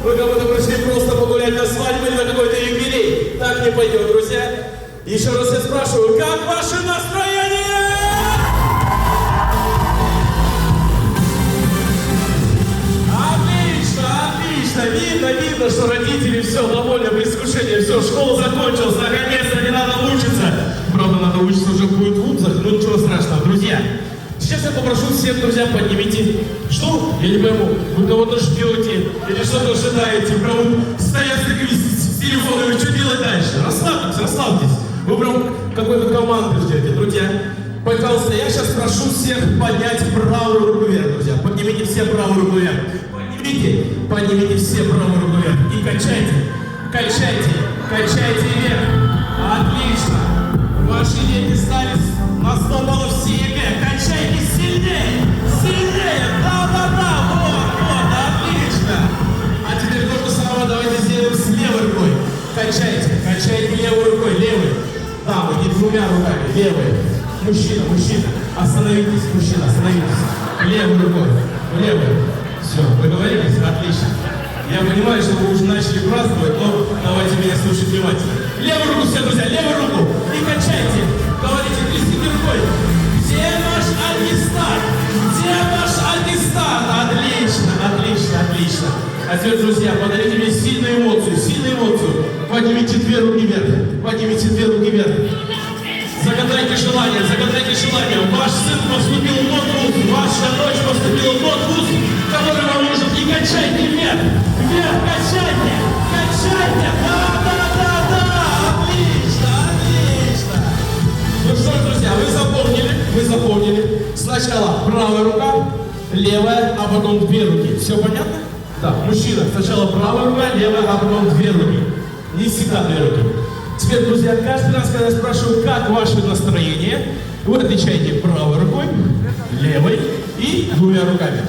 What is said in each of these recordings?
Вы как будто пришли просто погулять на свадьбу или на какой-то юбилей. Так не пойдет, друзья. Еще раз я спрашиваю, как ваше настроение? Отлично, отлично. Видно, что родители все довольны, предвкушение, все, школа закончилась, наконец-то не надо учиться. Правда, надо учиться уже будет в вузах, но ничего страшного, друзья. Сейчас я попрошу всех, друзья, поднимите. Что? Я не пойму. Вы кого-то ждете или что-то ожидаете? Прям стоят с телефонами, что делать дальше? Расслабьтесь, расслабьтесь. Вы прям какой-то команды ждете, друзья. Пожалуйста, я сейчас прошу всех поднять правую руку вверх, друзья. Поднимите все правую руку вверх. Поднимите все правую руку вверх. И качайте, качайте вверх. Отлично. Ваши дети стали на 100 баллов в ЕГЭ. Качайте сильнее! Да, вот, отлично! А теперь то же самое давайте сделаем с левой рукой. Качайте левой рукой, левой. Дамы, не двумя руками, левой. Мужчина, остановитесь, мужчина, остановитесь. Левой рукой, левой. Все, договорились? Отлично. Я понимаю, что вы уже начали праздновать, но давайте меня слушать внимательно. Левую руку все, друзья, левую руку. И качайте. Говорите, трясите рукой. Где наш аттестат? Отлично. А теперь, друзья, подарите мне сильную эмоцию. Поднимите две руки вверх. Загадайте желание. Ваш сын поступил в тот вуз, ваша дочь поступила в тот вуз, который вам нужен. И качайте вверх, качайте. Да, отлично. Ну что ж, друзья, вы запомнили. Сначала правая рука, левая, а потом две руки. Все понятно? Да, мужчина, сначала правая рука, левая, а потом две руки. Не всегда две руки. Теперь, друзья, каждый раз, когда я спрашиваю, как ваше настроение, вы отвечаете правой рукой, левой и двумя руками.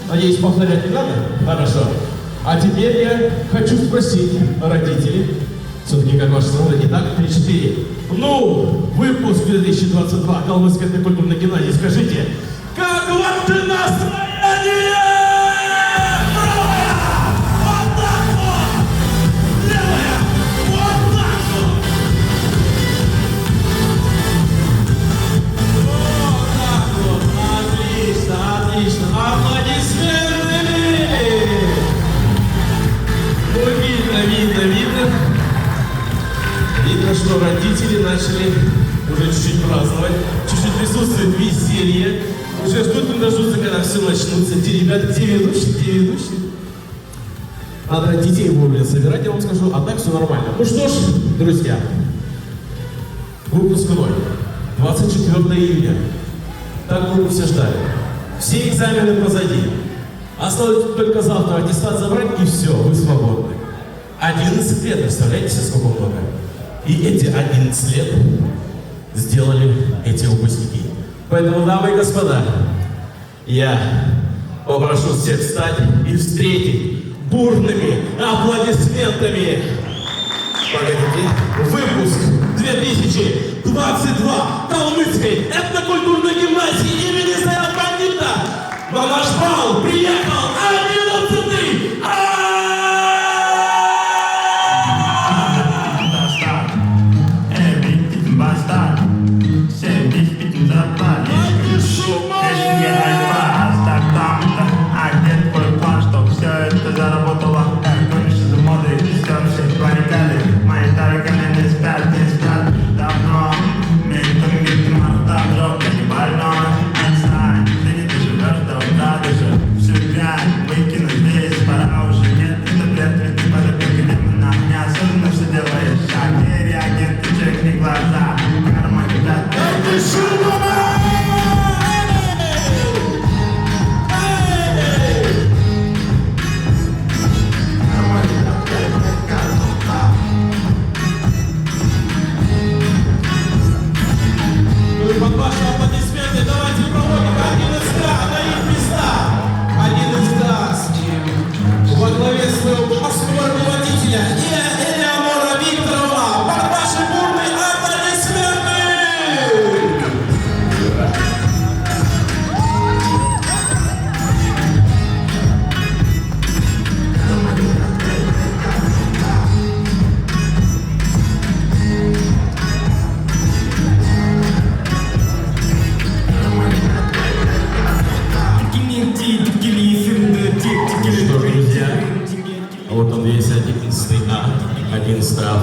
Надеюсь, повторять не надо? Хорошо. А теперь я хочу спросить родителей, все-таки как ваше настроение, так? 3-4. Ну, выпуск 2022 Калмыцкой культурной гимназии. Скажите, как ваше настроение? Правая! Вот так вот! Левая! Вот так вот! Вот так вот! Отлично! Аплодисменты! Ну, видно, что родители начали уже чуть-чуть праздновать, чуть-чуть присутствует веселье. Уже ждут, не дождутся, когда все начнутся. Ребята, где ведущие? Надо детей вовремя собирать, я вам скажу, а так все нормально. Ну что ж, друзья, выпускной, 24 июня. Так мы все ждали. Все экзамены позади. Осталось только завтра аттестат забрать, и все, вы свободны. 11 лет, представляете себе, сколько много? И эти 11 лет сделали эти выпускники. Поэтому, дамы и господа, я попрошу всех встать и встретить бурными аплодисментами. Погодите. Выпуск 2022 Калмыцкой этнокультурной гимназии имени Зая Бандита. На наш бал приехал 11-й Больной, отстань, ты не доживешь до утра, ты же в себя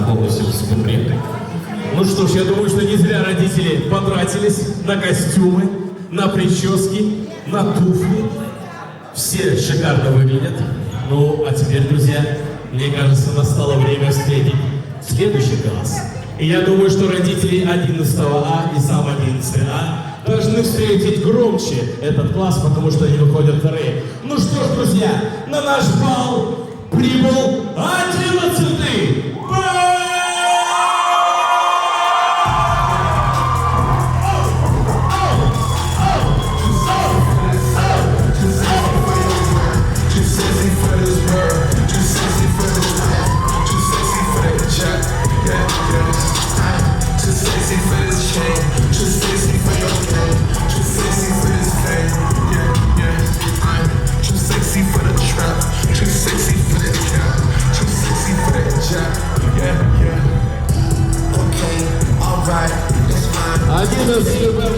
полностью в сборе. Ну что ж, я думаю, что не зря родители потратились на костюмы, на прически, на туфли. Все шикарно выглядят. Ну, а теперь, друзья, мне кажется, настало время встретить следующий класс. И я думаю, что родители 11 А и сам 11 А должны встретить громче этот класс, потому что они выходят вторые. Ну что ж, друзья, на наш бал прибыл 11-й Б!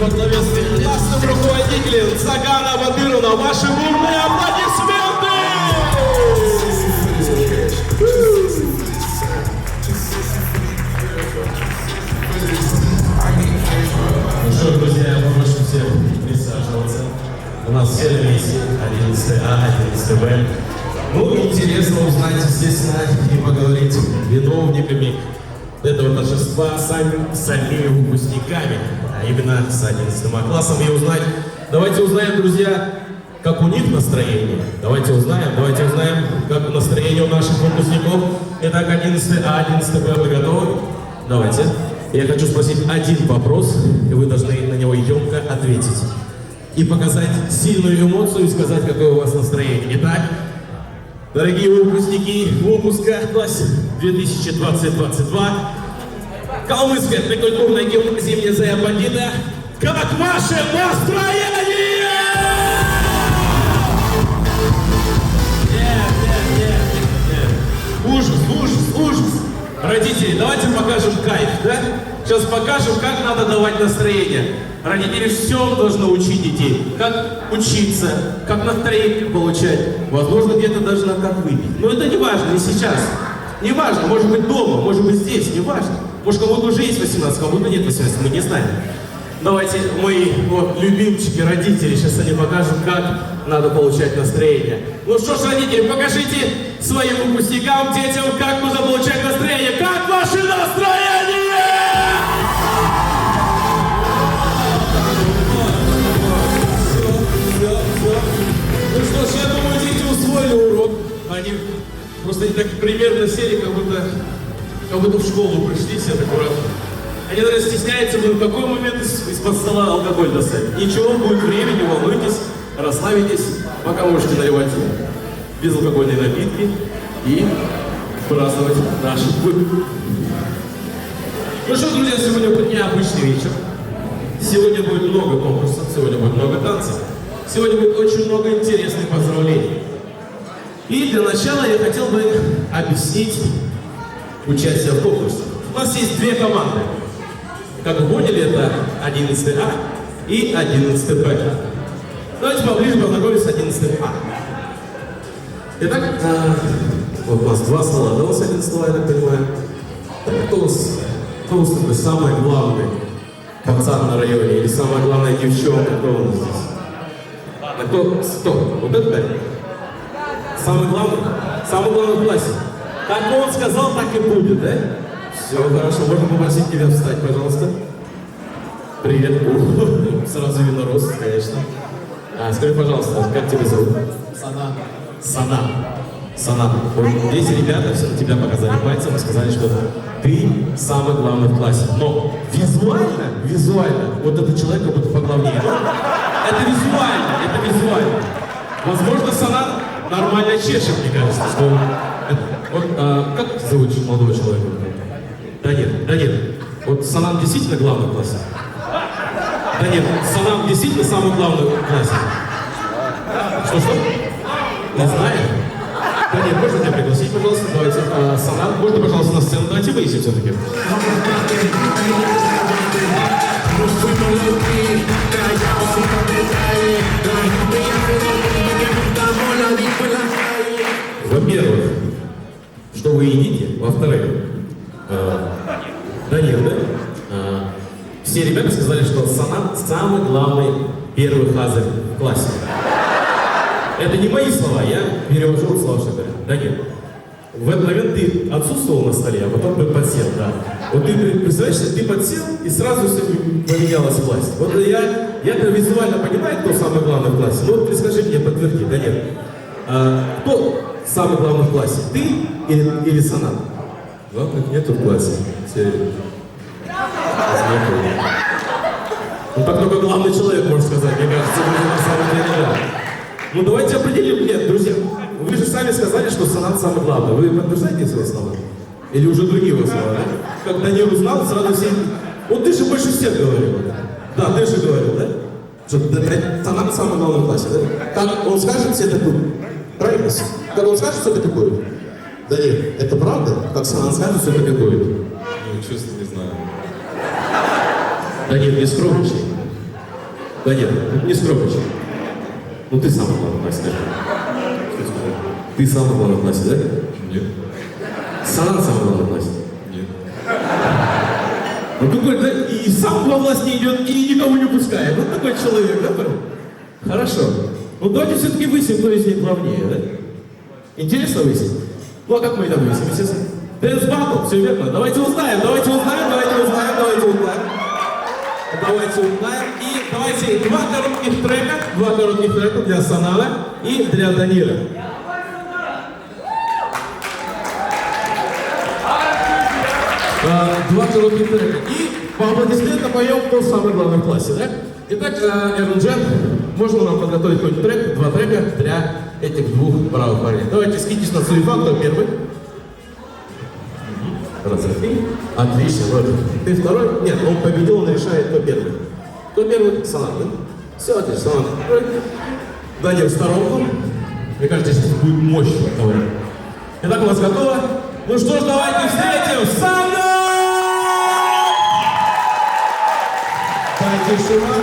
Во главе с классным руководителем Цагана Бадырова. Ваши бурные аплодисменты! Ну что, друзья, я попрошу всех присаживаться. У нас все на месте. 11 А, 11 Б. Ну, интересно узнать, естественно, и поговорить с виновниками этого торжества самими выпускниками, а именно с 11 А классом, и узнать. Давайте узнаем, друзья, как у них настроение. Давайте узнаем, как настроение у наших выпускников. Итак, 11 А, 11 Б, вы готовы? Давайте. Я хочу спросить один вопрос, и вы должны на него емко ответить. И показать сильную эмоцию, и сказать, какое у вас настроение. Итак, дорогие выпускники выпуска класса 2020-2022, Калмыцкая культурная зимняя зая бандита, как ваше настроение? Нет. Ужас. Родители, давайте покажем кайф, да? Сейчас покажем, как надо давать настроение. Родители все должны учить детей. Как учиться, как настроение получать. Возможно, где-то даже как выпить. Но это не важно, не сейчас. Не важно, может быть дома, может быть здесь, не важно. Может, кому-то уже есть 18, кому-то нет 18, мы не знаем. Давайте мои любимчики, родители, сейчас они покажут, как надо получать настроение. Ну что ж, родители, покажите своим выпускникам, детям, как нужно получать настроение. Как ваше настроение? Ну что ж, я думаю, дети усвоили урок. Они просто не так примерно сели, как будто в школу пришли все аккуратно. Они, наверное, стесняются, но в какой момент из-под стола алкоголь достать. Ничего, будет время, не волнуйтесь, расслабитесь, пока можете наливать безалкогольные напитки и праздновать наш выпуск. Ну что, друзья, сегодня будет необычный вечер. Сегодня будет много конкурсов, сегодня будет много танцев. Сегодня будет очень много интересных поздравлений. И для начала я хотел бы объяснить участие в конкурсе. У нас есть две команды. Как вы поняли, это 11 А и 11 Б. Давайте поближе познакомимся с 11 А. Итак, вот у нас два стола. Да, у нас 11 А, я так понимаю. Кто у нас такой самый главный пацан на районе? Или самая главная девчонка? Кто у нас здесь? Кто? Вот это так? Самый главный в классе. Как он сказал, так и будет, да? Все, хорошо. Можно попросить тебя встать, пожалуйста? Привет. Сразу видно рост, конечно. Скажи, пожалуйста, как тебя зовут? Санам. Вот здесь ребята все на тебя показали пальцем и сказали, что ты самый главный в классе. Но визуально, вот этот человек как будто поглавнее. Это визуально. Возможно, Санам нормально чешет, мне кажется, что... Вот, как зовут молодого человека? Да нет. Вот Санам действительно главный в классе? Да нет, Санам действительно самый главный в классе? Что? Не знаю. Да нет, можно тебя пригласить, пожалуйста? Давайте, Санам, можно, пожалуйста, на сцену? Давайте выясним все-таки. Во-первых, что вы едите? Во-вторых, Данил, да? Все ребята сказали, что Санат самый главный первый хазарь в классе. Это не мои слова, я перевожу слова Шепера. Данил, в этот момент ты отсутствовал на столе, а потом ты подсел, да. Вот ты представляешь, ты подсел, и сразу все поменялась власть. Вот я-то визуально понимаю, кто самый главный в классе. Ну вот ты скажи мне, подтверди, Данил. Кто самый главный в классе? Ты или Санат? Главных нету в классе. Все Ну так только главный человек может сказать, мне кажется, на самом деле да. Ну давайте определим, нет, друзья, вы же сами сказали, что Санат самый главный. Вы подтверждаете свои слова? Или уже другие его слова, да? Как Данил узнал, сразу все... Вот ты же больше всех говорил. Да, ты же говорил, да? Что Санат самый главный в классе, да? Как он скажет, все такое. Правильно? Как он скажет, все это будет. Данил, это правда? Как Санат скажет, все это будет. Ну, честно, не знаю. Данил, не скромничай. Данил, не скромничай. Ну ты самый главный в классе, скажи. Что сказать? Ты самый главный в классе, да? Нет. Санат самый главный в классе. Нет. Ну какой, да, и сам во власть не идет, и никого не пускает. Вот такой человек, да, прям? Хорошо. Ну давайте все-таки выясним, кто из них главнее, да? Интересно выяснить? Ну а как мы это выясним, естественно? Дэнс баттл, все верно. Давайте узнаем. Давайте узнаем. И давайте два коротких трека для Санала и для Данила. Два коротких трека. И по аплодисментам поем, кто самый главный в классе, да? Итак, Эрнджан, можно нам подготовить какой-нибудь трек, два трека для этих двух бравых парней. Давайте скиньтесь на свой факт, кто первый. Разови. Отлично, вот. Ты второй? Нет, он победил, он решает, кто первый. Кто первый? Санат, да? Все, отлично, Санат. Данил в сторонку. Мне кажется, здесь будет мощно. Итак, у вас готово? Ну что ж, давайте встретим Санат! Дайте шума.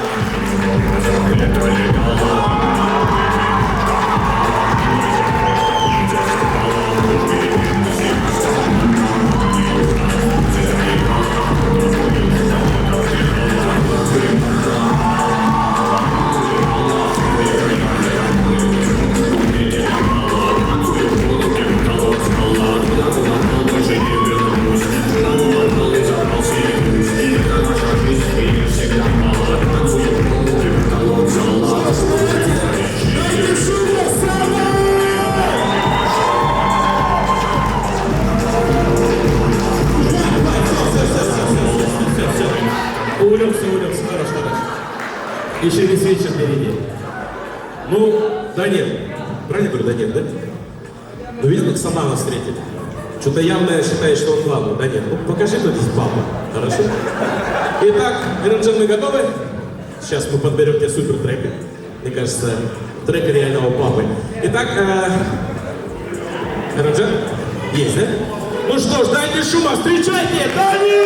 Улегся, хорошо. Еще весь вечер впереди. Ну, Данил, правильно говорю, Данил, да? Ну, видел, как сама нас встретили? Что-то явно считает, что он главный, Данил. Ну, покажи, кто здесь папа, хорошо? Итак, Эрнджан, мы готовы? Сейчас мы подберем тебе супер трек. Мне кажется, трек реального папы. Итак, Эрнджан, есть, да? Ну что ж, дайте шума, встречайте, Данил!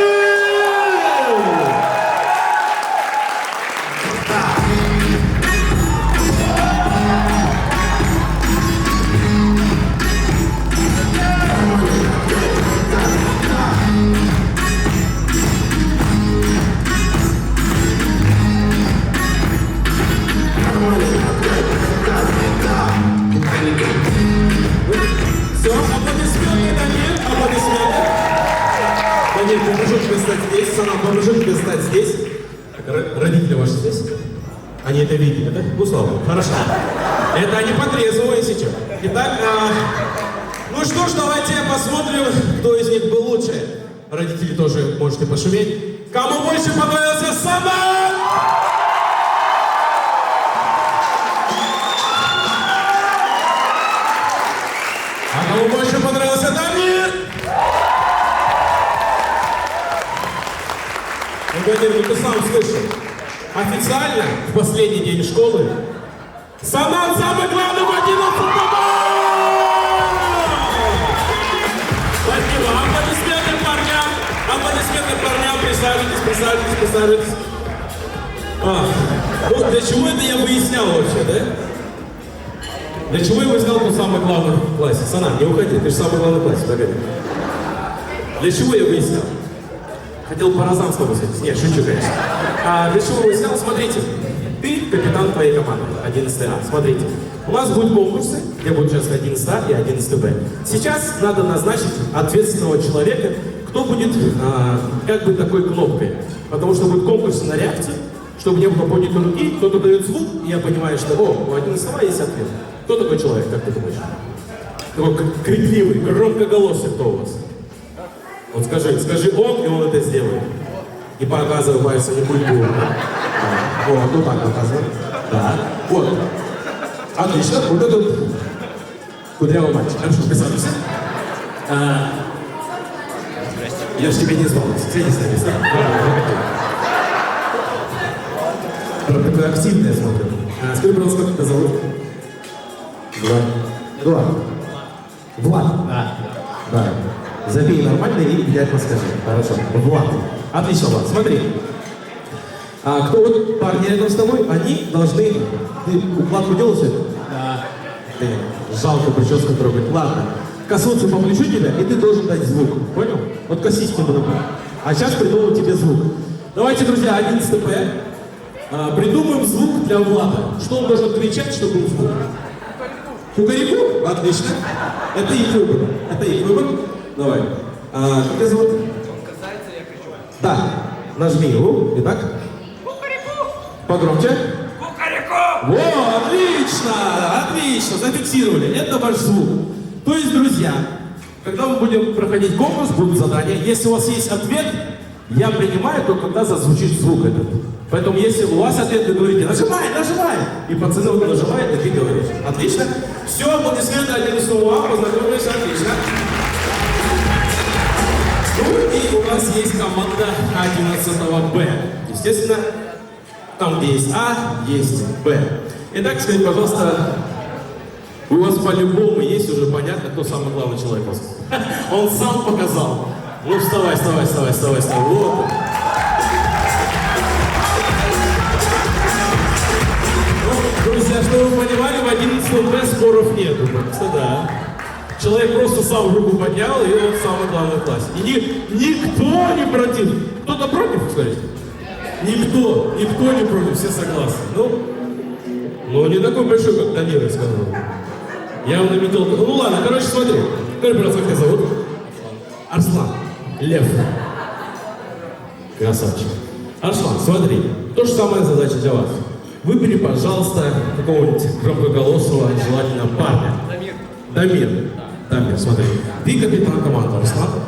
Все, аплодисменты, Данил, аплодисменты. Данил, поможу тебе стать здесь, Санат, поможу тебе стать здесь. Родители ваши здесь? Они это видели, да? Ну, слава Богу, хорошо. Это они потрезвые сейчас. Итак, ну что ж, давайте посмотрим, кто из них был лучше. Родители тоже можете пошуметь. Кому больше понравился Санат? А кому больше понравился Данил? Ну, Данил, ну ты сам слышал. Официально, в последний день школы, Санат самый главный в 11 классе! Спасибо. Аплодисменты парням. Присаживайтесь. Ну, для чего это я выяснял вообще, да? Для чего я выяснял, кто самый главный в классе? Санат, не уходи, ты же самый главный в классе, погоди. Для чего я выяснял? Хотел Паразан с тобой садиться. Нет, шучу, конечно. Для чего его снял? Смотрите. Ты капитан твоей команды, 11А. Смотрите. У нас будут конкурсы, где будут участвовать 11А и 11Б. Сейчас надо назначить ответственного человека, кто будет как бы такой кнопкой. Потому что будет конкурс на реакцию, чтобы не было поднятой руки, кто-то дает звук, и я понимаю, что у 11А есть ответ. Кто такой человек, как ты думаешь? Такой крикливый, громкоголосый, кто у вас? Вот скажи он, и он это сделает. И показывай пальцем не культуру. Вот, ну так показывай. Да. Вот. Отлично. Вот этот кудрявый мальчик. Хорошо, присаживайся. Я же тебя не звал. Садись на место. Такое активное, я смотрю. Скажи, пожалуйста, как тебя зовут? Влад. Влад. Да. Забей нормально и влиятельно скажи. Хорошо. Влад. Отлично, Влад. Смотри. Кто вот парни рядом с тобой, они должны... Ты укладку делал сегодня? Да. Жалко прическу трогать. Ладно. Коснуться по плечу тебя, и ты должен дать звук. Понял? Вот косись тебе буду. А сейчас придумал тебе звук. Давайте, друзья, 11П. Придумаем звук для Влада. Что он должен кричать, чтобы был звук? Кукареку? Отлично. Это их выбор. Давай. Как тебя зовут? Касается, я кричу. Да. Нажми его. Итак. Кукареку! Погромче. Кукареку! Во, отлично, зафиксировали. Это ваш звук. То есть, друзья, когда мы будем проходить конкурс, будут задания. Если у вас есть ответ, я принимаю только когда зазвучит звук этот. Поэтому, если у вас ответ, вы говорите, нажимай. И пацаны вот нажимают, и ты говоришь. Отлично. Все, аплодисменты 11А, познакомились, отлично. Ну и у нас есть команда 11Б. Естественно, там, где есть А, есть Б. Итак, скажите, пожалуйста, у вас по-любому есть уже понятно, кто самый главный человек у вас. Он сам показал. Ну, вставай. Вот. Ну, друзья, что вы понимали, в 11Б споров нету. Просто да. Человек просто сам руку поднял, и он самый главный в классе. И никто не против. Кто-то против, скажите? Никто не против, все согласны. Ну, не такой большой, как Дамир, я сказал. Я вам наметил. Ну ладно, короче, смотри. Как тебя зовут? Арслан. Лев. Красавчик. Арслан, смотри. То же самое задача для вас. Выбери, пожалуйста, какого-нибудь громкоголосого, желательно парня. Дамир, смотри. Ты капитан команды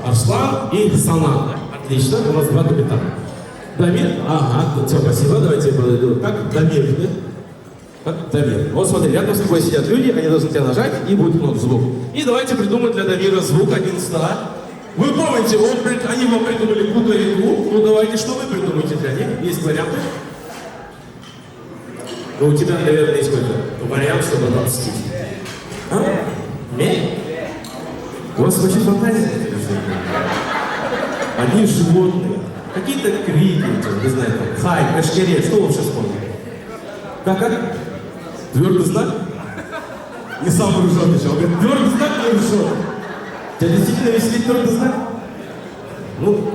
Арслан и Санан. Отлично, у нас два капитана. Дамир, все, спасибо, давайте я подойду. Как Дамир, да? Дамир. Вот смотри, рядом с тобой сидят люди, они должны тебя нажать, и будет много звук. И давайте придумаем для Дамира звук 11А. Вы помните, они вам придумали кукареку. Ну давайте, что вы придумаете для них? Есть варианты? Ну у тебя, наверное, есть какой-то вариант, чтобы отомстить. У вас вообще фантазия? Они животные. Какие-то крики, не знаю, хай, кашкере, что вообще вспомнил? Как? Твердый знак? Не самый ржавый еще. Он говорит, твердый знак не ржавый. Тебя действительно веселит твердый знак? Ну,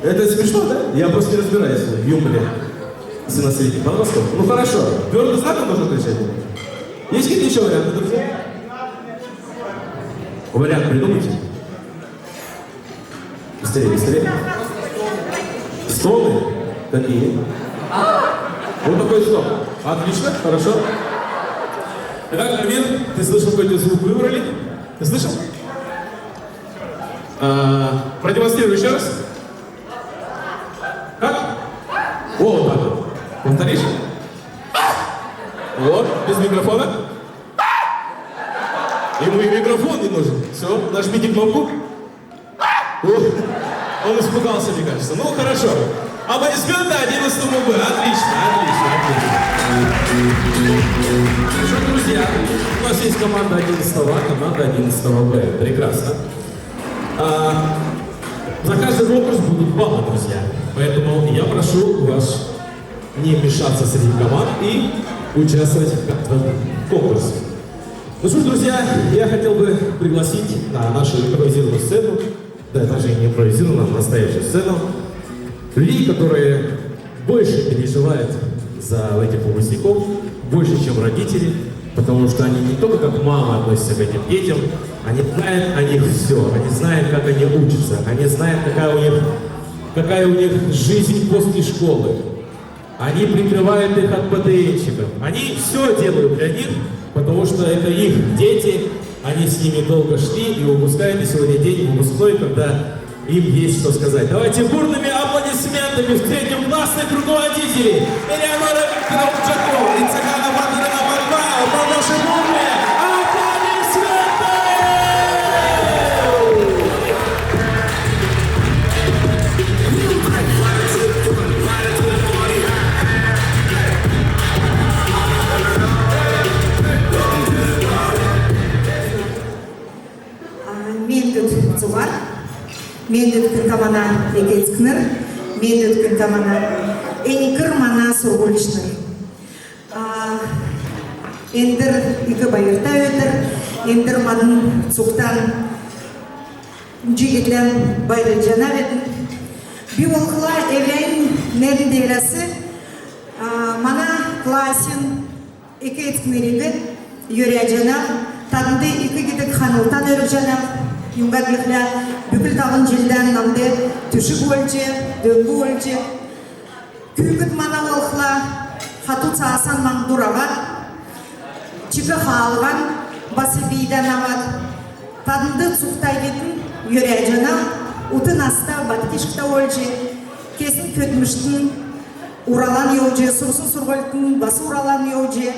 это смешно, да? Я просто не разбираюсь в юморе сына-средних подростков. Ну хорошо, твердый знак он должен кричать? Есть какие-то еще варианты, друзья? Вариант придумайте. Быстрее. Стоны? Какие? Вот такой стол. Отлично, хорошо. Итак, Амир, ты слышал, какой-то звук выбрали? Ты слышал? Продемонстрируй еще раз. Как? Вот так вот. Повторишь? Вот, без микрофона. Ему и микрофон не нужен. Все, нажмите кнопку. Он испугался, мне кажется. Ну, хорошо. Аплодисменты 11Б. Отлично. Хорошо, друзья. У нас есть команда 11А, команда 11Б. Прекрасно. За каждый конкурс будут баллы, друзья. Поэтому я прошу вас не мешаться среди команд и участвовать в конкурсе. Ну что ж, друзья, я хотел бы пригласить на нашу импровизированную сцену, да, даже не импровизированную, а настоящую сцену, людей, которые больше переживают за этих выпускников, больше, чем родители, потому что они не только как мама относятся к этим детям, они знают о них все, они знают, как они учатся, они знают, какая у них жизнь после школы. Они прикрывают их от ПТНщиков. Они все делают для них, потому что это их дети, они с ними долго шли и выпускают, и сегодня день выпускной, когда им есть что сказать. Давайте бурными аплодисментами встретим классных руководителей Элеонора Викторовна Ушакова и Цыгана Владимира Бакбаева. По нашей бурные аплодисменты! Мен Цувар, мен күнтамана Екетскнер, мен күнтамана Эникер мана Сургулишнер. Эндер ике байырта өтер, эндер мадын цуктан жигитлен байры жана бетін. Би олқыла евлейн нерін дейлесі, мана классин Екетскнерінді юрия жана, тадынды ике кетік ханылтан өріп жана, Юнгат ехля бүкіл тағын желден намды түшік өлчі, дөңгі өлчі. Күйгіт мана олқыла хату цаасан маң дұрағат, чикі қалған басы бейден амат. Тадынды цуқтай бетін үйре жана, ұтын аста баткешікта өлчі. Кесін көтміштің уралан еуджі, сұрсын сұрғылтын басы уралан еуджі.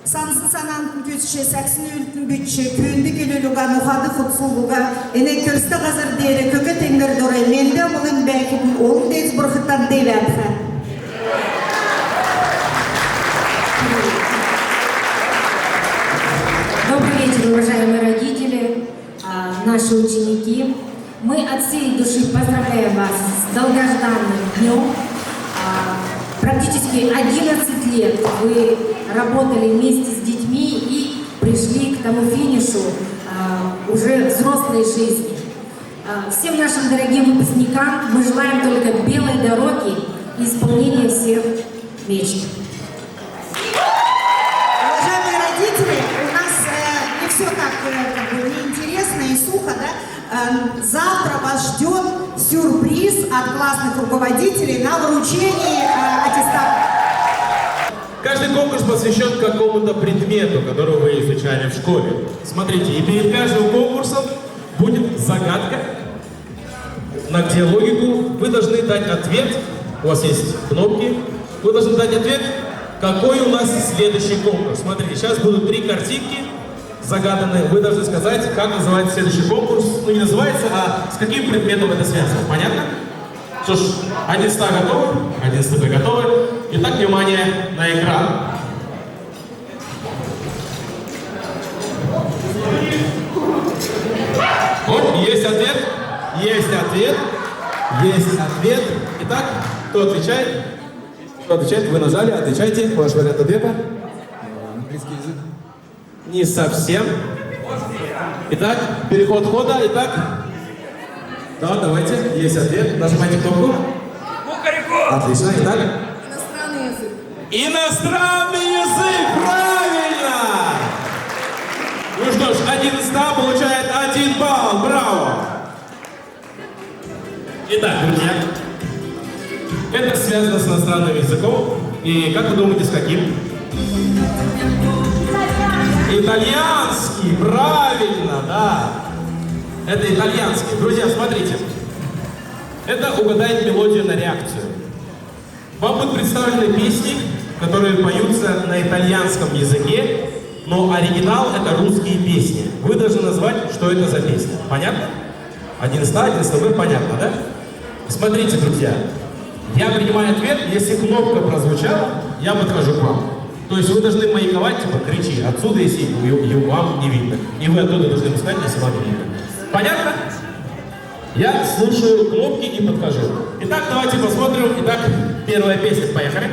Сансын санантын көтші, сәксін өлтін бүтші, күйінді келелуға, мұхады құтсулуға, әне көрісті қазір дейрі, көкі теңдер дұрай, менде мұлын бәкетін, олын дейіз бұрқыттан дейл әпқа. Добрый вечер, уважаемые родители, наши ученики. Мы от всей души поздравляем вас с долгожданным днем. Практически 11 лет вы работали вместе с детьми и пришли к тому финишу уже взрослой жизни. Всем нашим дорогим выпускникам мы желаем только белой дороги и исполнения всех мечт. Уважаемые родители, у нас не все так неинтересно и сухо, да? Завтра вас ждет сюрприз от классных руководителей на вручении аттестата. Каждый конкурс посвящен какому-то предмету, который вы изучали в школе. Смотрите, и перед каждым конкурсом будет загадка, на где логику вы должны дать ответ. У вас есть кнопки. Вы должны дать ответ, какой у нас следующий конкурс. Смотрите, сейчас будут 3 картинки загаданные. Вы должны сказать, как называется следующий конкурс. Ну, не называется, а с каким предметом это связано. Понятно? Что ж, 11 готовы, 11 готовы. Итак, внимание на экран. Вот, есть ответ. Есть ответ. Есть ответ. Итак, кто отвечает? Кто отвечает? Вы нажали, отвечайте. Ваш вариант ответа. Английский язык. Не совсем. Итак, переход хода. Итак, да, давайте. Есть ответ. Нажимайте кнопку. Кукареку! Отлично. Итак. Иностранный язык. Иностранный язык. Правильно. Ну что ж, 1 из 100 получает 1 балл. Браво. Итак, друзья, это связано с иностранным языком. И как вы думаете, с каким? Итальянский, правильно, да. Это итальянский. Друзья, смотрите. Это угадает мелодию на реакцию. Вам будут представлены песни, которые поются на итальянском языке, но оригинал — это русские песни. Вы должны назвать, что это за песня. Понятно? 1 100, 1 100, понятно, да? Смотрите, друзья. Я принимаю ответ, если кнопка прозвучала, я подхожу к вам. То есть вы должны маяковать, типа, кричи отсюда, если вам не видно. И вы оттуда должны сказать, если вам не видно. Понятно? Я слушаю кнопки и подхожу. Итак, давайте посмотрим. Итак, первая песня. Поехали.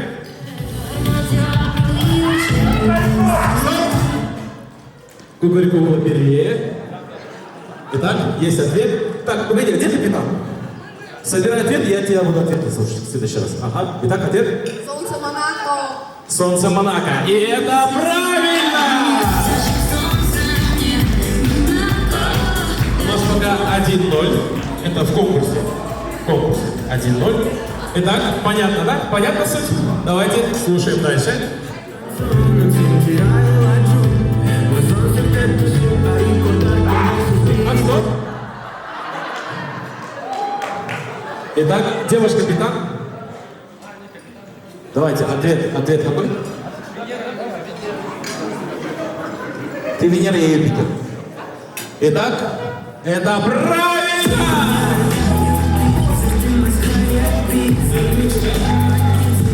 Кукареку было первее. Итак, есть ответ. Так, погоди, где капитан? Собирай ответ, и я тебя буду ответить слушать в следующий раз. Ага. Итак, ответ. Солнце Монако. Солнце Монако. И это правильно! У нас пока 1-0. Это в конкурсе. В конкурсе 1-0. Итак, понятно, да? Понятна суть? Давайте слушаем дальше. А что? Итак, девушка-капитан. Давайте, ответ какой? Ты Венера, я Юпитер. Итак, это правильно!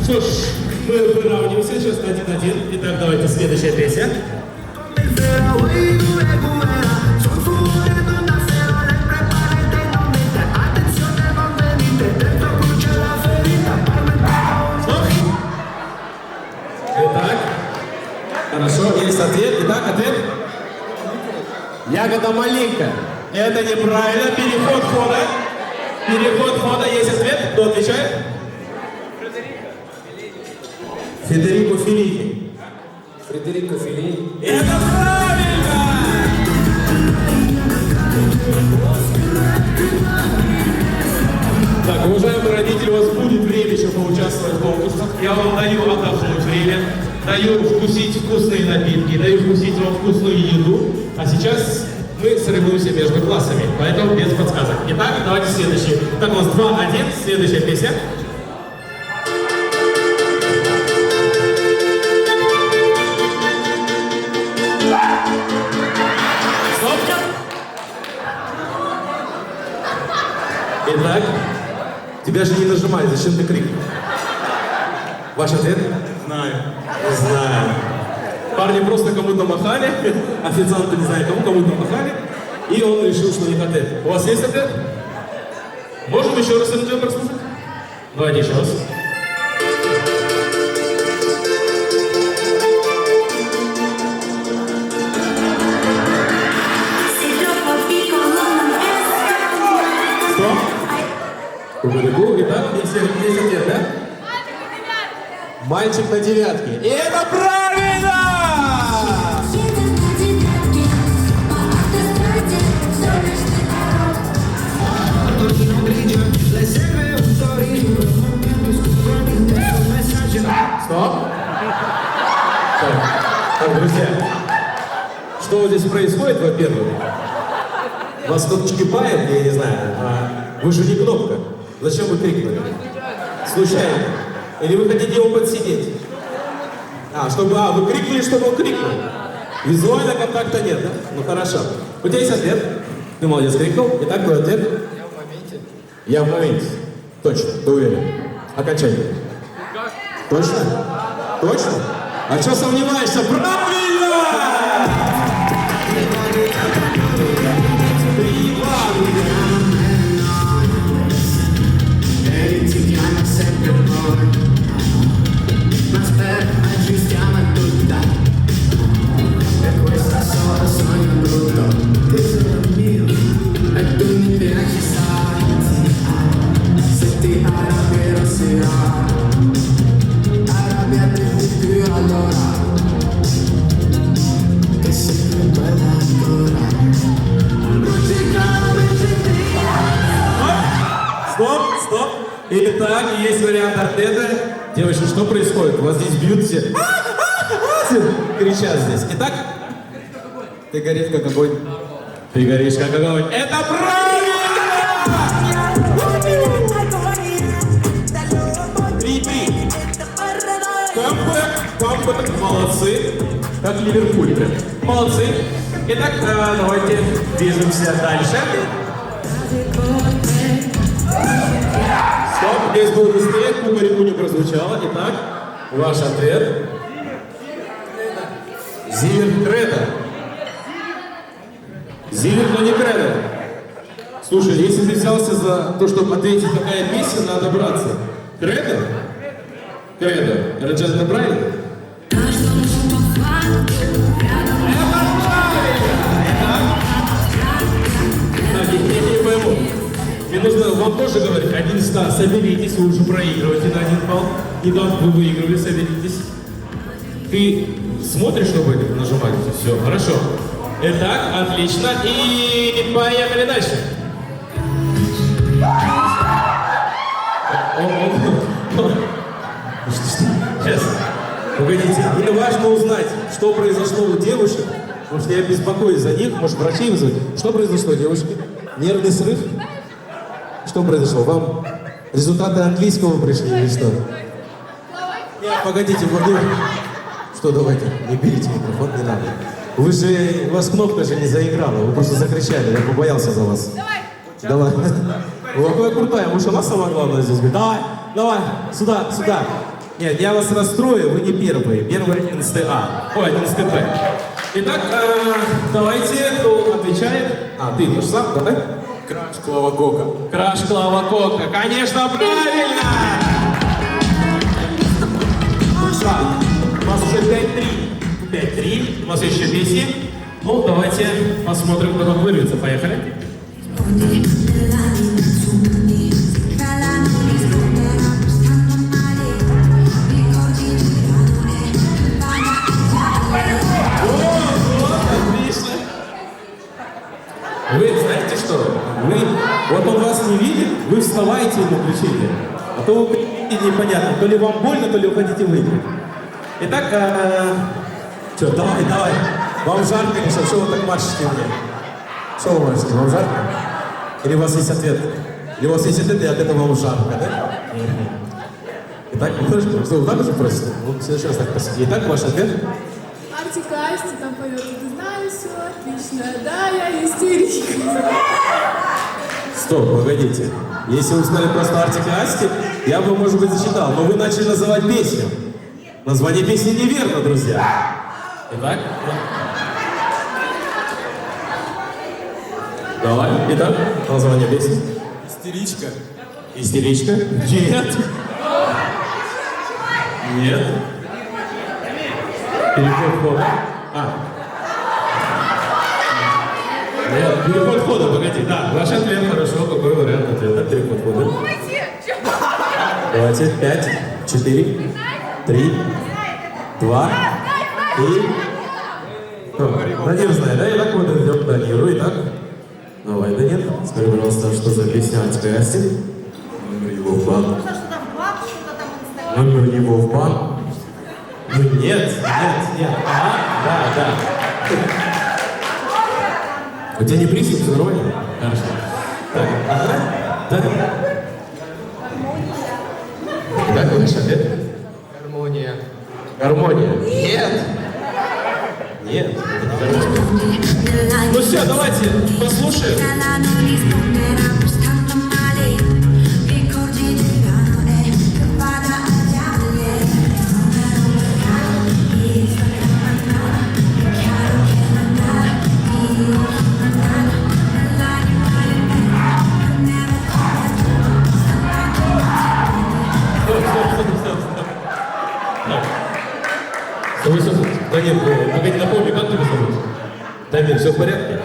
Что ж, мы выравниваемся, сейчас 1-1. Итак, давайте следующая песня. Итак, хорошо, есть ответ. Итак, ответ. Ягода малинка. Это неправильно. Переход хода. Переход хода. Есть ответ. Кто отвечает? Федерико Феллини. Фредерико Феллини. Это правильно! Так, уважаемые родители, у вас будет время еще поучаствовать в конкурсах. Я вам даю отдохнуть время, даю вкусить вкусные напитки, даю вкусить вам вкусную еду. А сейчас мы соревнуемся между классами, поэтому без подсказок. Итак, давайте следующий. Так, у нас 2-1, следующая песня. Итак, тебя же не нажимают, зачем ты крикнул? Ваш ответ? Знаю. Знаю. Парни просто кому-то махали, официанты не знаю кому-то махали, и он решил, что у них ответ. У вас есть ответ? Можем еще раз этот прослушать? Давайте еще раз. Что? Кубарику. Итак, есть ответ, да? Мальчик на девятке. И это правильно! Стоп. Так, друзья, что вот здесь происходит, во-первых? Вас кто-то чкипает, я не знаю, вы же не кнопка. Зачем вы крикнули? Случайно. Или вы хотите его подсидеть? Вы крикнули, чтобы он крикнул. Визуально контакта нет, да? Ну хорошо. У тебя есть ответ? Ты молодец, крикнул. Итак, твой ответ? Я в моменте. Я в моменте. Точно, ты уверен? Окончательно. Точно? Точно? А что сомневаешься? Правильно! 3-2. Стоп. Итак, есть вариант ответа. Девочки, что происходит? У вас здесь бьют все. Кричат здесь. Итак, Ты горишь как огонь. ты горишь как огонь. Это правильно! 3-3. Камбэк. Молодцы. Как Ливерпуль. Прям. Молодцы. Итак, давайте движемся дальше. Стоп, здесь был быстрее, кубарику не прозвучало. Итак, ваш ответ. Зиверт Кредо. Зиверт, но не Кредо. Слушай, если ты взялся за то, чтобы ответить, какая песня, надо браться. Кредо? Кредо. Это правильно? Так, я не пойму. И нужно вам тоже говорить, 11 соберитесь, вы уже проигрываете на 1 балл. Недавно вы выигрывали, соберитесь. Ты смотришь, чтобы это нажимали? Все, хорошо. Итак, отлично. И поехали дальше. Сейчас. Погодите, мне важно узнать, что произошло у девушек, потому что я беспокоюсь за них, может, врачей вызвать. Что произошло, девушки? Нервный срыв? Что произошло? Вам результаты английского пришли или что? Нет, погодите, вот вы... Что, давайте, не берите микрофон, не надо. Вы же, у вас кнопка же не заиграла, вы просто закричали, я побоялся за вас. Давай. О, какая крутая, может, она самая главная здесь говорит. Давай, давай, сюда, сюда. Нет, я вас расстрою, вы не первые. Первый 11 А. Ой, 11 Б. Итак, давайте, кто отвечает? А, ты идешь сам, давай. Краш Клава Кока. Краш Клава Кока. Конечно, правильно! Так, у нас уже 5-3. 5-3. У нас еще песни. Ну, давайте посмотрим, кто как вырвется. Поехали. Вы знаете что? Вот он вас не видит, вы вставайте ему кричите. А то вы кричите непонятно, то ли вам больно, то ли вы хотите выиграть. Итак, что, давай, давай. Вам жарко, конечно, что вы так машете мне? Что вы машете, вам жарко? Или у вас есть ответ? Или у вас есть ответ, и от этого вам жарко, да? Итак, что, вы так уже просите? Ну, в следующий раз так просите. Итак, ваш ответ? Артик Асти там поет, ты знаешь, все отлично, да, я истеричка. Стоп, погодите. Если вы сказали просто Артик и Асти, я бы, может быть, зачитал. Но вы начали называть песню. Название песни неверно, друзья. Итак? Давай. Итак, название песни. Истеричка. Истеричка? Нет. Нет. Переход хода. Нет, переход хода, погоди. Да, ваш ответ хорошо. Какой вариант ответа? Переход хода. Давайте. 5, 4, 3, 2 и... Данир знает, да? Итак, вот идем к Даниру. Итак, давай, Данир. Скажи, пожалуйста, что за песня Артик и Асти? Номер его в бан. Номер его в бан. Ну нет. Да. У тебя не приступ, все нормально? Хорошо. Так, да. Итак, ваш ответ? Гармония. Гармония. Нет. Нет, это не гармония. Ну все, давайте послушаем. Дамир, погоди, напомни, как тебя зовут? Дамир, все в порядке?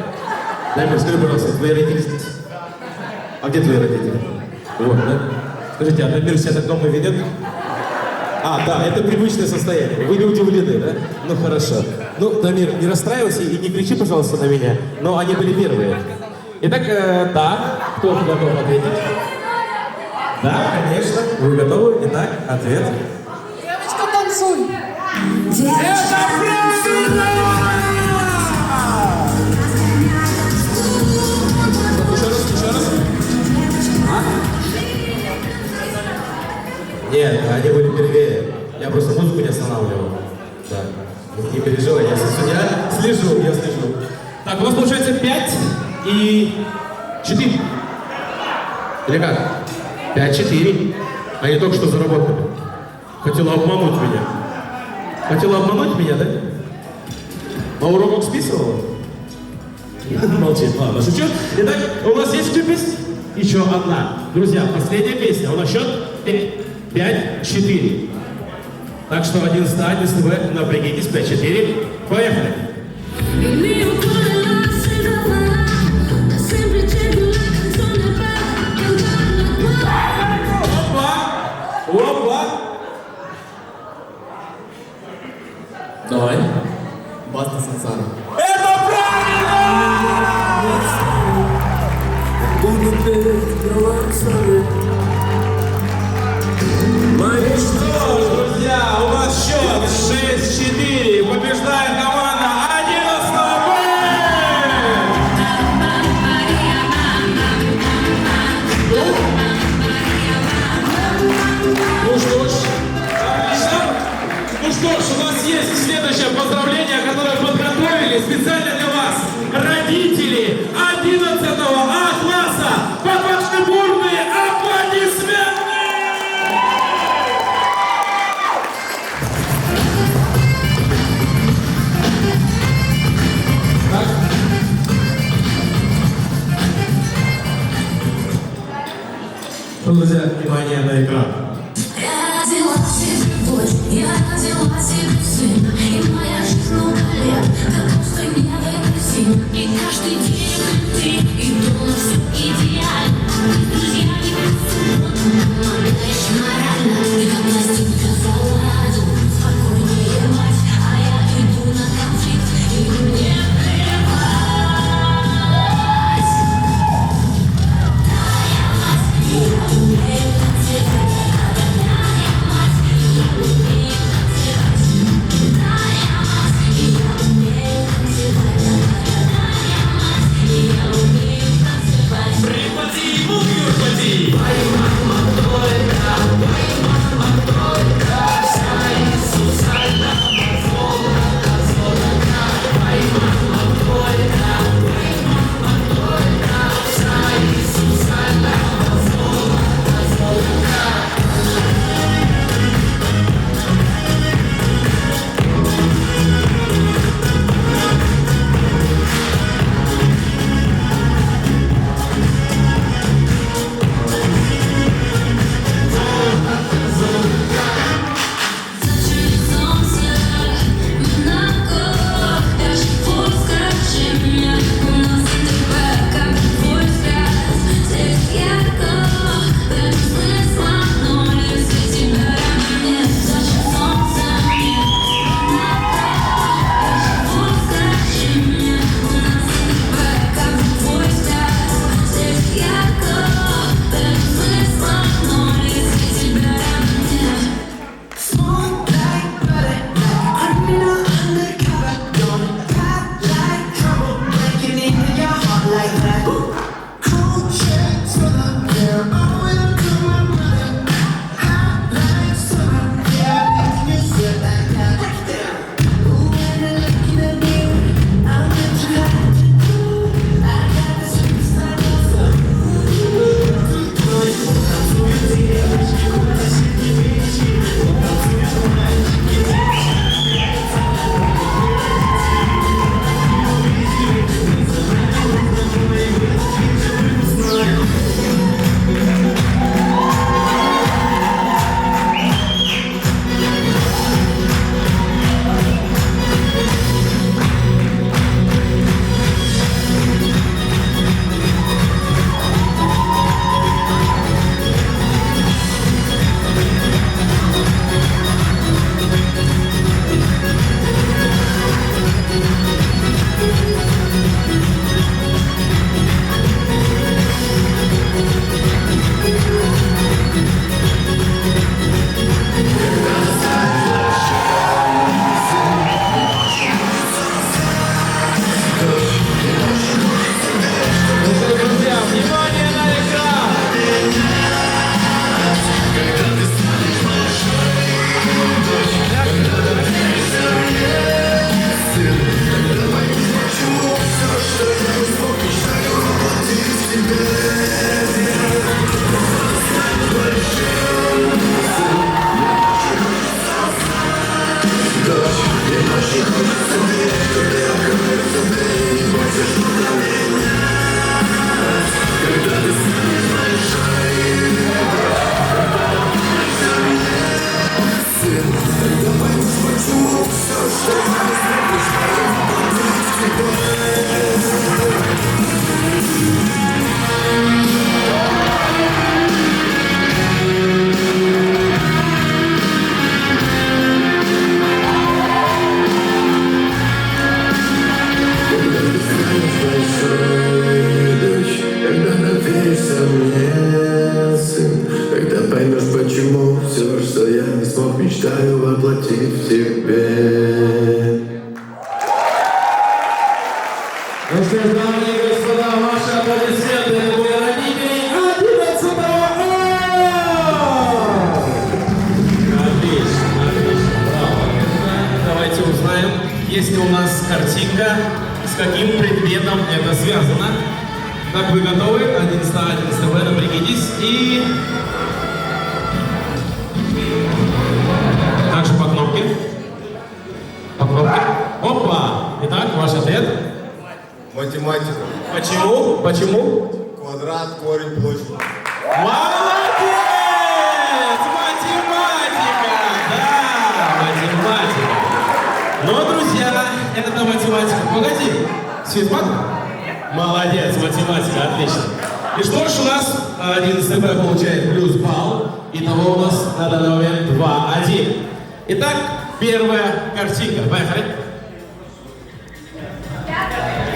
Дамир, скажи, пожалуйста, твои родители здесь? А где твои родители? Вот, да? Скажите, а Дамир себя так дома ведет? А, да, это привычное состояние. Вы не удивлены, да? Ну, хорошо. Ну, Дамир, не расстраивайся и не кричи, пожалуйста, на меня. Но они были первые. Итак, да, кто готов ответить? Да, конечно. Вы готовы? Итак, ответ. Девочка, танцуй. Это правильно! Еще раз. Нет, они были первее. Я просто музыку не останавливал. Да. Не переживай, я слежу. Так, у нас получается 5 и 4. Или как? 5-4. Они только что заработали. Хотела обмануть меня, да? На уроках списывала? Молчит, ладно, шучу. Итак, у нас есть тупость? Еще одна. Друзья, последняя песня. У нас счет 5-4. Так что 11 А, 11 Б, напрягитесь, 5-4. Поехали. Il mio cuore la sera fa, da sempre cerco la canzone per Сансара. Это правильно! Буду петь голосами. Мои Что ж, друзья, у нас счет 6-4. Побеждает команда 11 Б. Ну что ж, отлично. Ну что ж, у нас есть следующее поздравление, которое подготовили специально для вас. Родители 11 А-класса. Под ваши бурные аплодисменты! Друзья, внимание на экран. Я родила себе дочь, я родила себе сына, и моя жизнь много лет, как пустой невыносим. И каждый день ты, и дома все идеально. С друзьями в субботу, помогаешь морально. И как пластинка за ладу, спокойнее мать, а я иду на конфликт, и мне плевать. Да, я мать, и я умею танцевать. Припади почему все, что я не смог, мечтаю воплотить в тебе. Ну что ж, дамы и господа, ваши аплодисменты, это были родители 11 Отлично, отлично, браво. Давайте узнаем, есть ли у нас картинка, с каким предметом это связано. Так, вы готовы? 11 напрягитесь и... Также по кнопке. По кнопке. Опа! Итак, ваш ответ. Математика. Почему? Почему? Квадрат, корень, площадь. Молодец! Математика! Да, математика. Но, друзья, это математика. Погоди. Светман? Молодец, математика, отлично. И что ж, у нас 11 Б получает плюс балл. Итого у нас на данный момент 2-1. Итак, первая картинка. Поехали.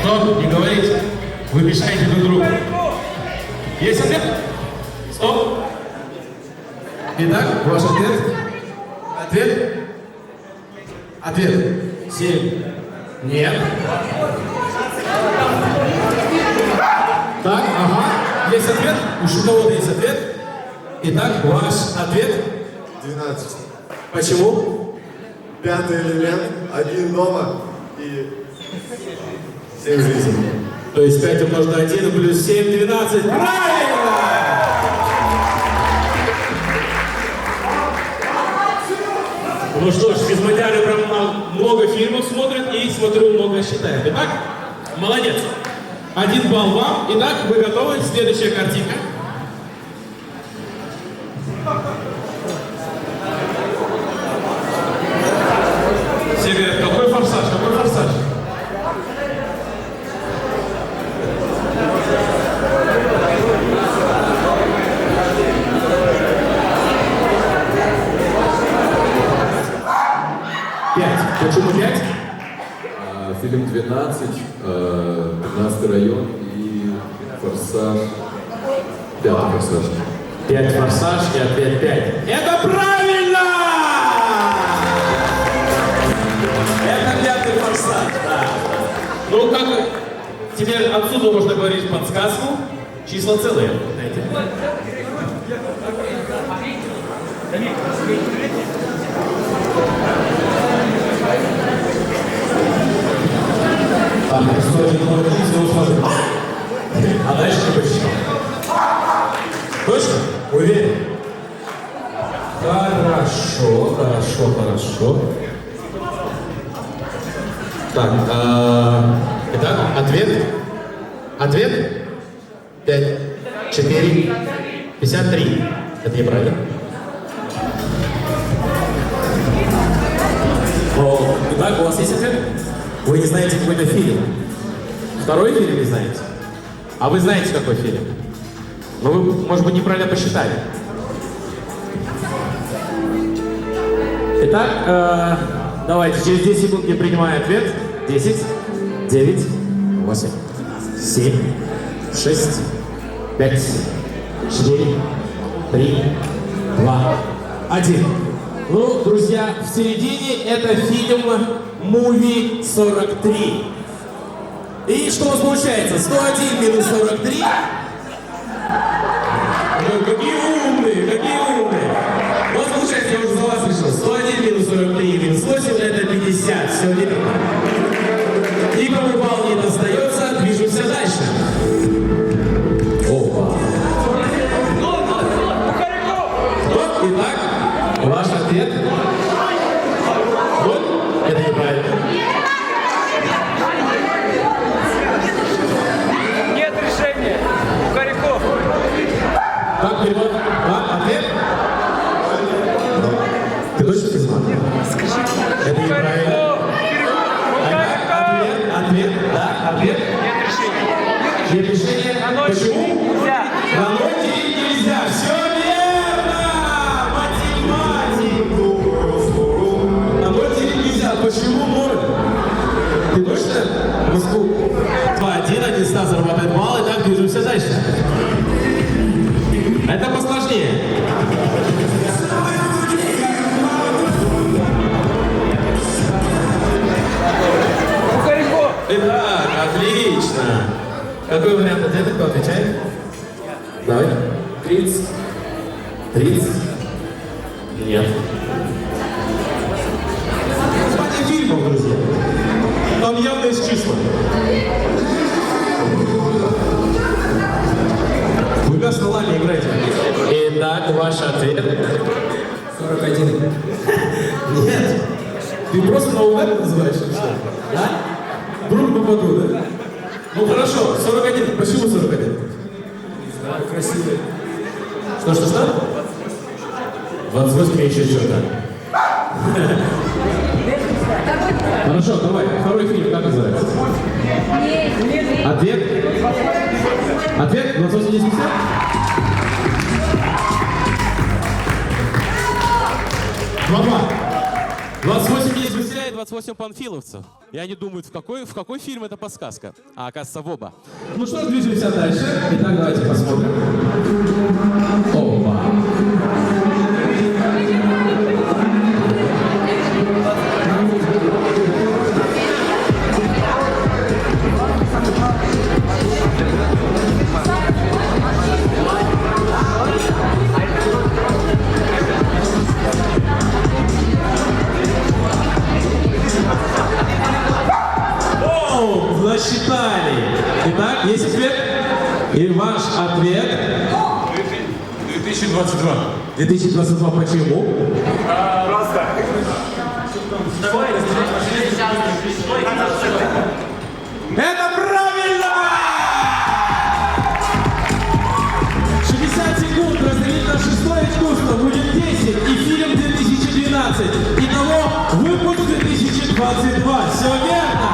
Стоп, не говорите. Вы мешаете друг другу. Есть ответ? Стоп. Итак, ваш ответ? Ответ? Ответ. 7. Нет. Так, ага. Есть ответ? Уж у кого-то есть ответ? Итак, ваш ответ? 12. Почему? Пятый элемент, один дома и 7 жизней. То есть 5 умножить на 1 плюс 7, 12. Правильно! Ну что ж, физматяры прям много фильмов смотрят и, смотрю, много считают. Итак, молодец. 1 балл вам. Итак, вы готовы? Следующая картинка. Все говорят, какой форсаж, какой форсаж? Почему 5? Фильм 12, 15 район и форсаж. 5 форсаж. 5 форсаж и ответ 5. Это правильно! Это 5 форсаж, да. Ну как, теперь отсюда можно говорить подсказку. Числа целые. Знаете. Так, стоит а дальше не посчитал. Точно? Уверен? Хорошо, хорошо, хорошо. Так, итак, ответ? Ответ? 5, 4, 53. Это неправильно. Итак, у вас есть ответ? Вы не знаете какой-то фильм. Второй фильм не знаете? А вы знаете, какой фильм? Но вы, может быть, неправильно посчитали. Итак, давайте, через 10 секунд я принимаю ответ. 10, 9, 8, 7, 6, 5, 4, 3, 2, 1. Ну, друзья, в середине это фильм «Муви 43». И что у вас получается? 101 минус 43. Ну, какие умные, какие умные. У вас получается, я уже за вас решил. 101 минус 43 минус 8 это 50. Все верно. Никому балл не достается. Движемся дальше. Опа. Вот, итак, ваш ответ. Вот, это неправильно. Нет решения. Блиц? Нет. Название фильмов, друзья. Там явно есть числа. Вы на столами играете. Итак, ваш ответ. 41. Нет. Ты просто наугад называешь или что? Да? Вдруг попаду, да? Ну хорошо, 41. Почему 41? Да, красивый. Что? 28 еще что-то. Хорошо, давай. Второй фильм как называется? Ответ? Ответ? 28-10-50? Два-два. 28 есть друзья и 28 панфиловцев. И они думают, в какой фильм это подсказка. А оказывается, в оба. Ну что ж, движемся дальше. Итак, давайте посмотрим. Опа. О, засчитали. Итак, есть ответ? И ваш ответ? 2022. 2022 почему? Это правильно! 60 секунд разделить на шестое искусство будет 10 и фильм 2012. Итого выпуск 2022. Все верно?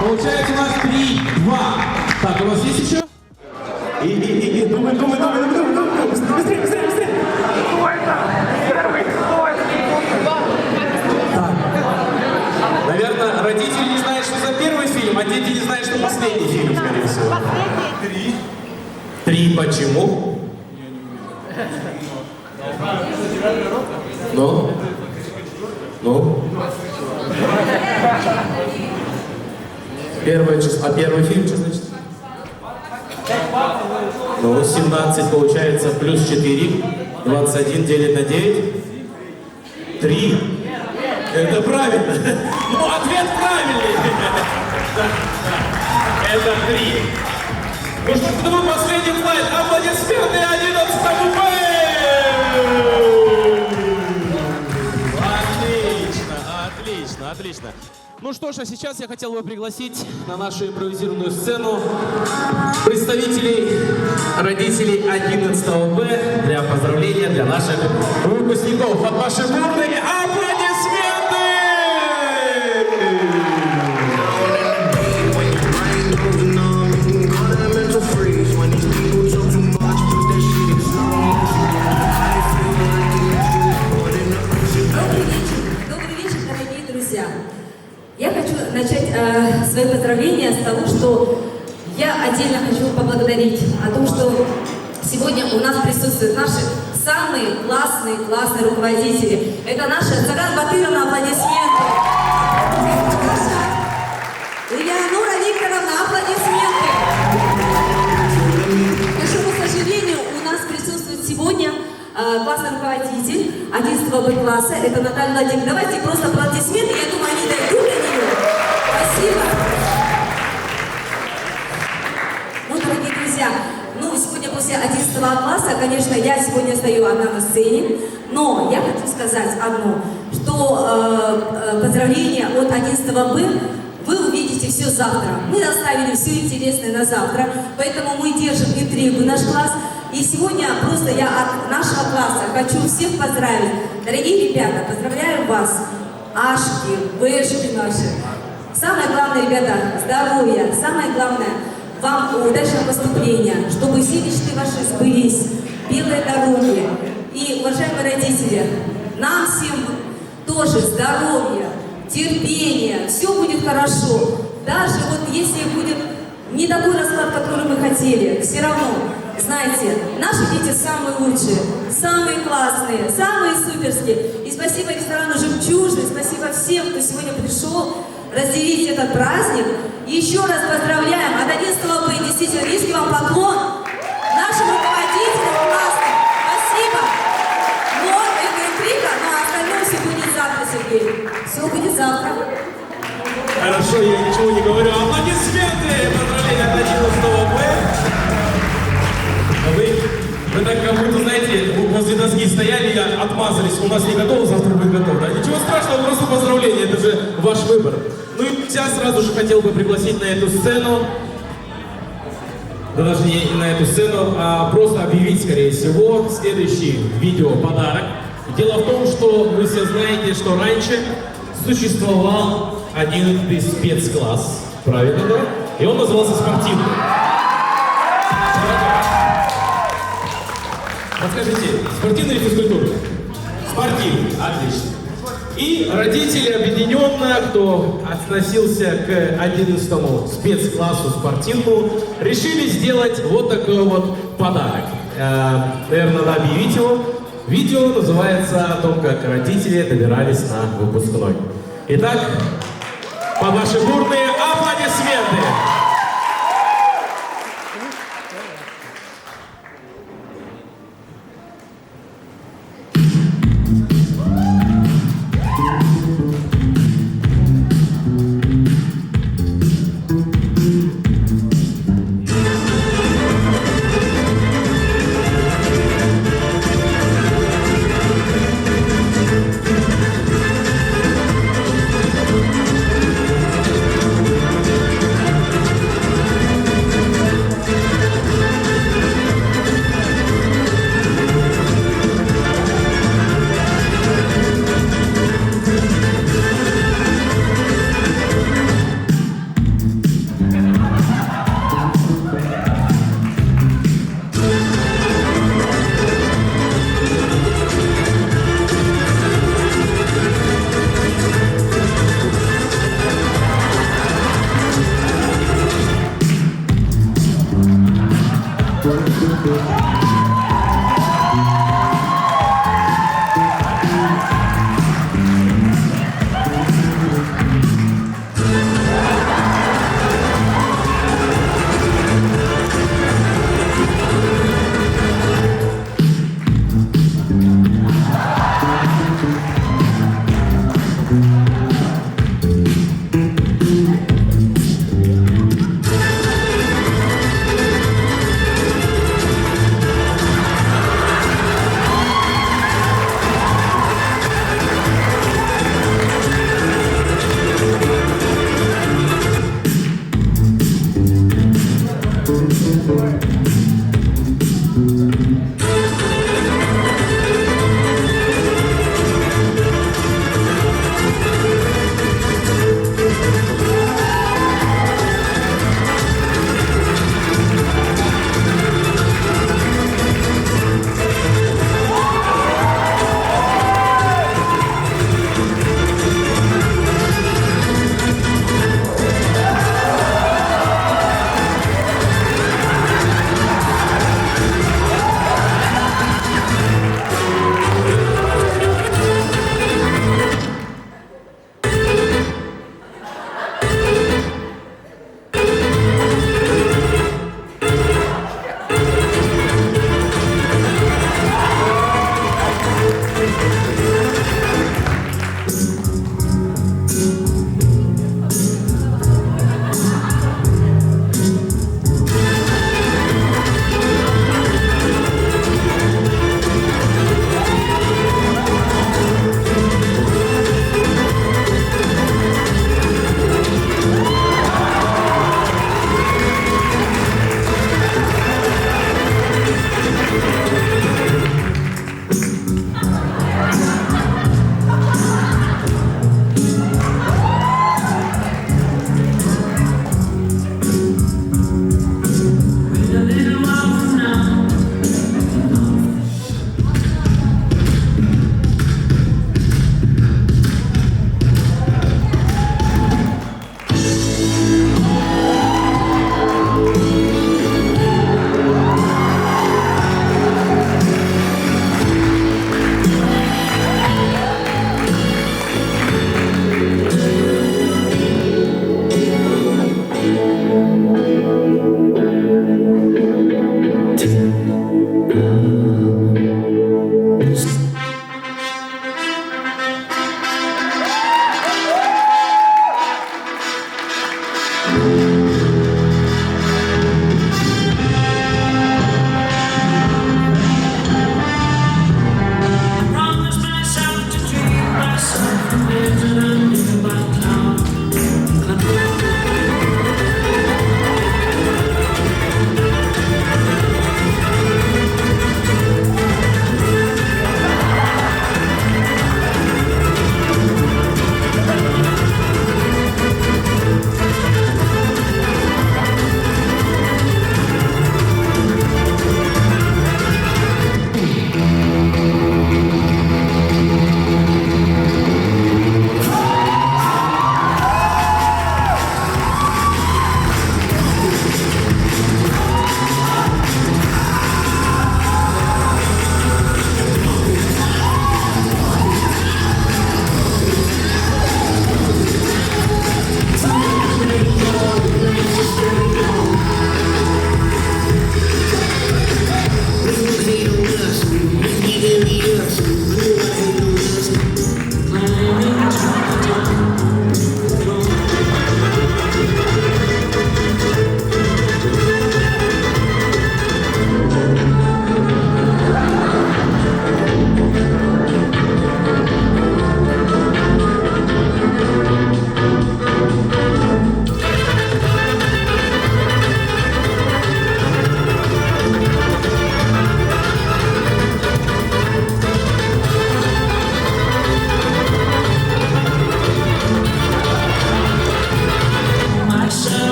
Получается у нас 3-2. Так, у вас есть еще? И думай. Быстрее. Наверное, родители не знают, что за первый фильм, а дети не знают, что последний фильм, скорее всего. 3 почему? Ну? Первое число. А первый фильм что значит? Ну, 17 получается плюс 4. 21 делить на 9. 3. Это правильно. Ну, ответ правильный. Это 3. Ну что ж, это был последний слайд. Аплодисменты 11-му Б! Отлично. Ну что ж, а сейчас я хотел бы пригласить на нашу импровизированную сцену представителей родителей 11 Б для поздравления для наших выпускников. Под ваши бурные аплодисменты! Добрый вечер, дорогие друзья. Я хочу начать свои поздравления с того, что я отдельно хочу поблагодарить о том, что сегодня у нас присутствуют наши самые классные руководители. Это наша Цаган Батыровна, аплодисменты. Леонора Викторовна, аплодисменты. К большому сожалению, у нас присутствует сегодня классный руководитель 11 Б-класса, это Наталья Владимировна. Давайте просто аплодисменты, я думаю, они дойдут до нее. Спасибо. Ну, дорогие друзья, сегодня после 11 класса, конечно, я сегодня стою одна на сцене, но я хочу сказать одно, что поздравления от 11 Б вы увидите все завтра. Мы оставили все интересное на завтра, поэтому мы держим интригу наш класс. И сегодня просто я от нашего класса хочу всех поздравить. Дорогие ребята, поздравляю вас, Ашки, Бэшки наши. Самое главное, ребята, здоровья. Самое главное, вам удачного поступления, чтобы все мечты ваши сбылись, белые дороги. И, уважаемые родители, нам всем тоже здоровья, терпения, все будет хорошо. Даже вот если будет не такой расклад, который мы хотели, все равно, знаете, наши дети самые лучшие, самые классные, самые суперские. И спасибо ресторану «Жемчужный», спасибо всем, кто сегодня пришел разделить этот праздник. Еще раз поздравляем от 11 Б, действительно, низкий вам поклон нашим руководителям классным. Спасибо. другие стояли и отмазались. У нас не готово, завтра будет готово. Да? Ничего страшного, просто поздравления, это же ваш выбор. Ну и сейчас сразу же хотел бы пригласить на эту сцену, да даже не на эту сцену, а просто объявить, скорее всего, следующий видеоподарок. Дело в том, что вы все знаете, что раньше существовал один спецкласс, правильно, да? И он назывался спортивный. Подскажите, спортивный или физкультурный? Спортивный, отлично. И родители объединенно, кто относился к 11-му спецклассу спортивному, решили сделать вот такой вот подарок. Наверное, надо объявить его. Видео называется о том, как родители добирались на выпускной. Итак, под ваши бурные аплодисменты.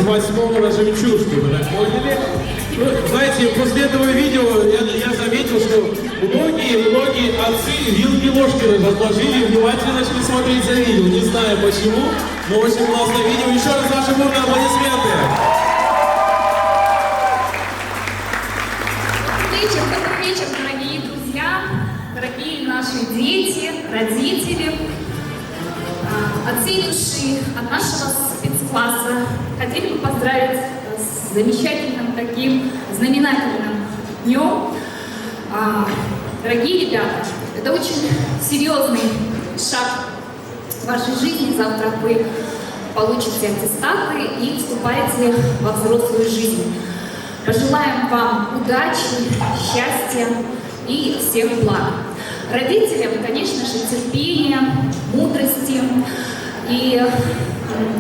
8 на жемчужке, вы так поняли? Ну, знаете, после этого видео я заметил, что многие отцы вилки ложки разложили, внимательно начали смотреть за видео. Не знаю почему, но очень классное видео. Еще раз ваши бурные аплодисменты. Добрый вечер, дорогие друзья, дорогие наши дети, родители, оценившие от нашего спецкласса. Хотели бы поздравить с замечательным таким знаменательным днем. Дорогие ребята, это очень серьезный шаг в вашей жизни. Завтра вы получите аттестаты и вступаете во взрослую жизнь. Пожелаем вам удачи, счастья и всех благ. Родителям, конечно же, терпения, мудрости. И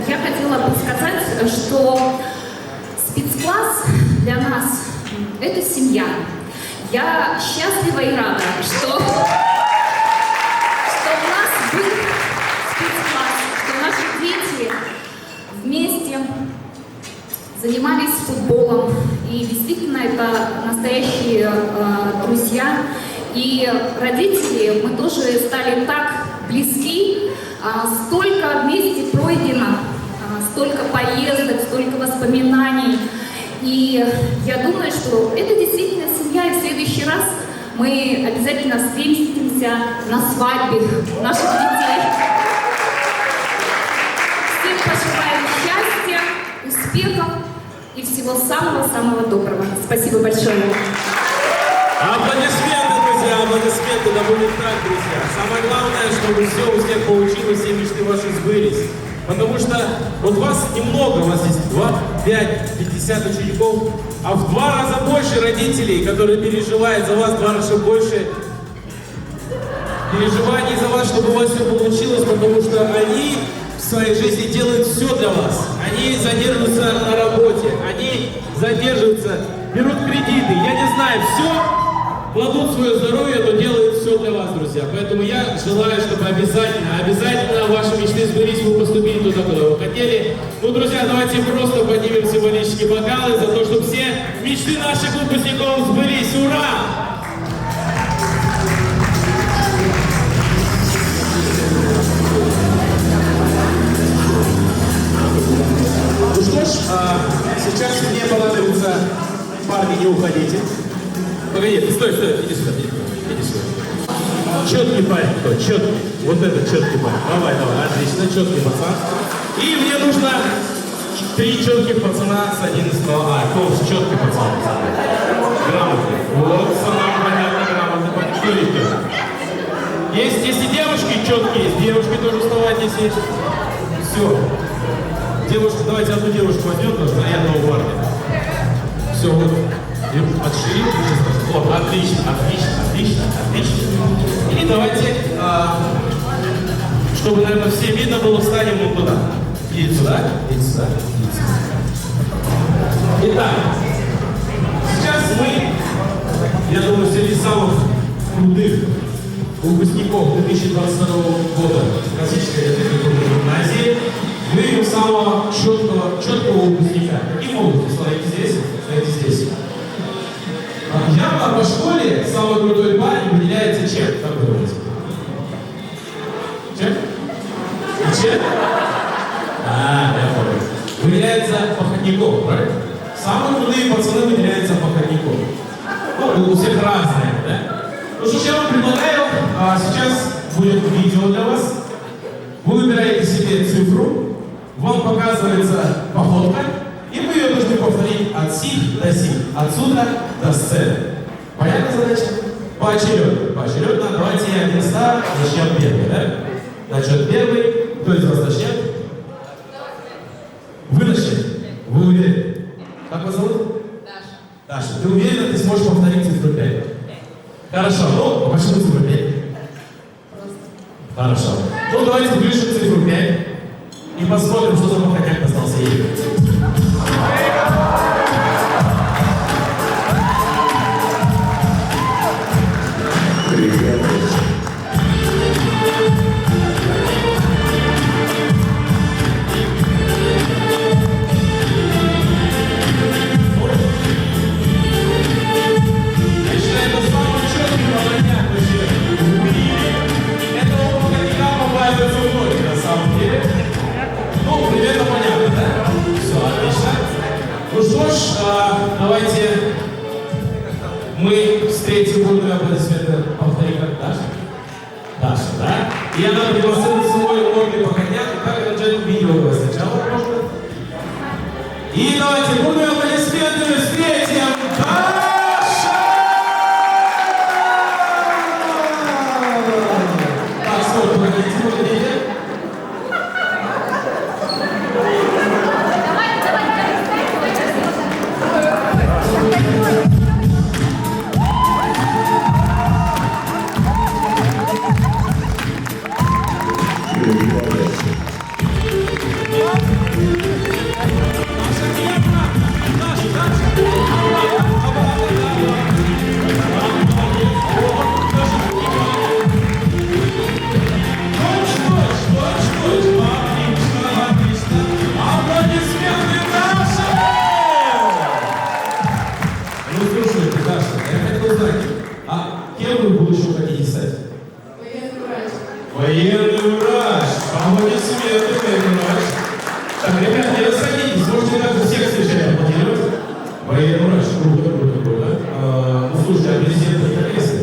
я хотела бы сказать, что спецкласс для нас – это семья. Я счастлива и рада, что у нас был спецкласс, что наши дети вместе занимались футболом. И действительно, это настоящие друзья. И родители, мы тоже стали так близки, столько вместе пройдено, столько поездок, столько воспоминаний. И я думаю, что это действительно семья, и в следующий раз мы обязательно встретимся на свадьбе наших детей. Всем пожелаю счастья, успехов и всего самого-самого доброго. Спасибо большое. Аплодисменты, друзья, аплодисменты, да будет так, друзья. Самое главное, чтобы все у всех получилось, все мечты ваши сбылись. Потому что вот вас немного, у вас есть 2, 5, 50 учеников, а в 2 раза больше родителей, которые переживают за вас, 2 раза больше переживаний за вас, чтобы у вас все получилось, потому что они в своей жизни делают все для вас. Они задерживаются на работе, они задерживаются, берут кредиты, я не знаю, все, кладут свое здоровье, но делают все для вас, друзья. Поэтому я желаю, чтобы обязательно ваши мечты сбылись, вы поступили туда, куда вы хотели. Ну, друзья, давайте просто поднимем символические бокалы за то, чтобы все мечты наших выпускников сбылись. Ура! Ну что ж, сейчас мне понадобится, парни, не уходите. Погоди, стой, иди сюда. Четкий парень, четкий. Вот это четкий парень. Давай, отлично, четкий пацан. И мне нужно 3 четких пацана с 11-го. Ковш, четкий пацан. Грамотный. Вот, самое понятно, грамотный парень. Что есть? Есть и девушки четкие, есть девушки тоже вставать здесь есть. Все. Девушка, давайте одну девушку возьмем, даже заятного парня. Все, вот. Отшили. Вот, отлично. И давайте, чтобы, наверное, всем видно было, встанем вот туда. Идите сюда. Итак, сейчас мы, я думаю, среди самых крутых выпускников 2022 года классической гимназии выявим самого четкого выпускника. Каким образом? Стоите здесь. Явно по школе самый крутой парень выделяется чем? Как вы думаете? Чем? Я понял. Выделяется походником, правильно? Самые крутые пацаны выделяются походником. Ну, у всех разные, да? Ну что ж, я вам предлагаю, сейчас будет видео для вас. Вы выбираете себе цифру, вам показывается походка, и вы ее должны повторить от сих до сих, отсюда до сцены. Понятна задача? Поочередно. Давайте один старт, начнем первый, да? Значит, первый, кто из вас начнет? Вы начнете? Вы уверены? Как вас зовут? Даша. Ты уверена, ты сможешь повторить цифру 5? Хорошо, ну, почему цифру 5? Хорошо. Ну, давайте включим цифру 5 и посмотрим, что за походняк остался ей. Давайте мы встретим бурные аплодисменты. Повтори, как Даша. Даша, да? И она пригласила свой модный походняк, как это начали видео сначала можно. И давайте бурные аплодисменты встретим Даша! Так, сколько, погодите. Военный врач! Аплодисменты, военный врач! Так, ребят, не рассадитесь, можете как-то всех встречать аплодировать. Военный врач, круто. Ну, слушайте, а президент это кресло?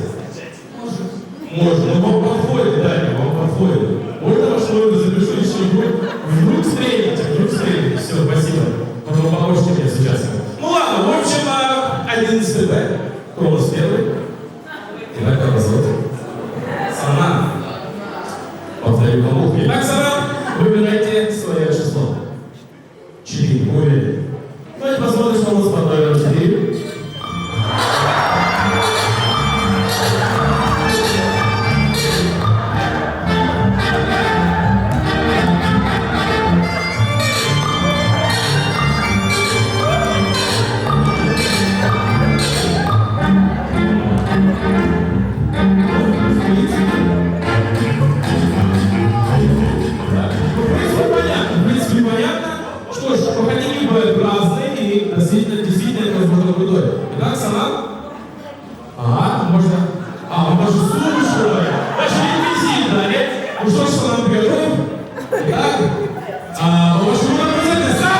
Можно, но вам подходит, да, вам подходит. Можно ваш номер запишу, еще вдруг встретите. Все, спасибо. Потом поможете мне сейчас. Ну ладно, в общем, 11 Б. Кто у нас первый? Итак, как вас зовут? Сана. Повторю кому. Итак, Сара, выбирайте свое число. 4. Уверен. Давайте посмотрим, что у нас под номером 4. Действительно, это возможно крутой. Итак, Сана. Можно слушать. Даже реквизит, да, нет? Ну что ж, Сана, приготовим? Итак, ваши музыканты, Сана!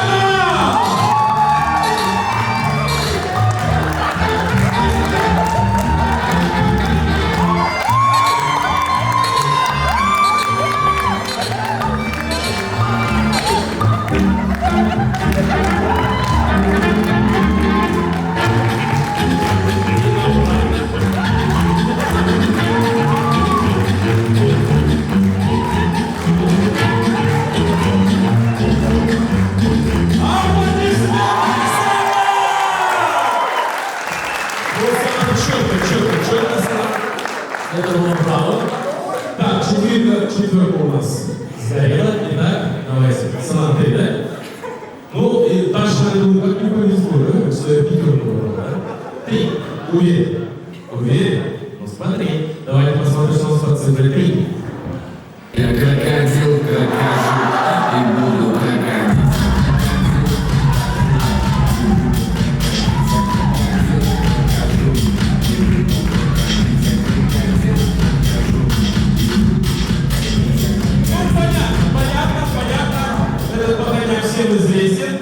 Это было право. Так, четверка у нас сгорела. Итак, давайте. Сана, ты, да? Ну, и Даша, я думаю, как не повезло, да? Что я пятерку выбрал, да? 3. Уверен. Уверен? Ну, смотри. Давайте посмотрим, что у нас под цифрой 3. Я крокодил, крокожу и буду крокодить. Всем известен.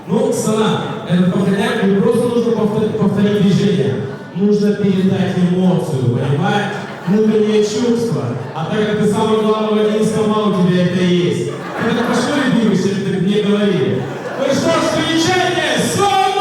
Ну, Сана, этот походняк, не просто нужно повторить движение. Нужно передать эмоцию, понимаешь? Внутреннее чувство. А так как ты самый главный в 11 у тебя это и есть. Ты так по школе двигаешься, что ты мне говорили. Ну что ж, встречайте, Сана!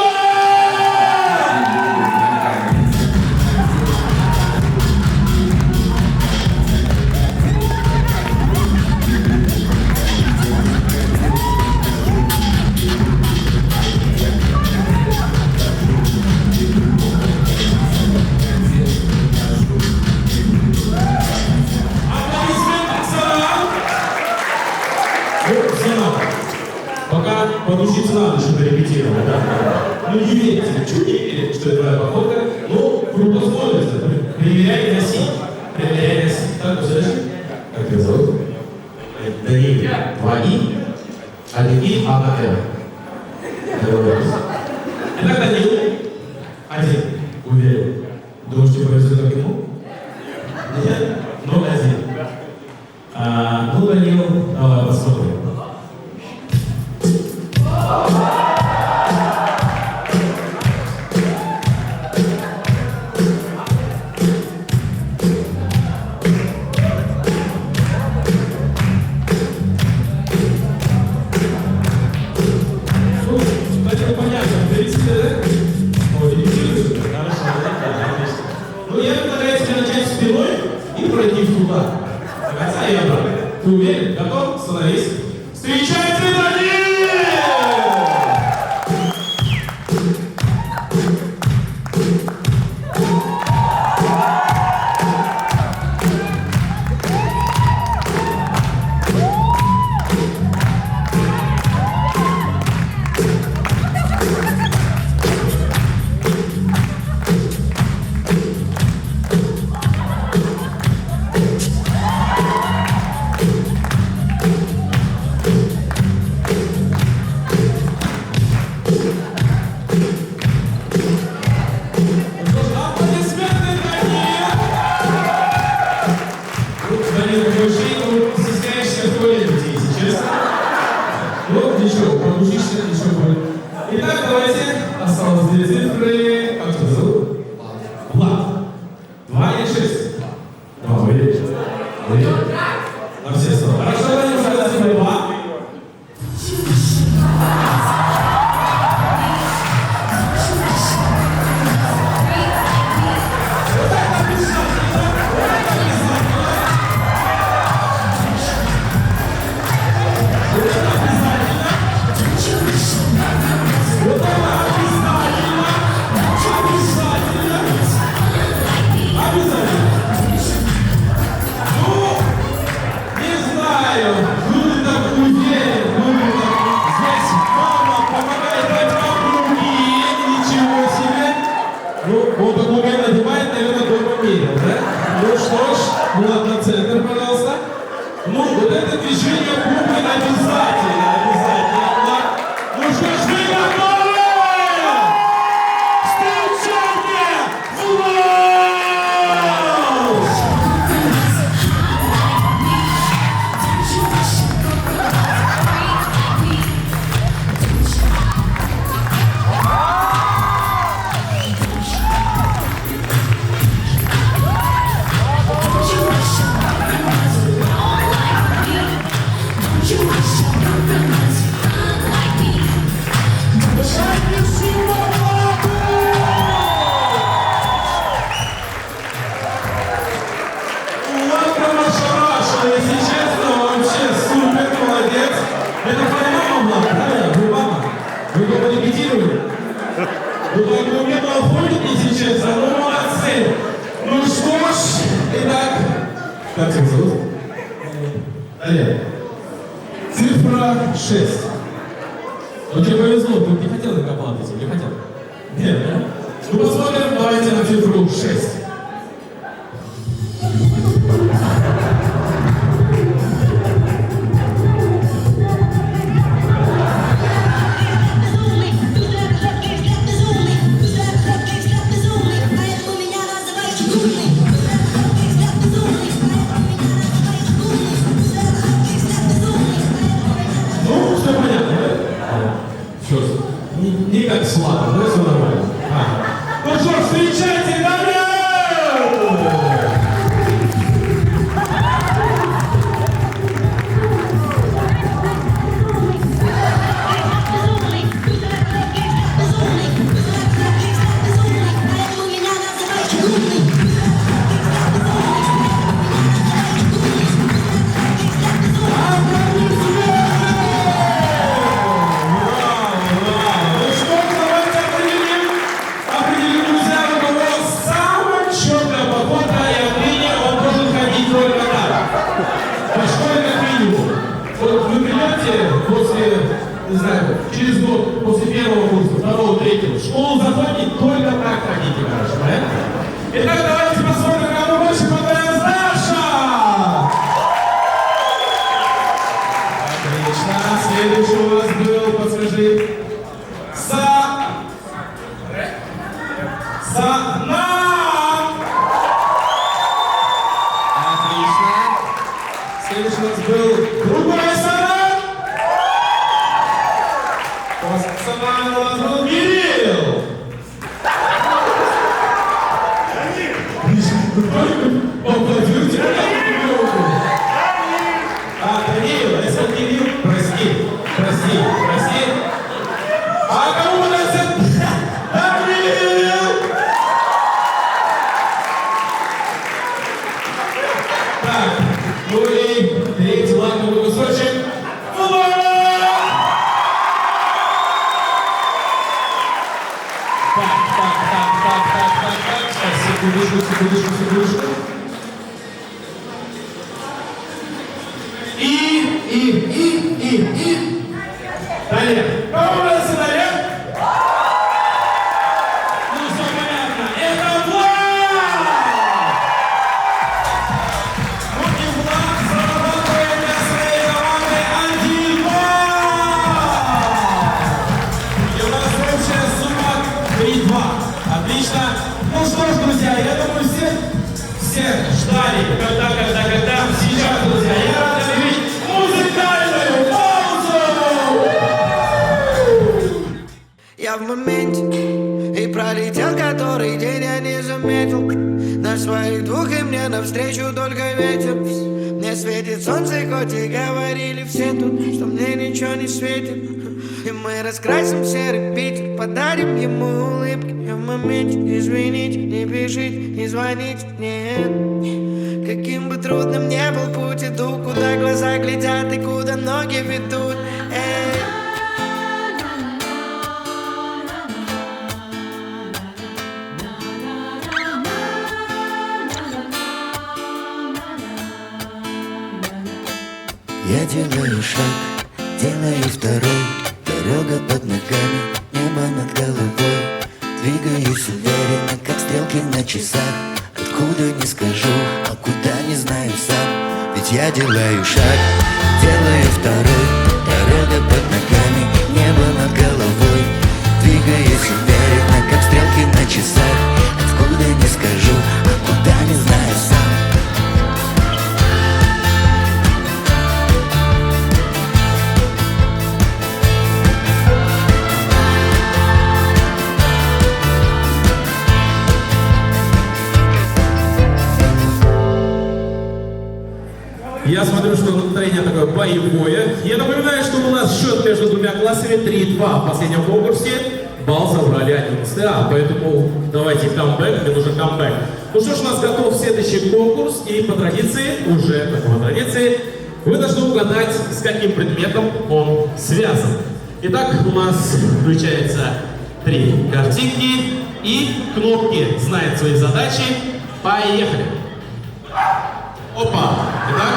Пока подучиться надо, чтобы репетировать, да? Ну не верите, чуть не верите, что это твоя походка. Ну, круто смотрится. Примеряй, носи. Примеряй, носи. Так, услышишь? Как тебя зовут? Даниил. Твои? Один И, а на Л. Итак, Даниил. Один. Уверен. Думаешь, тебе повезет как ему? Нет? Ну, один. Ну, Даниил, давай посмотрим. все понятно. Берите, да? Ой, не видите? Хорошо, отлично. Ну, я предлагаю тебе начать спиной и пройти туда. До конца и обратно. Ты уверен? Готов? Становись. Встречайте, Данил! Итак, давайте. Осталось 2 цифры. Как тебя зовут? Влад. 2 или 6? 2, вы. На все 100. Хорошо, давайте уже цифры 2. Влад, на центр, пожалуйста. Ну, вот это движение куклы обязательно, Влад. Ну что ж, вы готовы? Встречайте, вы так умело уходите сейчас, а вы молодцы. Ну что ж, итак, как тебя зовут? Олег. Цифра 6. Ну тебе повезло, ты не хотел на копалку, не хотел? Нет, да? Ну посмотрим, давайте на цифру 6. Не как слава, да, все нормально. Ну что ж, встречайте, Данил! Не знаю, через год, после первого курса, второго, третьего, в школу заходите, только так ходите, короче, понятно? Итак, давайте посмотрим, кому больше понравилась Даша! Отлично, следующий у вас был, подскажи. Санам! Отлично. Следующий у нас был другой Санам. Самая у нас был Кирилл! Аплодируйте! Данил, если Кирилл, прости. А кому Секундочку. И. Далее. Поворачивайся далее. Ну, все понятно. Это Влад! Вот и Влад зарабатывает для своей команды 1 балл. И у нас общая сумма 3-2. Отлично. Ну что ж, друзья, я думаю, все ждали, когда. Сейчас, друзья, я рад объявить музыкальную паузу! Я в моменте, и пролетел который день, я не заметил. На своих двух и мне навстречу только ветер. Мне светит солнце, хоть и говорили все тут, что мне ничего не светит. И мы раскрасим серый Питер, подарим ему улыбки. Я в моменте, извините, не пишите, не звоните, нет. Каким бы трудным ни был путь, иду, куда глаза глядят и куда ноги ведут. Я делаю шаг, делаю второй. Дорога под ногами, небо над головой. Двигаюсь уверенно, как стрелки на часах. Откуда не скажу, а куда не знаю сам. Ведь я делаю шаг, делаю второй. Дорога под ногами, небо над головой. Двигаюсь уверенно, как стрелки на часах. Откуда не скажу, а куда не знаю сам. Я смотрю, что настроение такое боевое. Я напоминаю, что у нас счет между двумя классами 3-2. В последнем конкурсе балл забрали 11 А, поэтому давайте камбэк, мне нужен камбэк. Ну что ж, у нас готов следующий конкурс, и по традиции, вы должны угадать, с каким предметом он связан. Итак, у нас включается 3 картинки, и кнопки знают свои задачи. Поехали! Опа! Итак,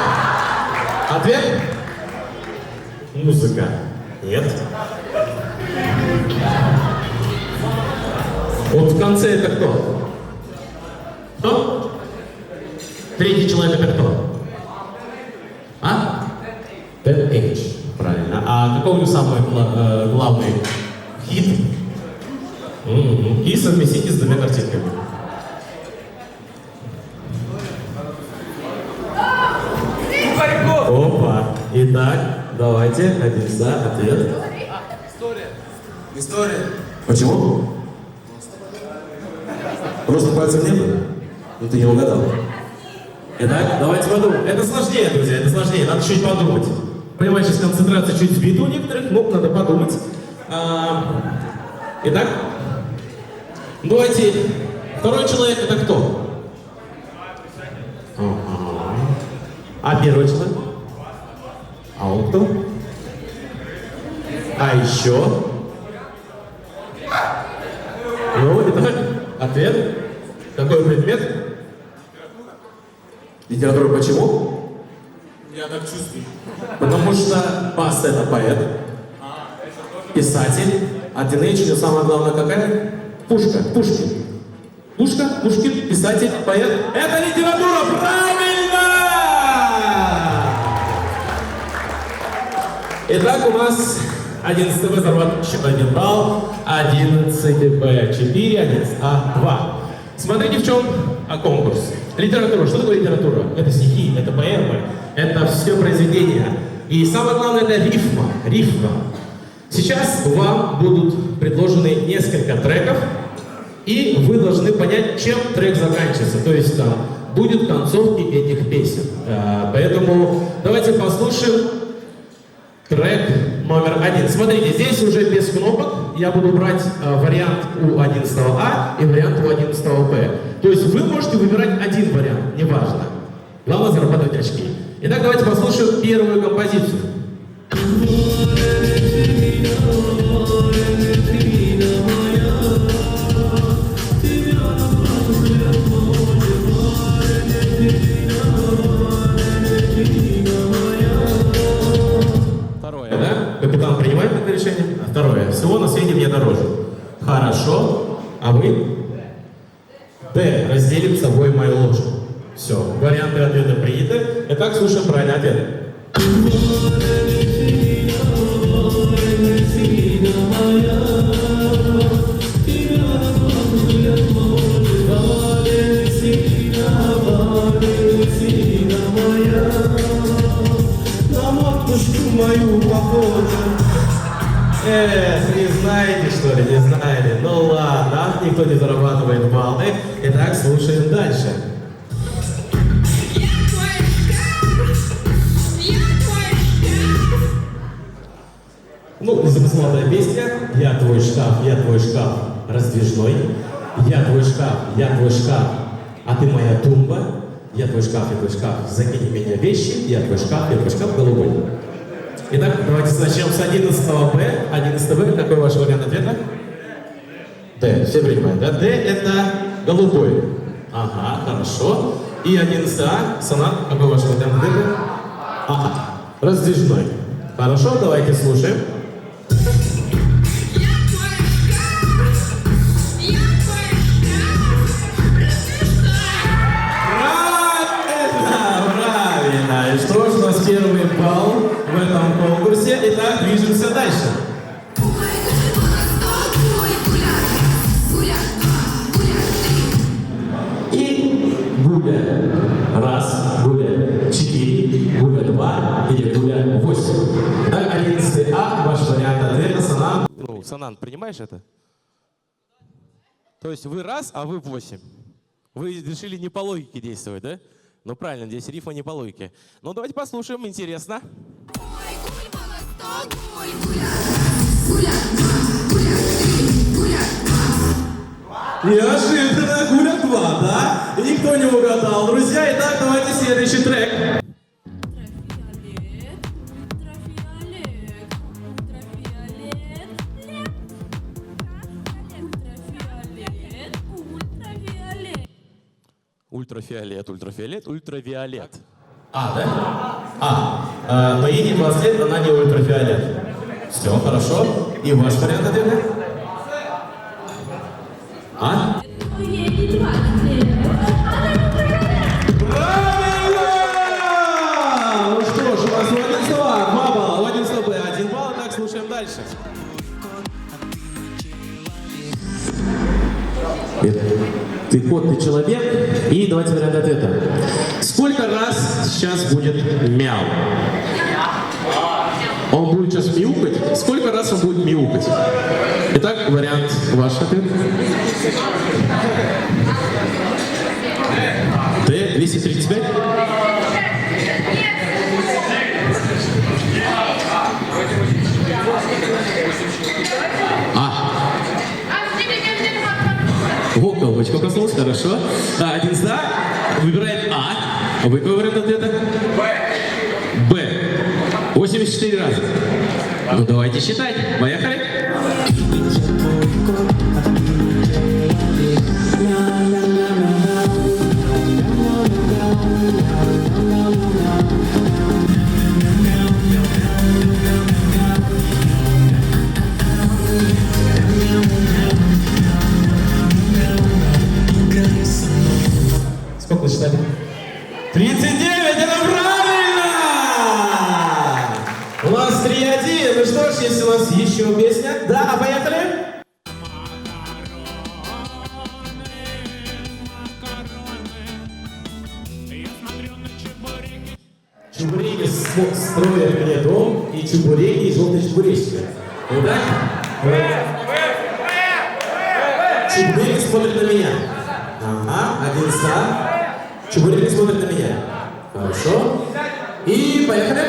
ответ? Музыка. Нет. Вот в конце это кто? Кто? Третий человек это кто? А? Dead Age. Правильно. А какой у него самый главный хит? И совместите с двумя картинками. Опа. Итак, давайте, 1 за ответ. История. Почему? Просто пальцем не было? Ну ты не угадал. Итак, давайте подумаем. Это сложнее, друзья, это сложнее. Надо чуть подумать. Понимаете, сейчас концентрация чуть сбита у некоторых, но надо подумать. Итак, давайте. Второй человек это кто? А первый человек? А он кто? А еще? Ну, итак, ответ. Какой предмет? Литература почему? Я так чувствую. Потому что Баст это поэт, писатель, а Тинейдж, у него самое главное какая? Пушка, Пушкин. Пушка, Пушкин, писатель, поэт. Это литература, правильно! Итак, у нас 11 Б зарабатывает еще 1 балл, 11 Б 4, 11 А 2. Смотрите, в чем конкурс. Литература. Что такое литература? Это стихи, это поэмы, это все произведения. И самое главное, это рифма. Рифма. Сейчас вам будут предложены несколько треков, и вы должны понять, чем трек заканчивается. То есть там будет концовки этих песен. Поэтому давайте послушаем трек номер 1. Смотрите, здесь уже без кнопок. Я буду брать вариант у 11 А и вариант у 11 Б. То есть вы можете выбирать один вариант, неважно. Главное зарабатывать очки. Итак, давайте послушаем первую композицию. С этим мне дороже. Хорошо. А вы? Д. Разделим с собой мою ложку. Все. Варианты ответа приняты. Итак, слушаем правильный ответ. Мою похоже. Не знаете, что ли? Не знаете? Ну ладно, никто не зарабатывает баллы. Итак, слушаем дальше. Ну, незамысловая песня. Я твой шкаф раздвижной. Я твой шкаф, а ты моя тумба. Я твой шкаф, закинь меня вещи. Я твой шкаф голубой. Итак, давайте начнем с 11 Б. 11 Б, какой ваш вариант ответа? Д, все принимают, да? Д это голубой. Ага, хорошо. И 11 А, Санат, какой ваш вариант ответа? Ага, раздвижной. Хорошо, давайте слушаем. Правильно. И что ж, у нас первый балл в этом конкурсе. Итак, движемся дальше. И гуля. Раз, гуля 4, гуля 2 или гуля 8. Так, 11 А, ваш вариант ответа, Санан. Ну, Санан, принимаешь это? То есть вы раз, а вы 8. Вы решили не по логике действовать, да? Ну правильно, здесь рифма не по логике. Ну давайте послушаем, интересно. Неожиданно, гуля 2, да? И никто не угадал, друзья. Итак, давайте следующий трек. Ультрафиолет. А, да? Но ей не 20 лет, она не ультрафиолет. Все, хорошо. И ваш вариант ответа? А? Правильно! Ну что ж, у вас у 11 А 2 балла, у 11 Б 1 балл. Так, слушаем дальше. Ты кот, ты человек. И давайте вариант ответа. Сколько раз сейчас будет мяу? Он будет сейчас мяукать. Сколько раз он будет мяукать? Итак, вариант ваш ответ. Д 235. Во, колбочка коснулась, хорошо. 11 А выбирает А. Вы какой вариант ответа? Б. 84 раза. Ну давайте считать. Поехали. Сколько вы считали? 39, это правильно! У нас 3-1. Ну что ж, если у нас еще песня. Да, поехали. Чебуреки строят мне дом, и чебуреки, и желтые чебуречки. Итак, чебуреки смотрят на меня. Ага, 11 А. Чебуреки смотрят на меня. Хорошо. И поехали.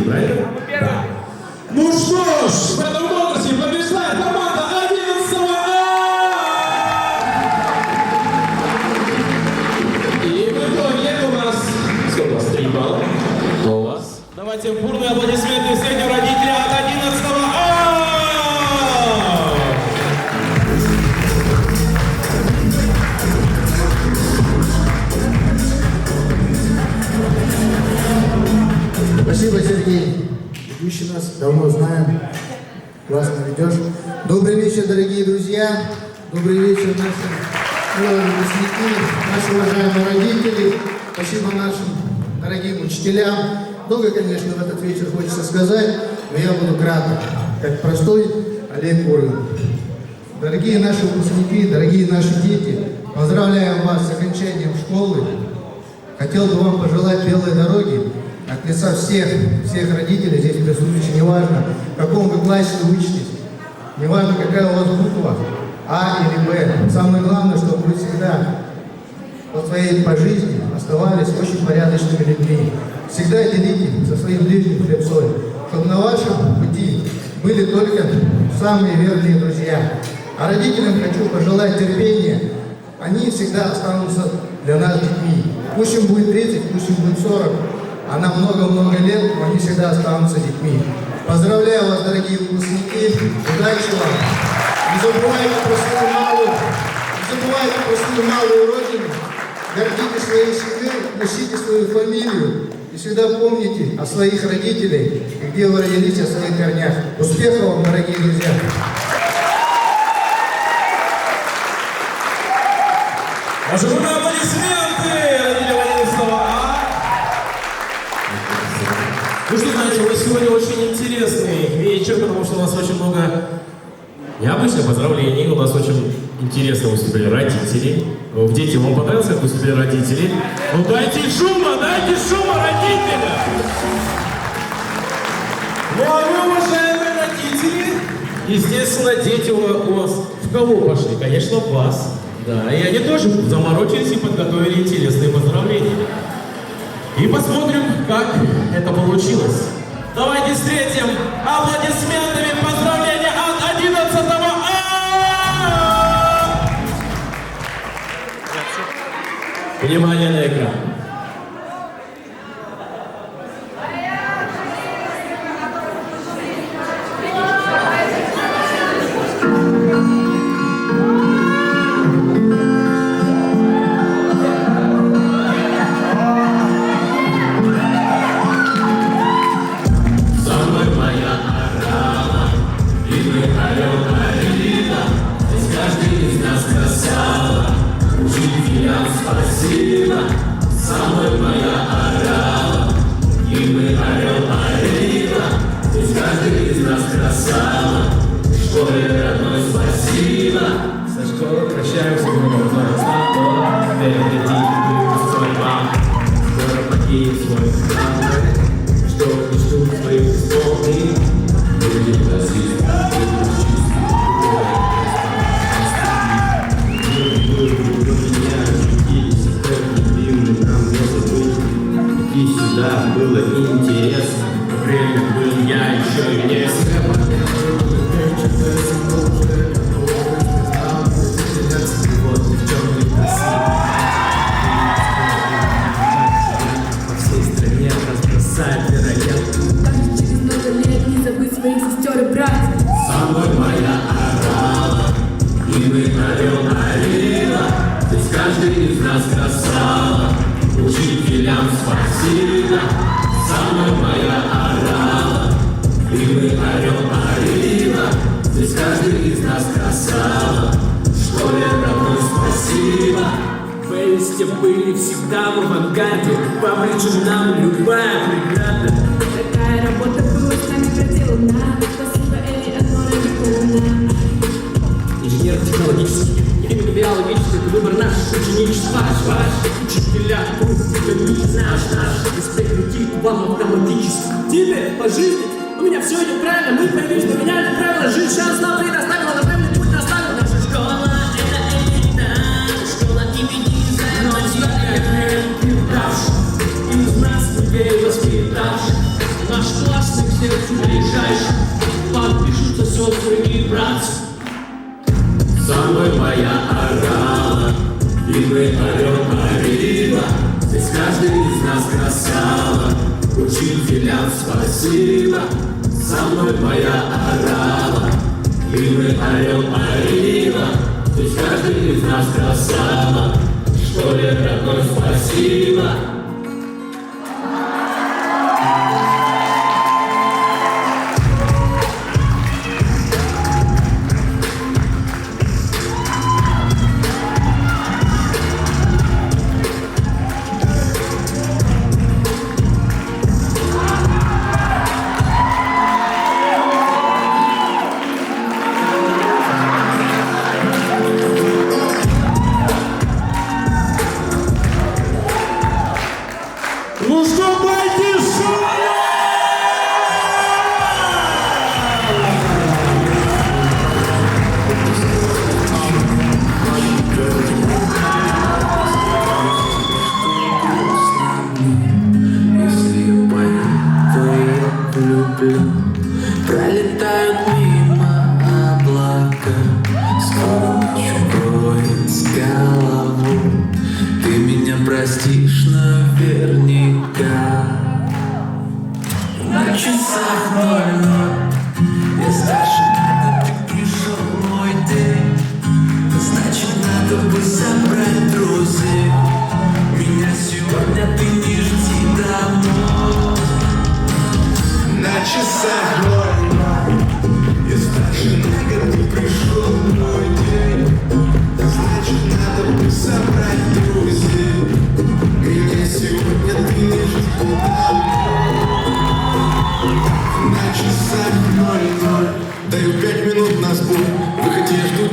Правильно? Да. Ну что ж, в этом конкурсе побеждает команда 11 А! И в итоге у нас... Сколько у вас? 3 балла. А у вас? Давайте нас давно знаем. Классно ведешь. Добрый вечер, дорогие друзья. Добрый вечер, наши милые выпускники, наши уважаемые родители. Спасибо нашим дорогим учителям. Много, конечно, в этот вечер хочется сказать, но я буду краток, как простой Олег Урган. Дорогие наши выпускники, дорогие наши дети, поздравляем вас с окончанием школы. Хотел бы вам пожелать белой дороги от лица всех родителей, здесь присутствующих, неважно, в каком вы классе вы учитесь, неважно, какая у вас буква, А или Б. Самое главное, чтобы вы всегда по жизни оставались очень порядочными людьми. Всегда делите со своим ближним хлеб-соль, чтобы на вашем пути были только самые верные друзья. А родителям хочу пожелать терпения. Они всегда останутся для нас детьми. Пусть им будет 30, пусть им будет 40, а на много-много лет, но они всегда останутся детьми. Поздравляю вас, дорогие выпускники. Удачи вам. Не забывайте про свою малую родину. Гордитесь своей семьей, носите свою фамилию. И всегда помните о своих родителях, и где вы родились, о своих корнях. Успехов вам, дорогие друзья! Оживленные аплодисменты, родители Ваниловского. Ну что, знаете, у нас сегодня очень интересный вечер, потому что у нас очень много необычных поздравлений, у нас очень интересно выступили родители. Дети, вам понравилось, как выступили родители? Ну дайте шума, родители! Ну а вы, уважаемые родители, естественно, дети у вас в кого пошли? Конечно, в вас. Да, и они тоже заморочились и подготовили интересные поздравления. И посмотрим, как это получилось. Давайте встретим аплодисментами поздравления от 11 А! Внимание на экран.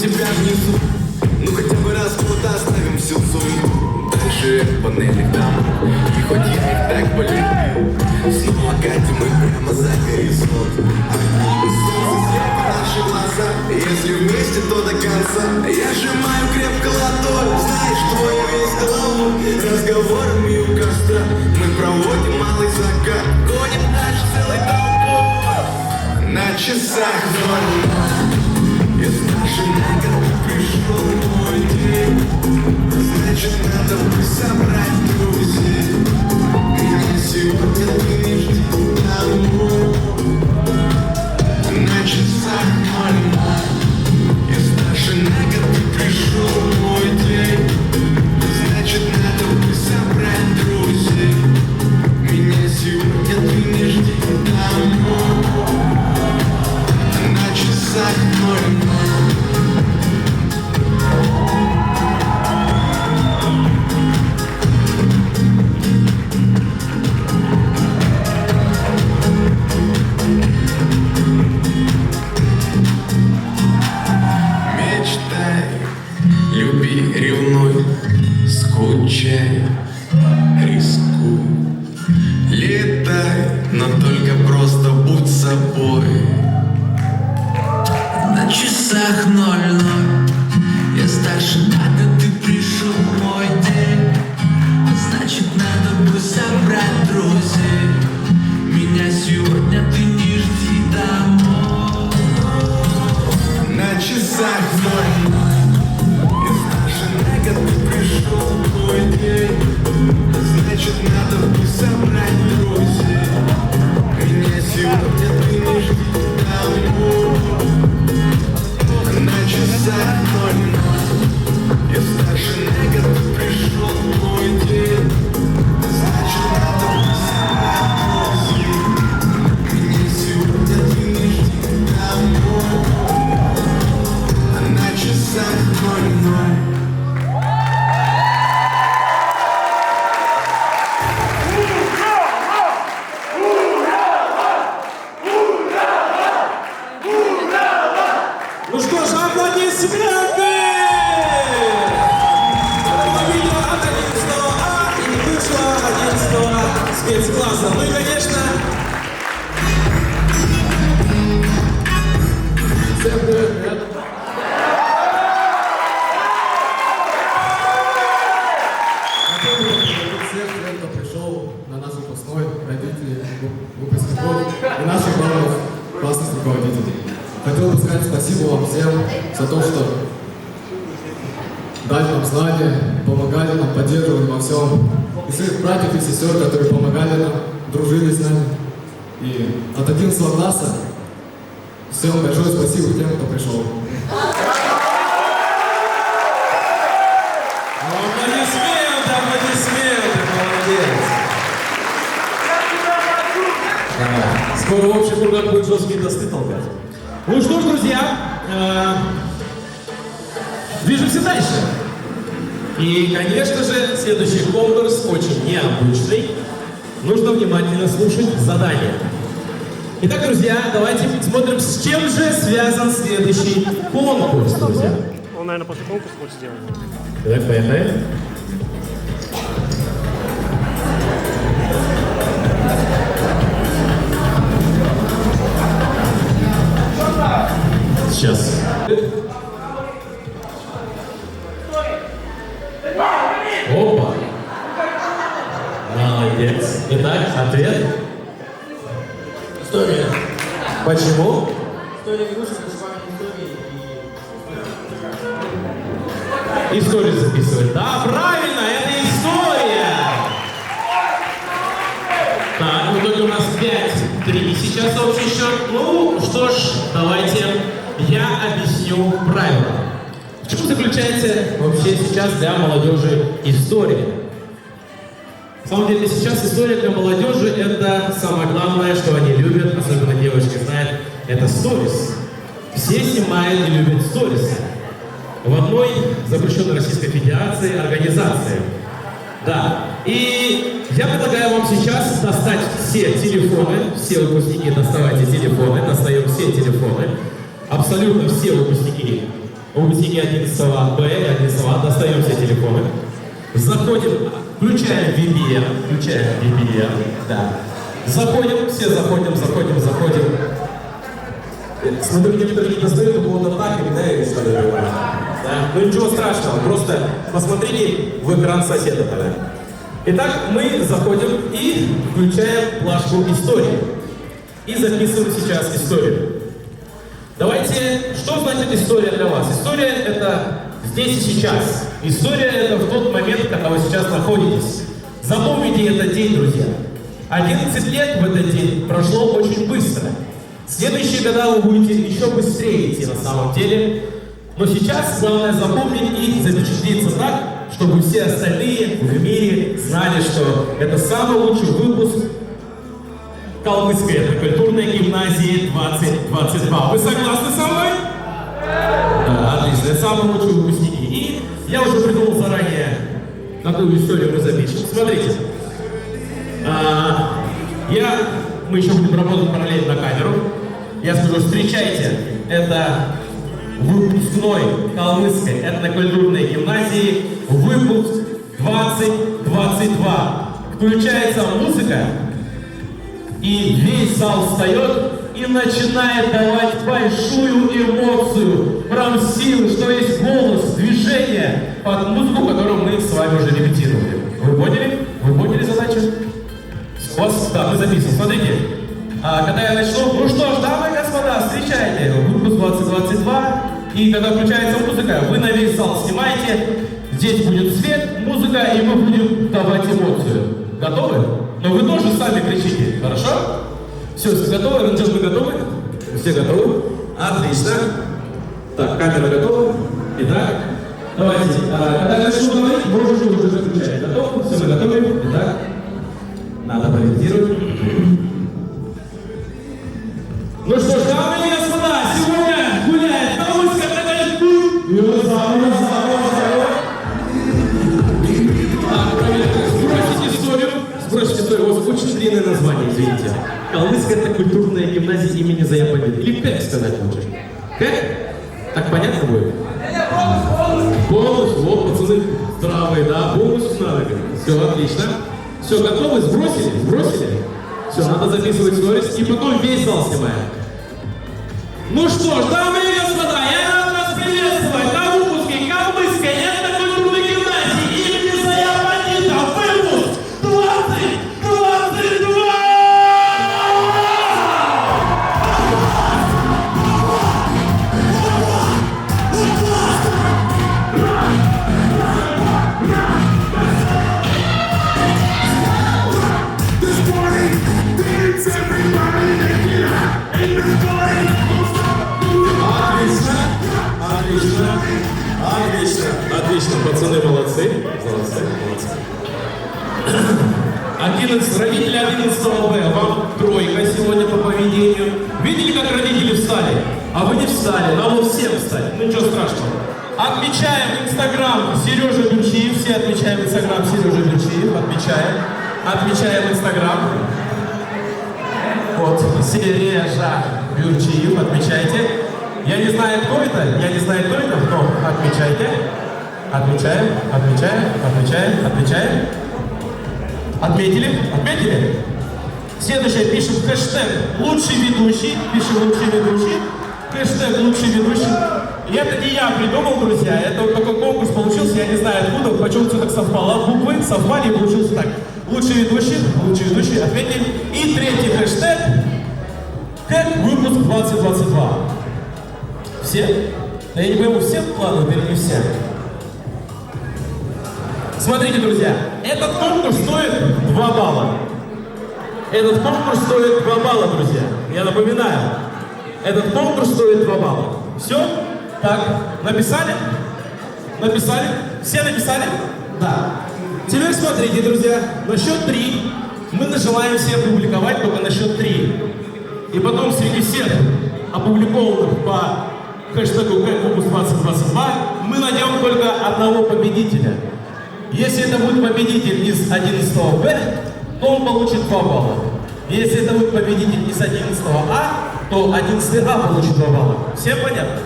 тебя внизу. Ну хотя бы раз куда оставим всю суету. Дальше панели там, и хоть я их так полюбил, снова катим мы прямо за горизонт. Огни и солнце слепят наши глаза, если вместе, то до конца. Я сжимаю крепко ладонь, знаешь, твою весь голову. Разговорами у костра мы проводим малый закат, гоним дальше целой толпой. На часах 00, из нашей нагоды пришел мой день. Значит, надо бы собрать друзей. Меня сегодня ты не жди домой. На часах 00, из нашей нагоды пришел мой день. Значит, надо бы собрать друзей. Меня сегодня ты не жди домой. На часах 00. Люби, ревнуй, скучай, рискуй, летай, но только просто будь собой. На часах 00, я старше надо, ты пришел мой день. Значит, надо бы собрать друзей. Меня сегодня ты не жди домой. На часах 00, ты пришел мой день. Значит, надо бы собрать друзей. Меня сегодня ты не жди домой. На часах 00, я старше на год, ты пришел мой день. Значит, надо бы собрать друзей. Меня сегодня ты не жди домой. На часах 00. Ну что ж, аплодисменты! Победила от 11А и вышла 11 спецкласса. Ну и, конечно... Всем привет! Всем привет, кто пришел на наш выпускной, родители, выпускников и наших главных классных руководителей. Хотел бы сказать спасибо вам всем за то, что дали нам знания, помогали нам, поддерживали во всем. И своих братьев и сестер, которые помогали нам, дружили с нами. И от 11 класса всем большое спасибо тем, кто пришел. Аплодисменты, аплодисменты, молодец! Скоро в общих кругах будет жесткие тосты толкать. Ну что ж, друзья, движемся дальше. И, конечно же, следующий конкурс очень необычный. Нужно внимательно слушать задание. Итак, друзья, давайте смотрим, с чем же связан следующий конкурс, друзья. Он, наверное, после конкурса хочет сделать. Итак, поехали. Сейчас. Опа. Молодец. Итак, ответ. История. Почему? История игрушек, Историю записывать. Да, правильно, это история. Так, в итоге у нас 5-3 сейчас общий счет. Ну, что ж, давайте я объясню правила. В чем заключается вообще сейчас для молодежи история? На самом деле сейчас история для молодежи — это самое главное, что они любят, особенно девочки знают, это сторис. Все снимают и любят сторисы. В одной запрещенной Российской Федерации организации. Да. И я предлагаю вам сейчас достать все телефоны, все выпускники, доставайте телефоны, достаем все телефоны. Абсолютно все выпускники выпускники 11 Б и 11 А, достаем все телефоны, заходим, включаем VPN, да. Заходим, все заходим. Смотрю, некоторые не достают, у кого-то так, да, или что ли, бывает. Да? Ну ничего страшного, просто посмотрите в экран соседа тогда. Итак, мы заходим и включаем плашку истории. И записываем сейчас историю. Давайте, что значит история для вас? История — это здесь и сейчас. История — это в тот момент, когда вы сейчас находитесь. Запомните этот день, друзья. 11 лет в этот день прошло очень быстро. В следующие года вы будете еще быстрее идти на самом деле. Но сейчас главное запомнить и запечатлиться так, чтобы все остальные в мире знали, что это самый лучший выпуск Калмыцкой этнокультурной гимназии 2022. Вы согласны со мной? Да, отлично. Это самые лучшие выпускники. И я уже придумал заранее, какую историю мы запишем. Смотрите. Мы еще будем работать параллельно на камеру. Я скажу, встречайте, это выпускной Калмыцкой этнокультурной гимназии, выпуск 2022. Включается музыка, и весь зал встает и начинает давать большую эмоцию, прям силы, что есть голос, движение под музыку, которую мы с вами уже репетировали. Вы поняли? Вы поняли задачу? У вас, да, мы записываем. Смотрите, когда я начну, ну что ж, дамы и господа, встречайте, выпуск 2022, и когда включается музыка, вы на весь зал снимаете, здесь будет свет, музыка, и мы будем давать эмоцию. Готовы? Но вы тоже сами кричите, хорошо? Все, все готовы? Ренджер, вы готовы? Все готовы? Отлично. Так, камера готова. Итак, давайте, когда я начну говорить, можете уже заключать. Готовы? Все, мы готовы? Итак, надо проектировать. Ну что ж, дамы и господа, сегодня гуляет Калмыцкая этнокультурная. Сбросите историю, у вас очень длинное название, извините. Калмыцкая этнокультурная гимназия имени Заяпадина. Или как сказать лучше? Как? Так понятно будет? Бонус, вот, пацаны, здравые, да, бонус надо. Все, отлично. Все, готовы? Сбросили? Сбросили? Все, надо записывать сторис, и потом весь зал снимаем. Ну что ж, дамы и господа, я рад вас приветствовать на выпуске Калмыцкой этнокультурной гимназии имени Заяпадина. Выпуск 2022! Отлично, пацаны, молодцы. 11 родители 11 Б, вам тройка сегодня по поведению. Видели, как родители встали? А вы не встали, нам вот всем встать. Ну ничего страшного. Отмечаем Инстаграм Сережа Бюрчиев. Все отмечаем Инстаграм Сережа Бюрчиев. Отмечаем Инстаграм. Вот, Сережа Бюрчиев, отмечайте. Я не знаю, кто это, но отмечайте. Отмечаем. Отметили? Следующее, пишем хэштег «Лучший ведущий». Хэштег «Лучший ведущий». И это не я придумал, друзья, это вот такой конкурс получился, я не знаю откуда, почему-то так совпало. Буквы совпали и получился так. Лучший ведущий, отметили. И третий хэштег «Выпуск 2022». Все? Да я не пойму, все вкладывают или не все? Смотрите, друзья, этот конкурс стоит 2 балла. Друзья. Я напоминаю, этот конкурс стоит 2 балла. Все? Так, написали? Все написали? Да. Теперь смотрите, друзья, на счет 3 мы нажимаем все опубликовать только на счет 3. И потом среди всех опубликованных по хэштегу «Выпуск 2022» мы найдем только одного победителя. Если это будет победитель из 11 Б, то он получит 2 балла. Если это будет победитель из 11 А, то 11 А получит 2 балла. Всем понятно?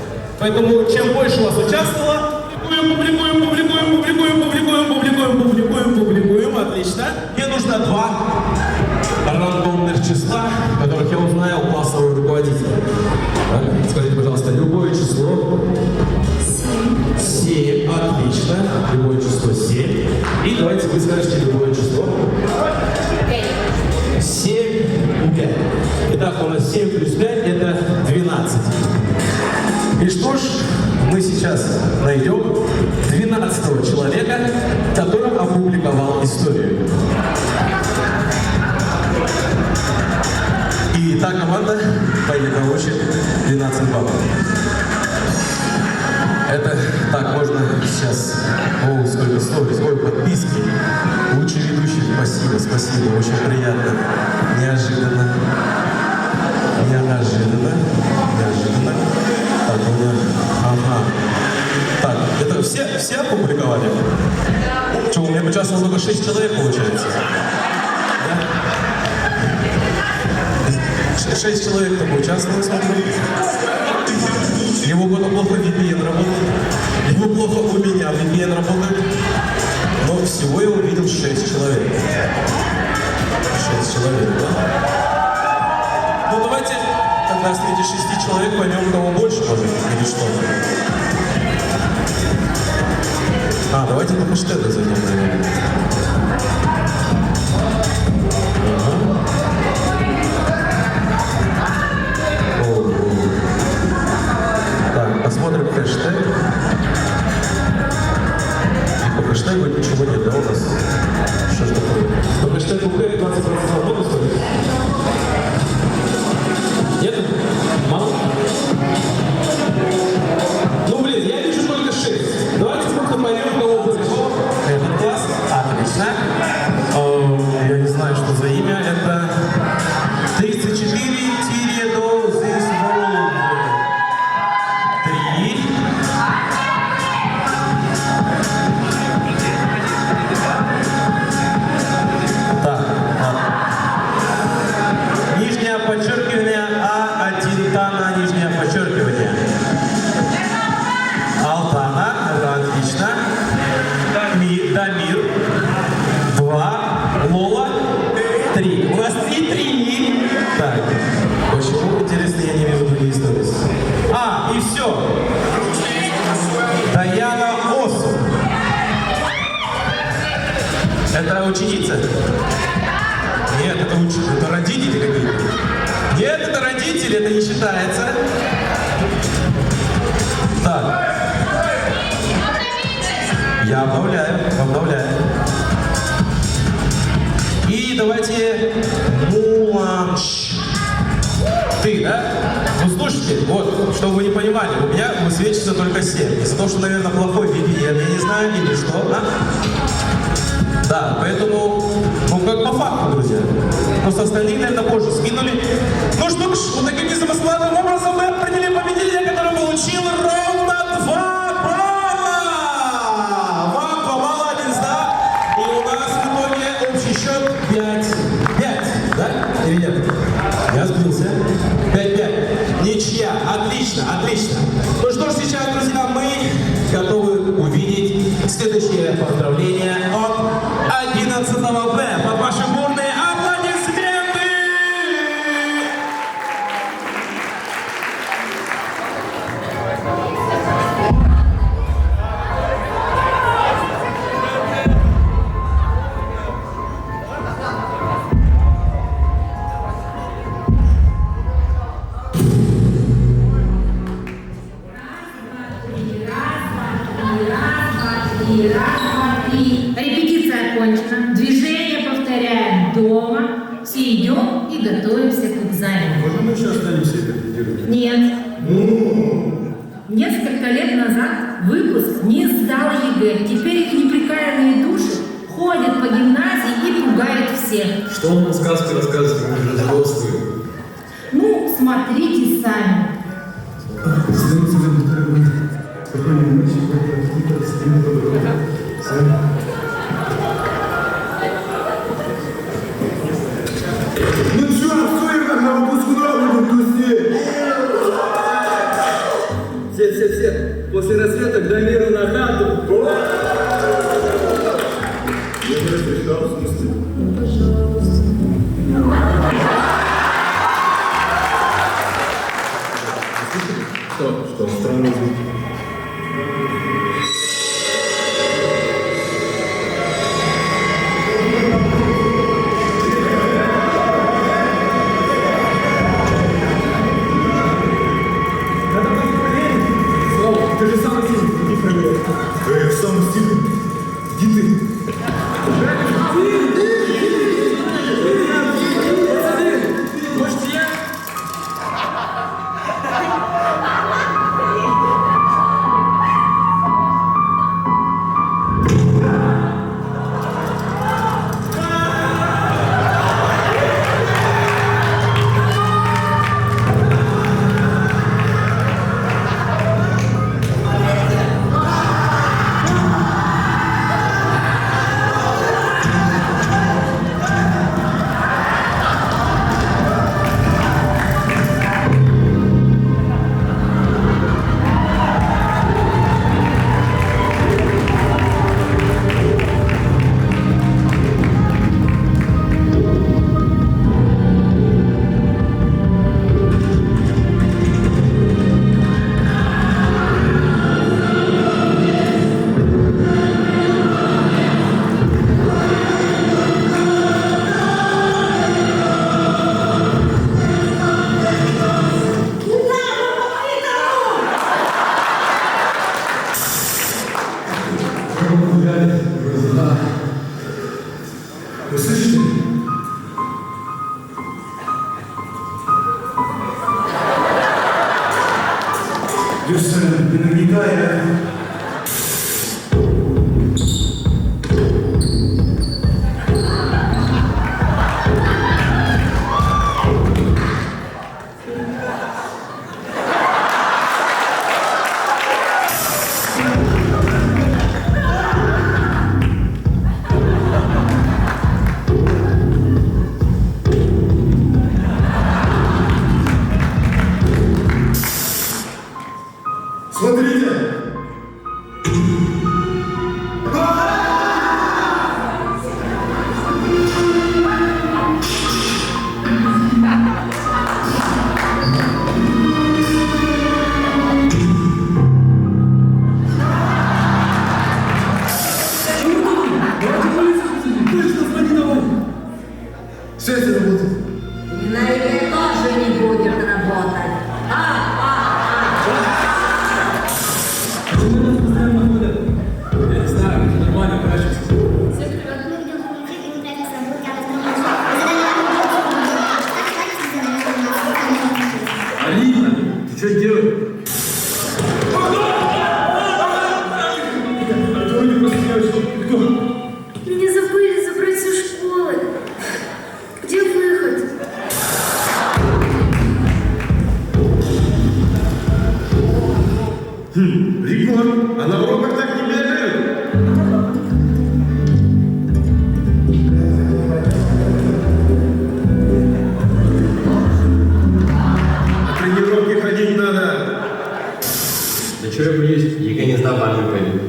Поэтому чем больше вас участвовало, публикуем, отлично. Мне нужно 2 рандомных числа, которых я узнаю у классового руководителя. Так, скажите, пожалуйста, любое число. 7, отлично. Любое число 7. И давайте вы скажете любое число. 7 и 5. Итак, у нас 7 плюс 5 это 12. И что ж, мы сейчас найдем 12-го человека, который опубликовал историю. И та команда получит 12 баллов. Это так, можно сейчас... О, сколько сторис, ой, подписки. Лучший ведущий, спасибо, очень приятно. Неожиданно. Так, ага. Так, это все опубликовали? Что, у меня участвовало только 6 человек, получается? Да? 6 человек только участвовало, смотрю. Его года плохо VPN работает. Его плохо у меня VPN работает. Но всего я увидел 6 человек. 6 человек, да? Ну давайте тогда среди 6 человек поймем, кого больше, может, или что. Давайте по хэштегу зайдем, наверное. Так, посмотрим хэштег. По хэштегу ничего нет, да, у нас? Что ж такое? По хэштегу 20% работы стоит? Нет? Мало? Ну, блин, я вижу только 6. Давайте просто поймем, кого пришел. Этот класс. Отлично. Я не знаю, что за имя. Это 34 до здесь world. 3. Так. Нижнее подчеркивание А1 Тана, нижнее подчеркивание. Алтана, это отлично. Дамир. 2. Лола. 3. У нас 3. Так. Почему, интересно, я не вижу другие истории? И все. Даяна Осу. Это ученица? Нет, это родители какие-то. Нет, это родители, это не считается. Так. Я обновляю. И давайте Муланш. Ты, да? Ну слушайте, вот, чтобы вы не понимали, у меня высвечивается только 7. Из-за того, что, наверное, плохой VPN, я не знаю, или что, Да, поэтому, как по факту, друзья. Просто остальные, наверное, позже скинули. Ну что ж, вот таким незамысловатым образом мы определили победителя, который получил ровно 2 балла. Вам 2 балла, 1 знак. И у нас в итоге общий счет 5. 5, да? Или нет? Я сбился. 5-5. Ничья. Отлично. Ну что ж, сейчас, друзья, мы готовы увидеть следующее поздравление от 11 Б. Под ваши бурные аплодисменты! Репетиция окончена. Движение повторяем дома. Все идем и готовимся к экзамену. Можно мы еще останемся и репетировать? Нет. Несколько лет назад выпуск не сдал ЕГЭ. Теперь их неприкаянные души ходят по гимназии и пугают всех. Что он нам сказки рассказывает, мы же взрослые. Ну, смотрите сами. Ну что, все, как на выпускном будем тусить? Все, Я не встречал, в смысле. Что? Странный звук. Слава, ты же самый сильный, иди проверь. Я самый сильный. Иди ты. Может, я? Вы слышите? Люся, не нагнетая. Смотрите! Связь работает. Наверное, тоже не будет работать. Я не знаю, это нормально, прячется. Алина, ты что делаешь? Меня забыли забрать со школы. Где выход? Рекорд, а на уроках так не бегают. На тренировки ходить надо. Да что я боюсь? ЕГЭ не сдал, вам не пойду.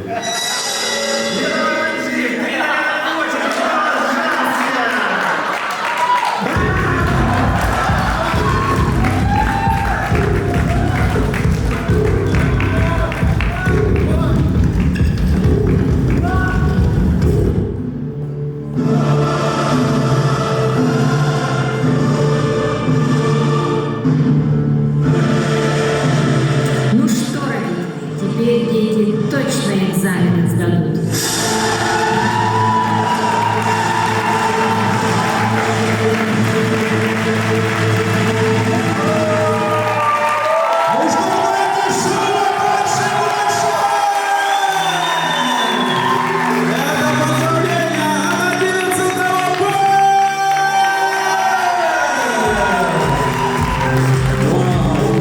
Ну что, родители, теперь дети точно экзамены сдадут.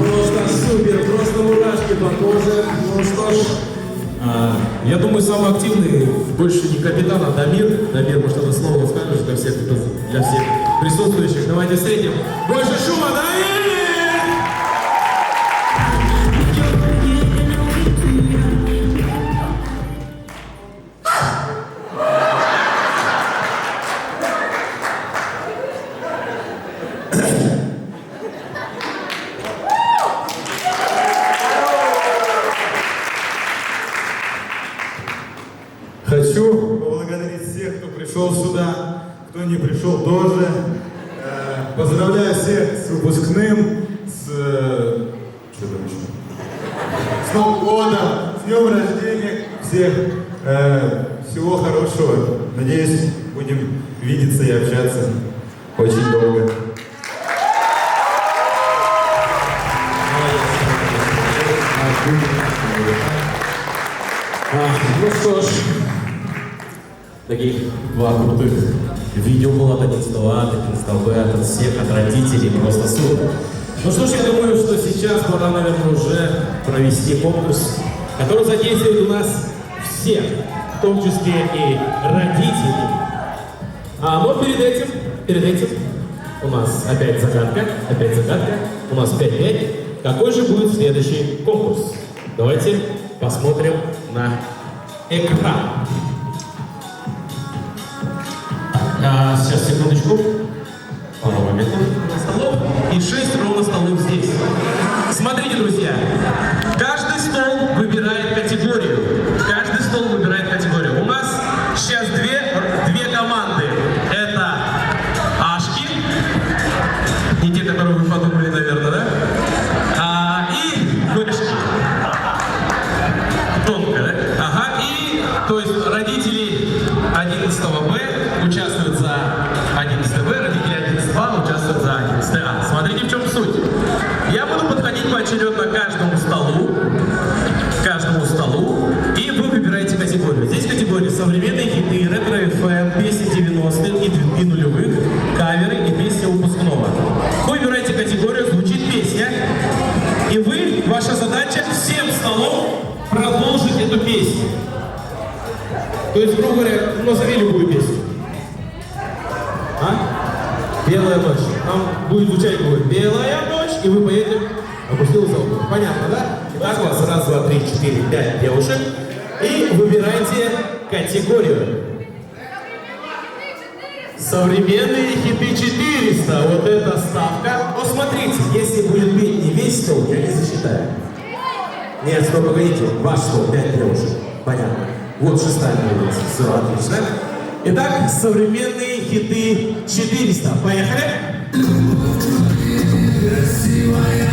Просто супер, просто мурашки по коже. Ну что ж, я думаю, самый активный больше не капитан, а Дамир. Дамир, может, это слово скажешь для всех присутствующих. Давайте встретим. Больше шума, Дамир! Хочу поблагодарить всех, кто пришел сюда, кто не пришел тоже. Поздравляю всех с выпускным, что там еще? С Новым годом, с днем рождения всех. Всего хорошего. Надеюсь, будем видеться и общаться очень долго. Ну что ж, таких два крутых видео было от 11 А, от 11 Б, от всех, от родителей, просто супер. Ну что ж, я думаю, что сейчас пора, наверное, уже провести конкурс, который задействует у нас всех, в том числе и родителей. Но перед этим у нас опять загадка, у нас 5-5. Какой же будет следующий конкурс? Давайте посмотрим на экран. Сейчас, секундочку. Пару моментов. Столов и 6 ровно столов здесь. Смотрите, друзья. Каждый стол выбирает категорию. У нас сейчас две команды. Это Ашки. Не те, которые вы подумали, наверное, да? И Вышки. Тонко, да? Ага. И, то есть, родители 11 Б участвуют за 11 Б, родители 11 А участвуют за 11 А. Смотрите, в чем суть. Я буду подходить поочередно к каждому столу, и вы выбираете категорию. Здесь категории современные хиты, ретро-ФМ, песни 90-х и нулевых, каверы и песни выпускного. Вы выбираете категорию, звучит песня, и ваша задача всем столом продолжить эту песню. То есть, грубо говоря, назови любую песню. Белая ночь. Там будет звучать белая ночь, и вы поедете опустил золото. Понятно, да? Итак, у вас раз, два, три, четыре, 5 девушек. И выбирайте категорию. Современные хиты 400. Вот это ставка. Вот смотрите, если будет петь не весь стол, я не засчитаю. Нет, стоп, погодите. Ваш стол, 5 девушек. Понятно. Вот 6-я появилась. Все, отлично. Итак, современные хиты 400. Поехали. Красивая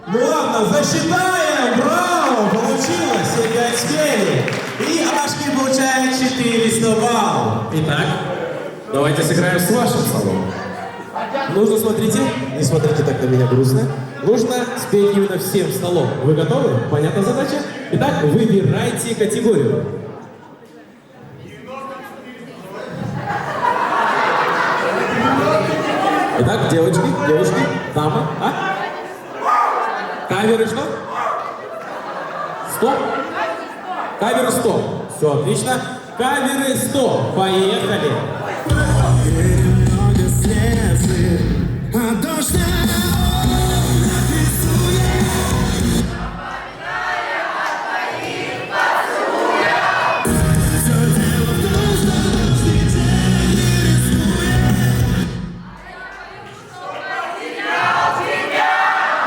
Ну ладно, засчитаем! Браво! Получилось! Все 5 спели. И Ашки получает 400 баллов. Итак, давайте сыграем с вашим столом. Нужно, смотрите, не смотрите так на меня грустно. Нужно спеть именно всем столом. Вы готовы? Понятна задача? Итак, выбирайте категорию. Итак, девочки, дамы, Каверы что? 100? Каверы 100. Все, отлично. Каверы 100. Поехали.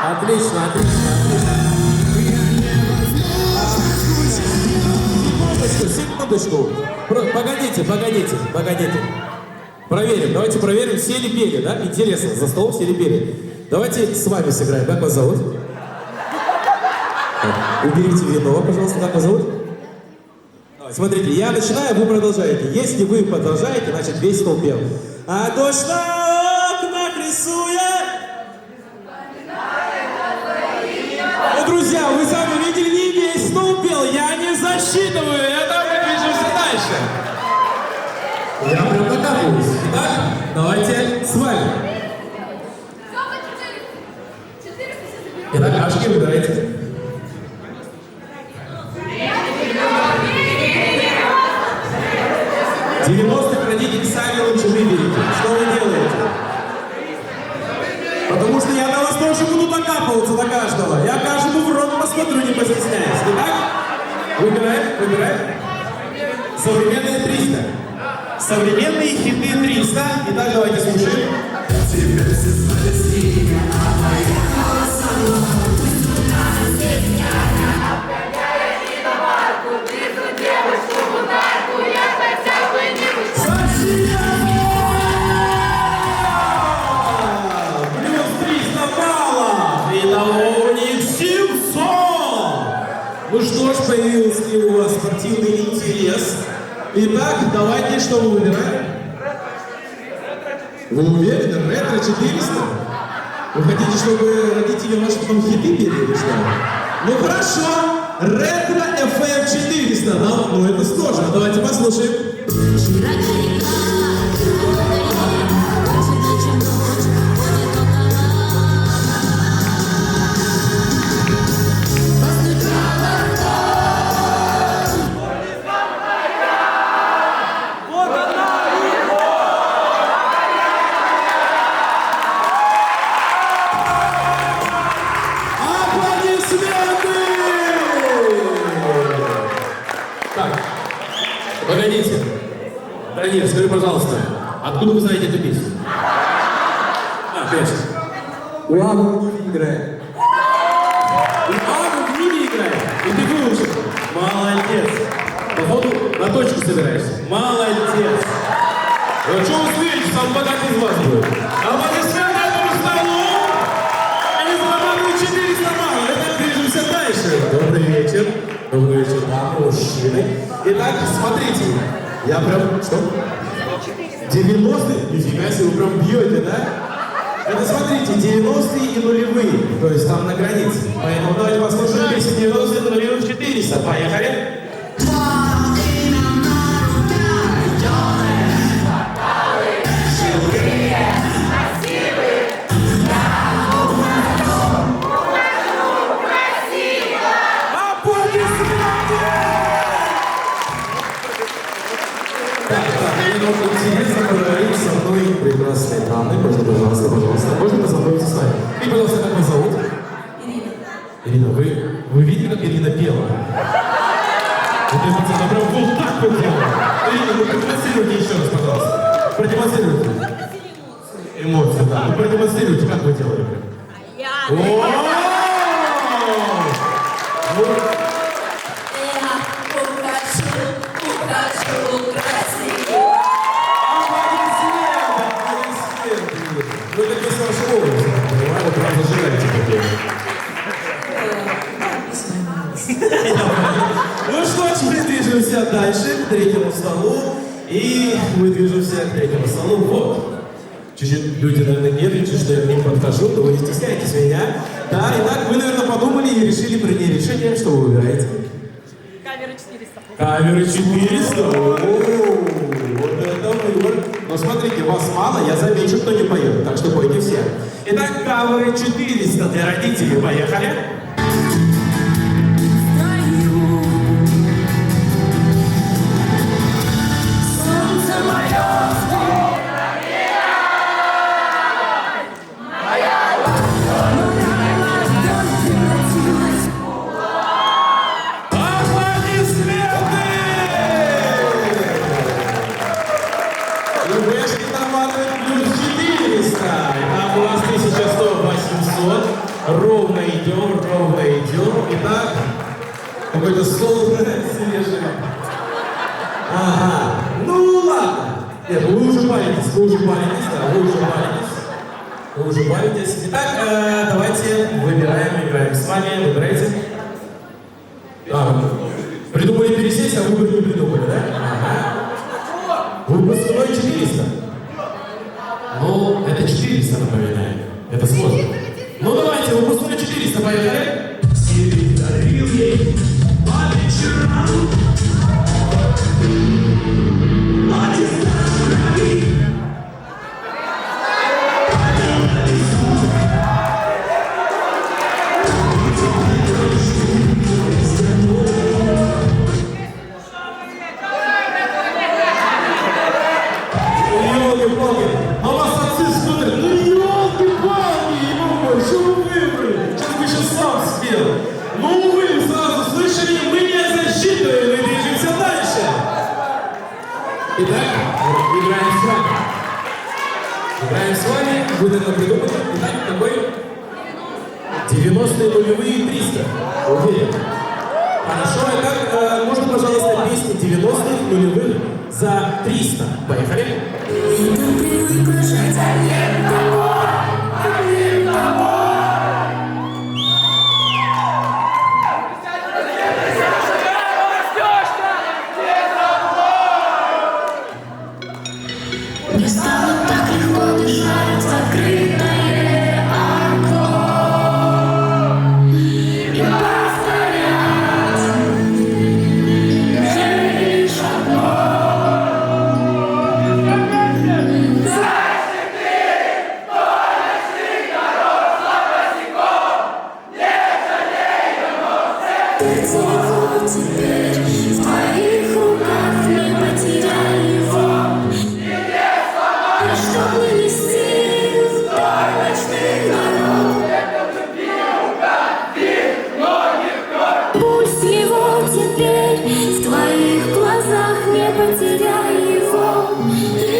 Отлично, отлично. Секундочку. Погодите. Проверим, давайте проверим, все ли пели, да? Интересно, за столом все ли пели. Давайте с вами сыграем. Как вас зовут? Уберите вино, пожалуйста. Как вас зовут? Смотрите, я начинаю, вы продолжаете. Если вы продолжаете, значит весь стол пел. А дождь на окнах рисует. Ну, друзья, вы сами видели, не весь стол пел. Я не засчитываю, я только движемся дальше. Я прям докапываюсь. Итак, давайте с вами. Итак, Ашки, выбирайте. Родители сами лучше выберите. Что вы делаете? Потому что я на вас тоже буду докапываться до каждого. Я каждому в рот посмотрю, не постесняюсь. Итак, выбираем. Современные 300. Современные хиты 300. Итак, давайте слушаем. Теперь все звали снега, а поехала со мной. Плюс 300 баллов. Итого у них 700. Ну что ж, появился ли у вас спортивный интерес? Итак, давайте, что вы выбираем? Вы уверены? Ретро 400? Вы хотите, чтобы родители ваши потом хиты пели или что? Ну хорошо. Ретро FM 400. Ну это сложно. Давайте послушаем. Погодите. Данир, скажи, пожалуйста, откуда вы знаете эту песню? Конечно. У Агу в Ниве играет. У Агу в Ниве играет? И ты выучил? Молодец. Походу, на точку собираешься. Молодец. Ну что вы смеетесь, сам богатый из вас будет. Аплодисменты этому столу. Они зарабатывают 400 баллов. Итак, движемся дальше. Добрый вечер. Добрый вечер, дамы, мужчины. Итак, смотрите. Я прям... Что? 90-е? Нифига себе, вы прям бьете, да? Это смотрите, 90-е и нулевые. То есть там на границе. Поэтому давайте послушаем песню 90-е, нулевых 400. Поехали. Немного интересно поговорить со мной прекрасной дамой. Можно, пожалуйста, пожалуйста. Можно познакомиться с вами? И, пожалуйста, как вас зовут? Ирина. Ирина, вы видели, как Ирина пела? Вот эта пацана прям вот так вот делала. Ирина, вы продемонстрируйте еще раз, пожалуйста. Продемонстрируйте. Эмоции, да. Вы продемонстрируйте, как вы делали. Вы так без вашей школы, понимаете, вы прям зажигаете такие. Ну что ж, мы движемся дальше к третьему столу. И мы движемся к третьему столу. Вот. Чуть-чуть люди, наверное, нервничают, что я к ним подхожу, но вы не стесняйтесь меня. Да, итак, вы, наверное, подумали и решили принять решение, что вы выбираете. Камера 400. Камеры 400? О-о-о, вот это выбор. Но смотрите, вас мало, я замечу, кто не поет, так что пойте все. Итак, камеры 400 для родителей. Поехали. Ровно идем. Итак, какой-то стол свежий. Ага, ну ладно. Нет, вы уже паритесь, Вы уже паритесь. Итак, давайте выбираем, играем с вами. Выбирайте. Придумали пересесть, а выбор не придумали, да? Ага. Выпускной 400. Ну, это 400, напоминаю. Это сложно. Ну давайте, выпускной 400, поехали. Дарил ей по вечерам. Играем с вами. Играем с вами, вы, наверное, придумали. Итак, какой? 90-е, нулевые и 300. Уверен. Хорошо, итак, можно, пожалуйста, песни 90-х, нулевых за 300. Поехали. Не стало так легко дышать в открытое окно и повторять лишь одно. Всего теперь в твоих руках, не потеряй его. Чтобы нести вдоль ночных дорог, пусть его теперь в твоих глазах, не потеряй его, и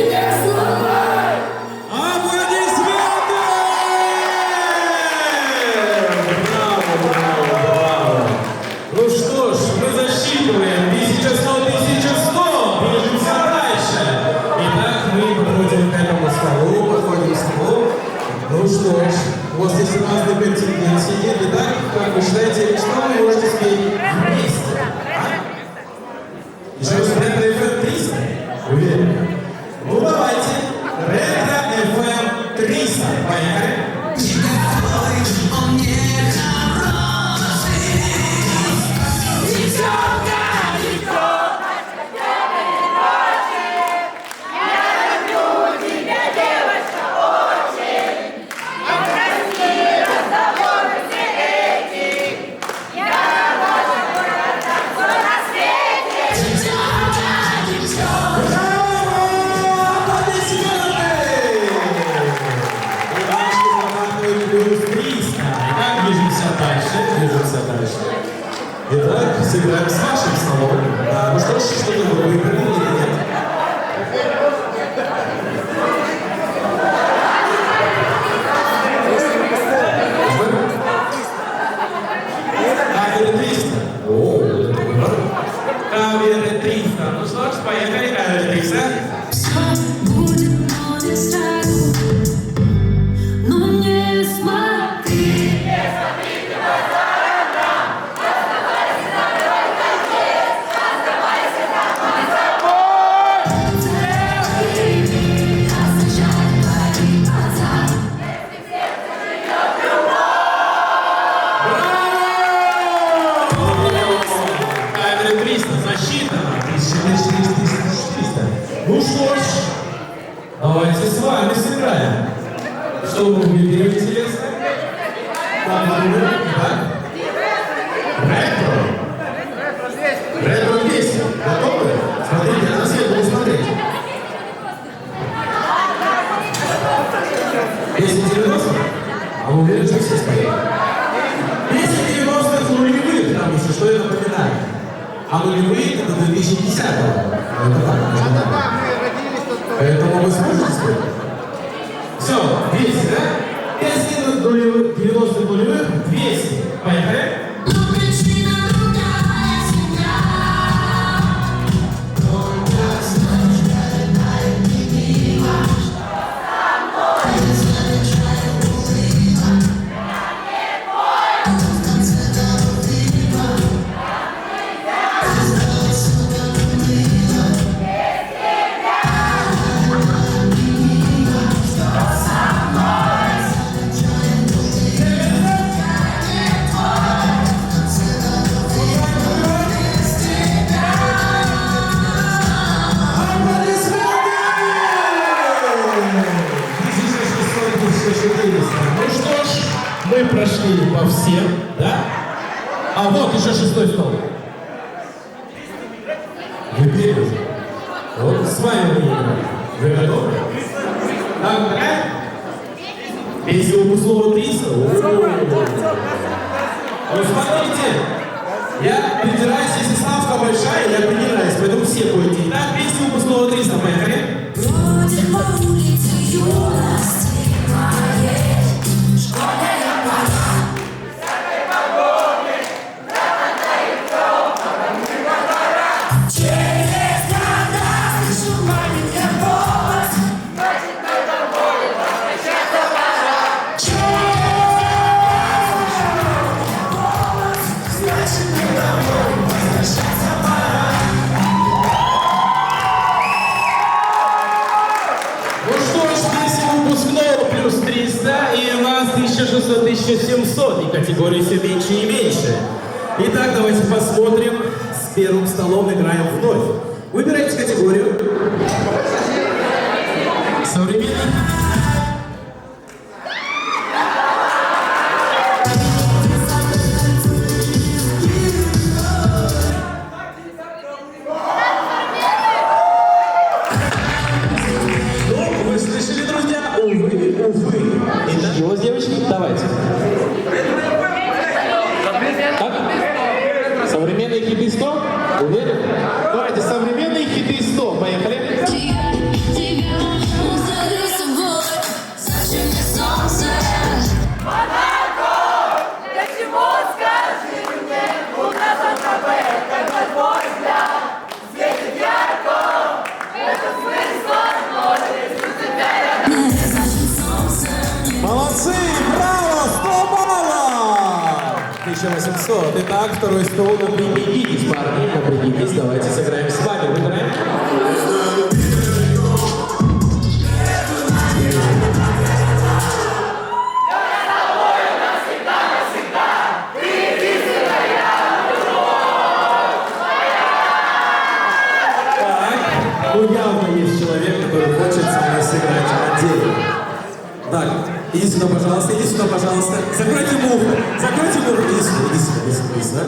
не сломай. Аплодисменты! Браво! Ну что ж, мы засчитываем 1100, 1100, движемся дальше. Итак, мы подходим к этому столу, подходим к столу. Ну что ж, у вас здесь разный контингент сидит. Итак, как вы считаете, что вы можете спеть вместе? Еще раз, Ретро FM 300? Уверен? Ну давайте. Ретро FM 300. Поехали. Итак, сыграем с вашим столом. Ну что ж, что-то вы выиграли или нет? Кавер 300. О, это выбор. Кавер 300. Ну что ж, поехали, Кавер 300. Все будет, но не сразу. Но не смотри. Кавер 300 засчитано. 1300. Ну что ж, давайте с вами сыграем. Что вы выберете, интересно? Как вы думаете? Ретро? Ретро 200. Готовы? Смотрите, на свет буду смотреть. 290? А вы уверены, что все споют? 290 нулевых, там еще что я напоминаю. А нулевые это до 2010-го. Это так, можно так. Поэтому вы сможете спеть? Все, 200, да? 90 нулевых, 200. Поехали. Ну что ж, мы прошли по всем, да? А вот еще 6-й стол. Вы первый. Вот с вами мы играем. Вы готовы? Там какая? Если у слова 300. Ну смотрите, я придираюсь, если ставка большая, я придираюсь, поэтому все будете. Итак, песню у слова 300, поехали. места, и у нас 1600-1700, и категории все меньше и меньше. Итак, давайте посмотрим. С первым столом играем вновь. Выбирайте категорию. Современный. Ну, вы слышали, друзья? Увы. Итак, его с девочкой? Давайте. Как? Современные хиты 100? Уверен? Давайте, современные хиты 100. Поехали. Молодцы! Браво! 100 баллов! 1800. Итак, второй стол. Напрягитесь, парни. Напрягитесь. Давайте сыграем с вами. Выбираем. Ну, явно есть человек, который хочет со мной сыграть отдельно. Так, иди сюда, пожалуйста, иди сюда, пожалуйста. Закройте мух, закройте мух. Иди сюда.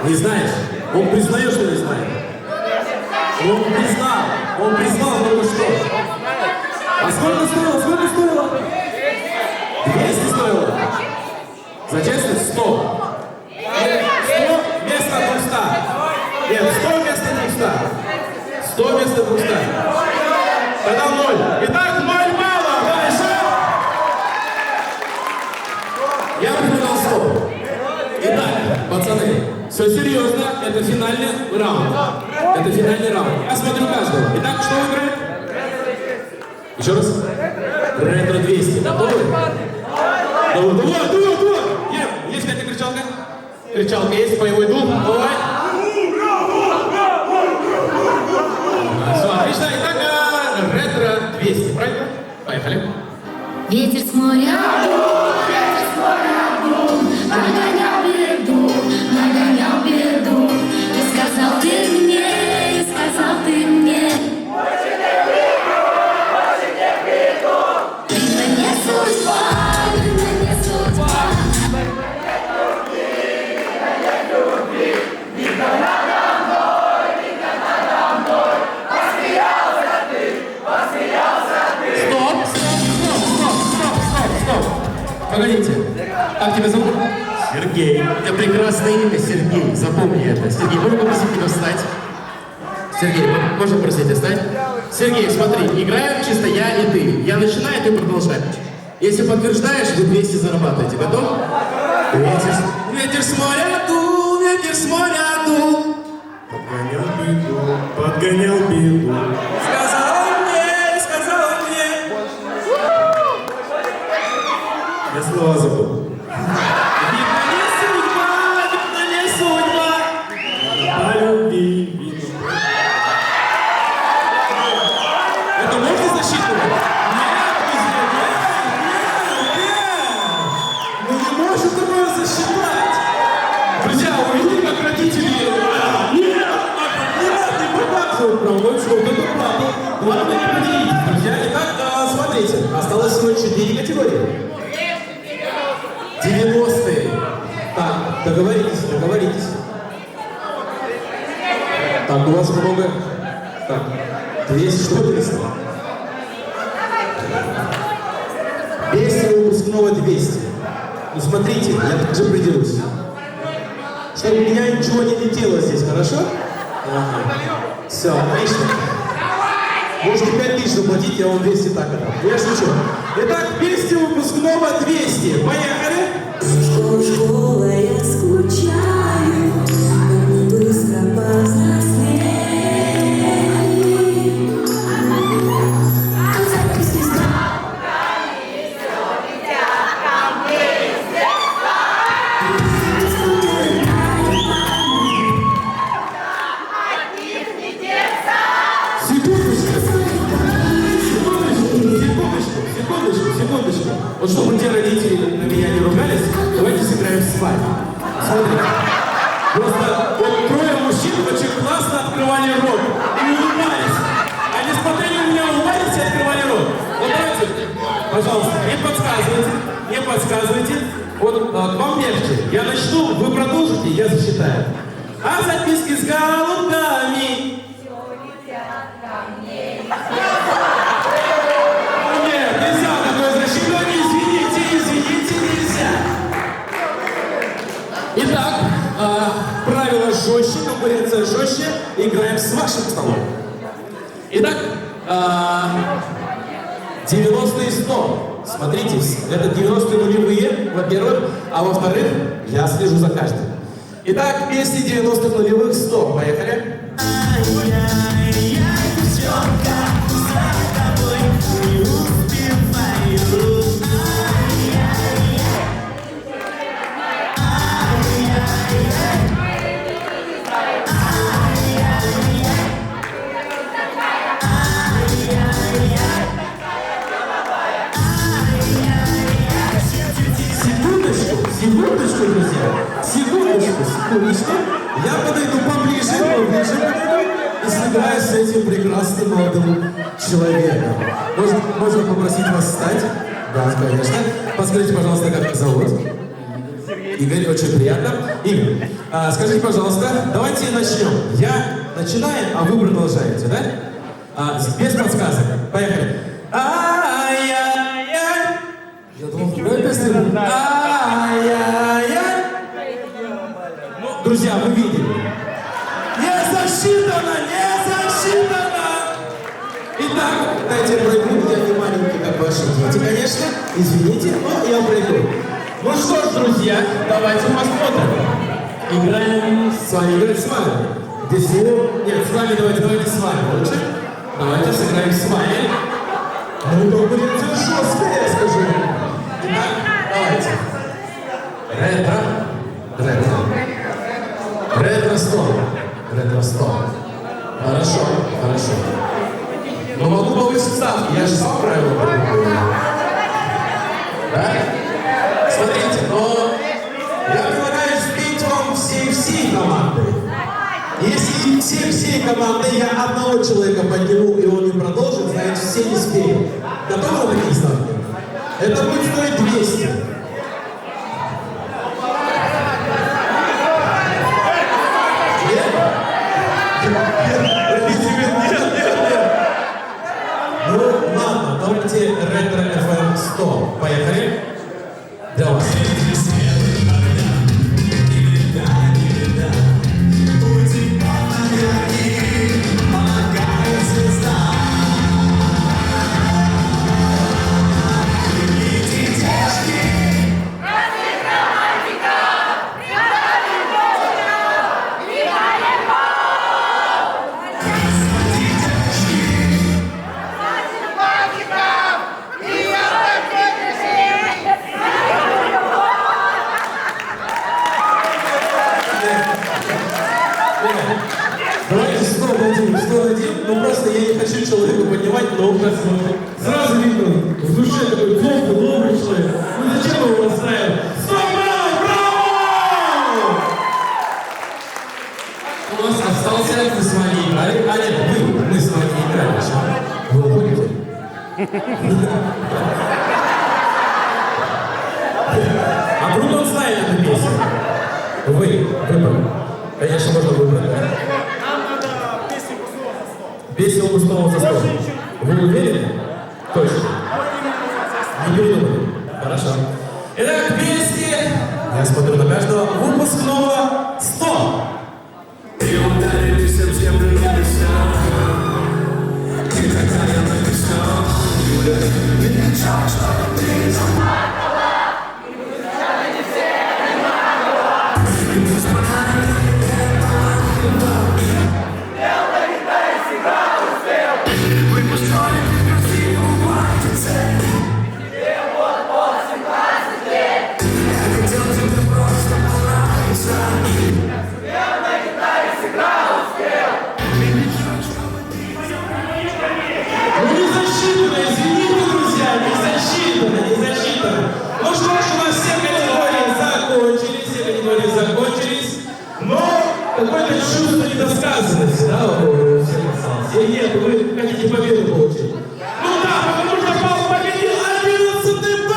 Не знаешь? Он признает, что не знает. Он признал только что. А сколько стоило? 200 стоило? За честность? 100. 100 вместо 200. Нет, 100 вместо 200. 100 вместо 200. Тогда 0. Итак, 0 баллов. Дальше. Я предлагал 100. Итак, пацаны, все серьезно. Это финальный раунд. Я смотрю каждого. Итак, что выбирает? Еще раз. Ретро 200. Готовы? Давай. Есть какая-то кричалка? Кричалка есть, боевой дух. Давай. Все, отлично. Итак, ретро 200, правильно? Поехали. Ветер с моря дул, нагонял беду. И сказал ты мне, ты не судьба. Погодите, как тебя зовут? Сергей. Это прекрасное имя, Сергей. Запомни это. Сергей, можно попросить тебя встать? Сергей, можно попросить тебя встать? Сергей, смотри, играем чисто я и ты. Я начинаю, ты продолжаешь. Если подтверждаешь, вы 200 зарабатываете. Готов? Ветер с моря дул. Подгонял беду. Сказал мне. Я слова забыл. Видно не судьба. Полюби. Это можно засчитывать? Мы не можем такое засчитать. Друзья, увидели, как родители... Не показывают нам. Вот что, это правда. Главное, не поделитесь, друзья. Итак, смотрите, осталось всего 4 категории. 90-е. Так, договоритесь. Так, у вас много... Так, 200, что 300? 200 выпускного 200. Ну смотрите, я также придерусь. Чтобы у меня ничего не летело здесь, хорошо? Ага. Все, отлично. Можете 5000 заплатить, я вам 200 так отдам. Я шучу. Итак, 200 выпускного 200. Поехали! Школа, я скучаю, мы быстро повзрослели. Вот чтобы те родители на меня не ругались, давайте сыграем с вами. Смотрите. Просто вот трое мужчин очень классно открывали рот и улыбались. Они смотрели на меня, улыбались и открывали рот. Вот давайте, пожалуйста, не подсказывайте. Вот вам легче. Я начну, вы продолжите, я засчитаю. А записки с голубками. Нет, нельзя такое защищение, извините, нельзя. Итак, правила жестче, конкуренция жестче, играем с вашим столом. Итак, 90 и 100. Смотрите, это 90 нулевые, во-первых, а во-вторых, я слежу за каждым. Итак, песни 90-х нулевых 100. Поехали. Секундочку, друзья. Секундочку. Я подойду поближе и сыграю с этим прекрасным молодым человеком. Можно попросить вас встать? Да, конечно. Подскажите, пожалуйста, как зовут? Игорь, очень приятно. Игорь, скажите, пожалуйста, давайте начнем. Я начинаю, а вы продолжаете, да? Без подсказок. Поехали. Ай-яй-яй. Я думал, какая песня? Ай-яй-яй. Ну, друзья, вы видели. Не засчитано. Итак, дайте я пройду, я не маленький, как ваши дети, конечно. Извините, но я пройду. Ну что ж, друзья, давайте посмотрим. Играем с вами. Здесь нет, с вами давайте с вами лучше. Давайте сыграем с вами. Ну, конкуренция жесткая, я скажу. Итак, давайте. Ретро 100. Хорошо. Но могу повысить ставки, я же сам правильно понимаю. Да? Смотрите, но я предлагаю спеть вам всей командой. Если всей командой я одного человека подниму, и он не продолжит, значит все не спеют. Готовы на такие ставки? Это будет стоить 200. Ну, ладно, давайте ретро FM 100. Поехали. Для вас. Давайте 101, но просто я не хочу человеку поднимать много. Сразу видно, в душе такой добрый человек. Ну зачем его расстраивать? Браво! У нас остался мы с вами играли. А нет, мы с вами не играли. Вы уходите? А вдруг он знает эту песню? Выбор. Конечно, можно выбрать, да? Песня выпускного со 100. Вы уверены? Точно. Не передумали. Хорошо. Итак, песни. Я смотрю на каждого. Выпускного 100. И ударились в землю небеса. И тогда я написал, Юля, кричал, что ты заплакала. И кричали не все, не плакала. И мы смотрели, белая гитара сыграла успел. Мы построили красивую платьице. Тебе вот 18 лет. Я хотел тебе просто понравиться. Белая гитара сыграла успел. Ну не засчитано, извините, друзья, не засчитано. нет, вы хотите победу получить. Ну да, потому что Павел победил 11 Б!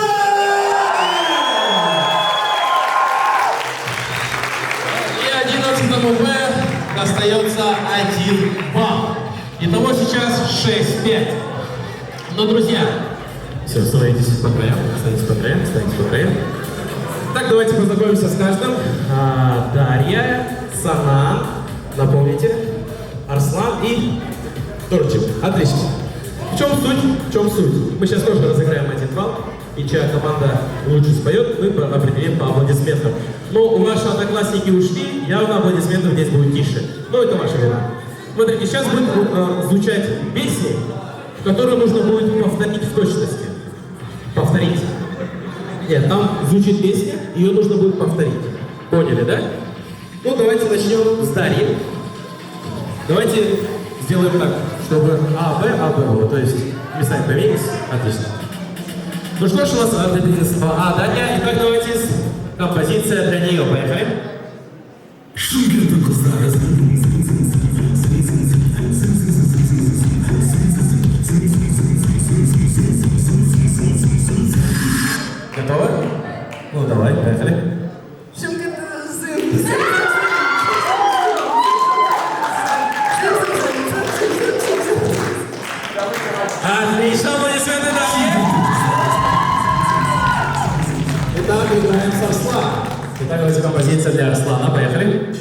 И 11 Б остается 1 балл. Итого сейчас 6-5. Но, друзья, все, становитесь по краям, становитесь по краям. Так, давайте познакомимся с каждым. Дарья, Санан, напомните, Арслан и Торчик. Отлично. В чем суть? Мы сейчас тоже разыграем 1 балл. И чья команда лучше споет, мы определим по аплодисментам. Но у ваши одноклассники ушли, явно аплодисментов здесь будет тише. Но это ваша вина. Смотрите, сейчас будет звучать песни, которые нужно будет повторить в точности. Повторить. Нет, там звучит песня, ее нужно будет повторить. Поняли, да? Ну, давайте начнем с Дарьи. Давайте сделаем так, чтобы А, Б было. То есть мы сами поменялись. Отлично. Ну что ж, у нас определилось А, Дарья. Итак, давайте композиция для нее. Поехали. Готовы? Ну, давай, поехали. Отлично, аплодисменты Дарье. Итак, играем с Арсланом. Итак, давайте композиция для Арслана. Поехали.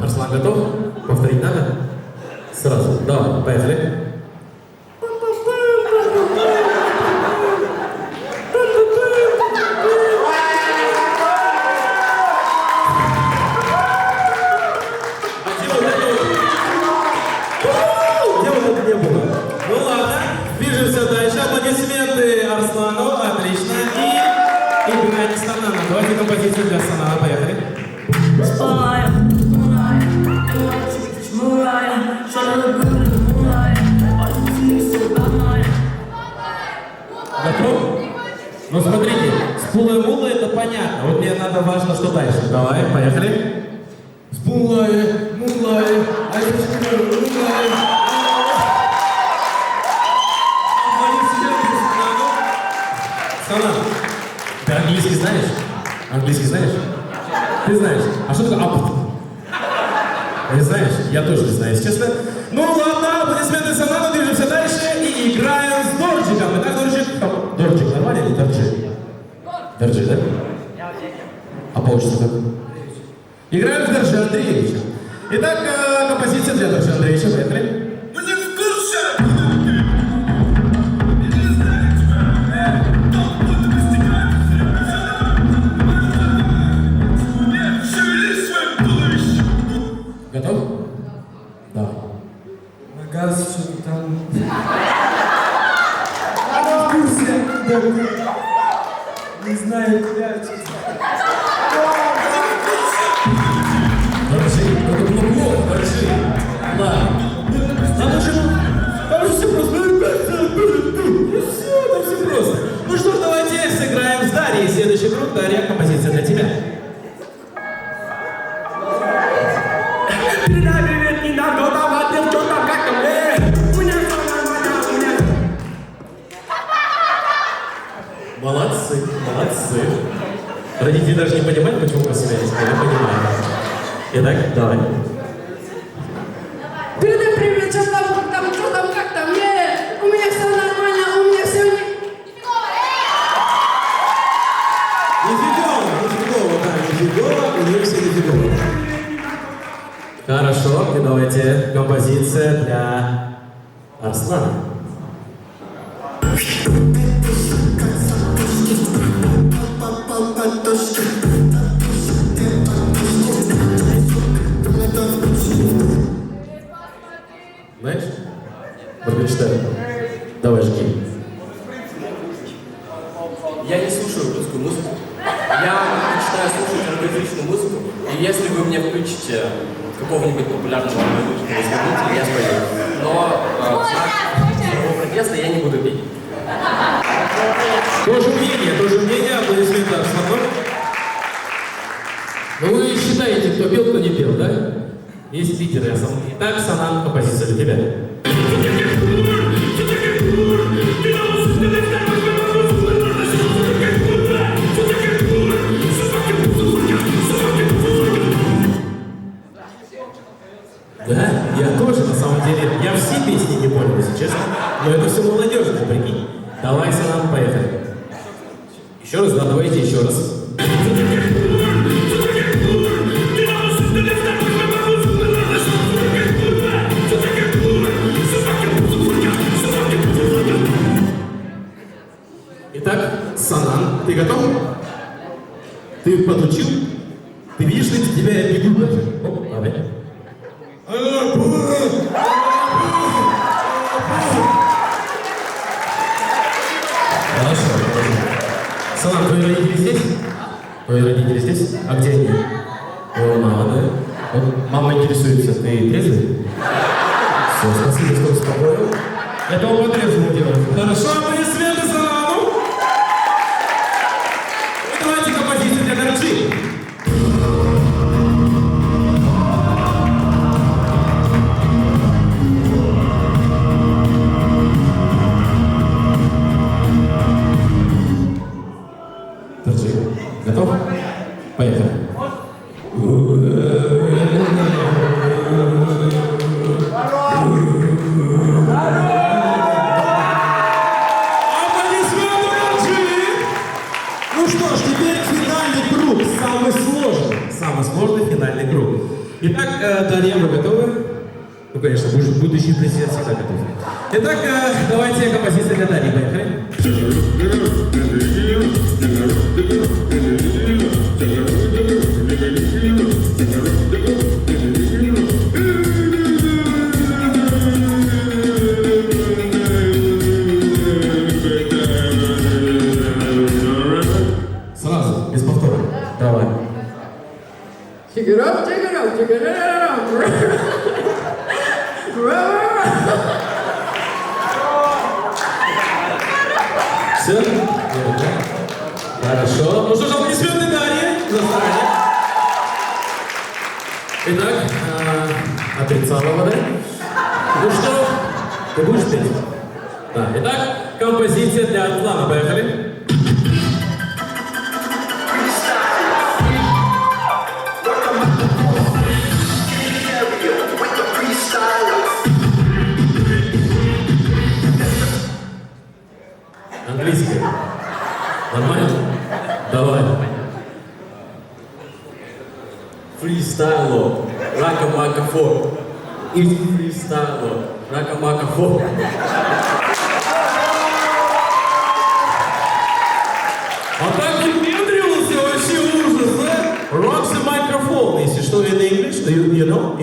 Арслан готов? Повторить надо? Сразу. Давай, поехали. Давайте композицию для Санана, поехали. Готов? Ну смотрите, спулай-мулай это понятно. Вот мне надо важно, что дальше. Давай, поехали. Спулай-мулай, Санан, ты английский знаешь? Английский знаешь? Ты знаешь. А что такое апт? Не знаешь? Я тоже не знаю, если честно. Ну ладно, аплодисменты Санану, движемся дальше и играем с Дорджиком. Итак, Дорджик нормально или Дорджи? Дорджи, да? А получится как? Играем с Дорджи Андреевичем. Итак, композиция для Дорджи Андреевича. Поехали. Готов? Да. Газ что-то там... Она в курсе, да, не знаю, куда. Дорожи, это было плохо, дорожи. Ладно. Там все просто. Там все просто. Ну что ж, давайте сыграем с Дарьей. Следующий круг. Дарья, композиция для тебя. Молодцы, молодцы. Родители даже не понимают, почему вы себя не я понимаю. Итак, давай. Передай привет, что там, как там, у меня все нормально, у меня все не... Нифигово, у нее все нифигово. Хорошо, и давайте композиция для Арслана. Знаешь? Моргенштерн. Давай, жги. Я не слушаю русскую музыку. Я предпочитаю слушать русскоязычную музыку. И если вы мне включите какого-нибудь популярного русского исполнителя, я спою. Но своего протеста я не буду петь. Тоже мнение, аплодисменты Арслану. Ну вы считаете, кто пел, кто не пел, да? Есть лидеры. Итак, Санан, композиция для тебя. Да, я тоже, на самом деле, я все песни не понял, если честно, но это все молодежное, прикинь. Давай, Санан, поехали. Еще раз, да, давайте еще раз. Итак, Санан, ты готов? Ты подучил? Ты видишь, что тебя я бегу даже? Оп, давай. Хорошо. Санан, твои родители здесь? Твои родители здесь? А где они? О, мама, да? Вот мама интересуется, ты трезвый? Все, спасибо, что успокоил. Это он по-трезвому делает. Хорошо, аплодисменты Санану. И давайте композицию для Горчи. Готов? Поехали. Ну что ж, теперь финальный круг, самый сложный финальный круг. Итак, Дарья, вы готовы? Ну, конечно, будущий президент всегда готов. Итак, давайте композиция для Дарьи, поехали. Сразу, без повтора. Давай. Take it up, take it up, take it up. Все? Хорошо. Ну что ж, аплодисменты Дарье за старание. Итак, Отрицалова, да? Ну что, ты будешь петь? Да. Итак, композиция для Атлана. Поехали. Английский. Нормально? Давай. Фристайло, рака-мака-фор. Из фристайло, рака-мака-фор. А так выпендривался, вообще ужас, да? Rocks the microphone, если что, in English, you know?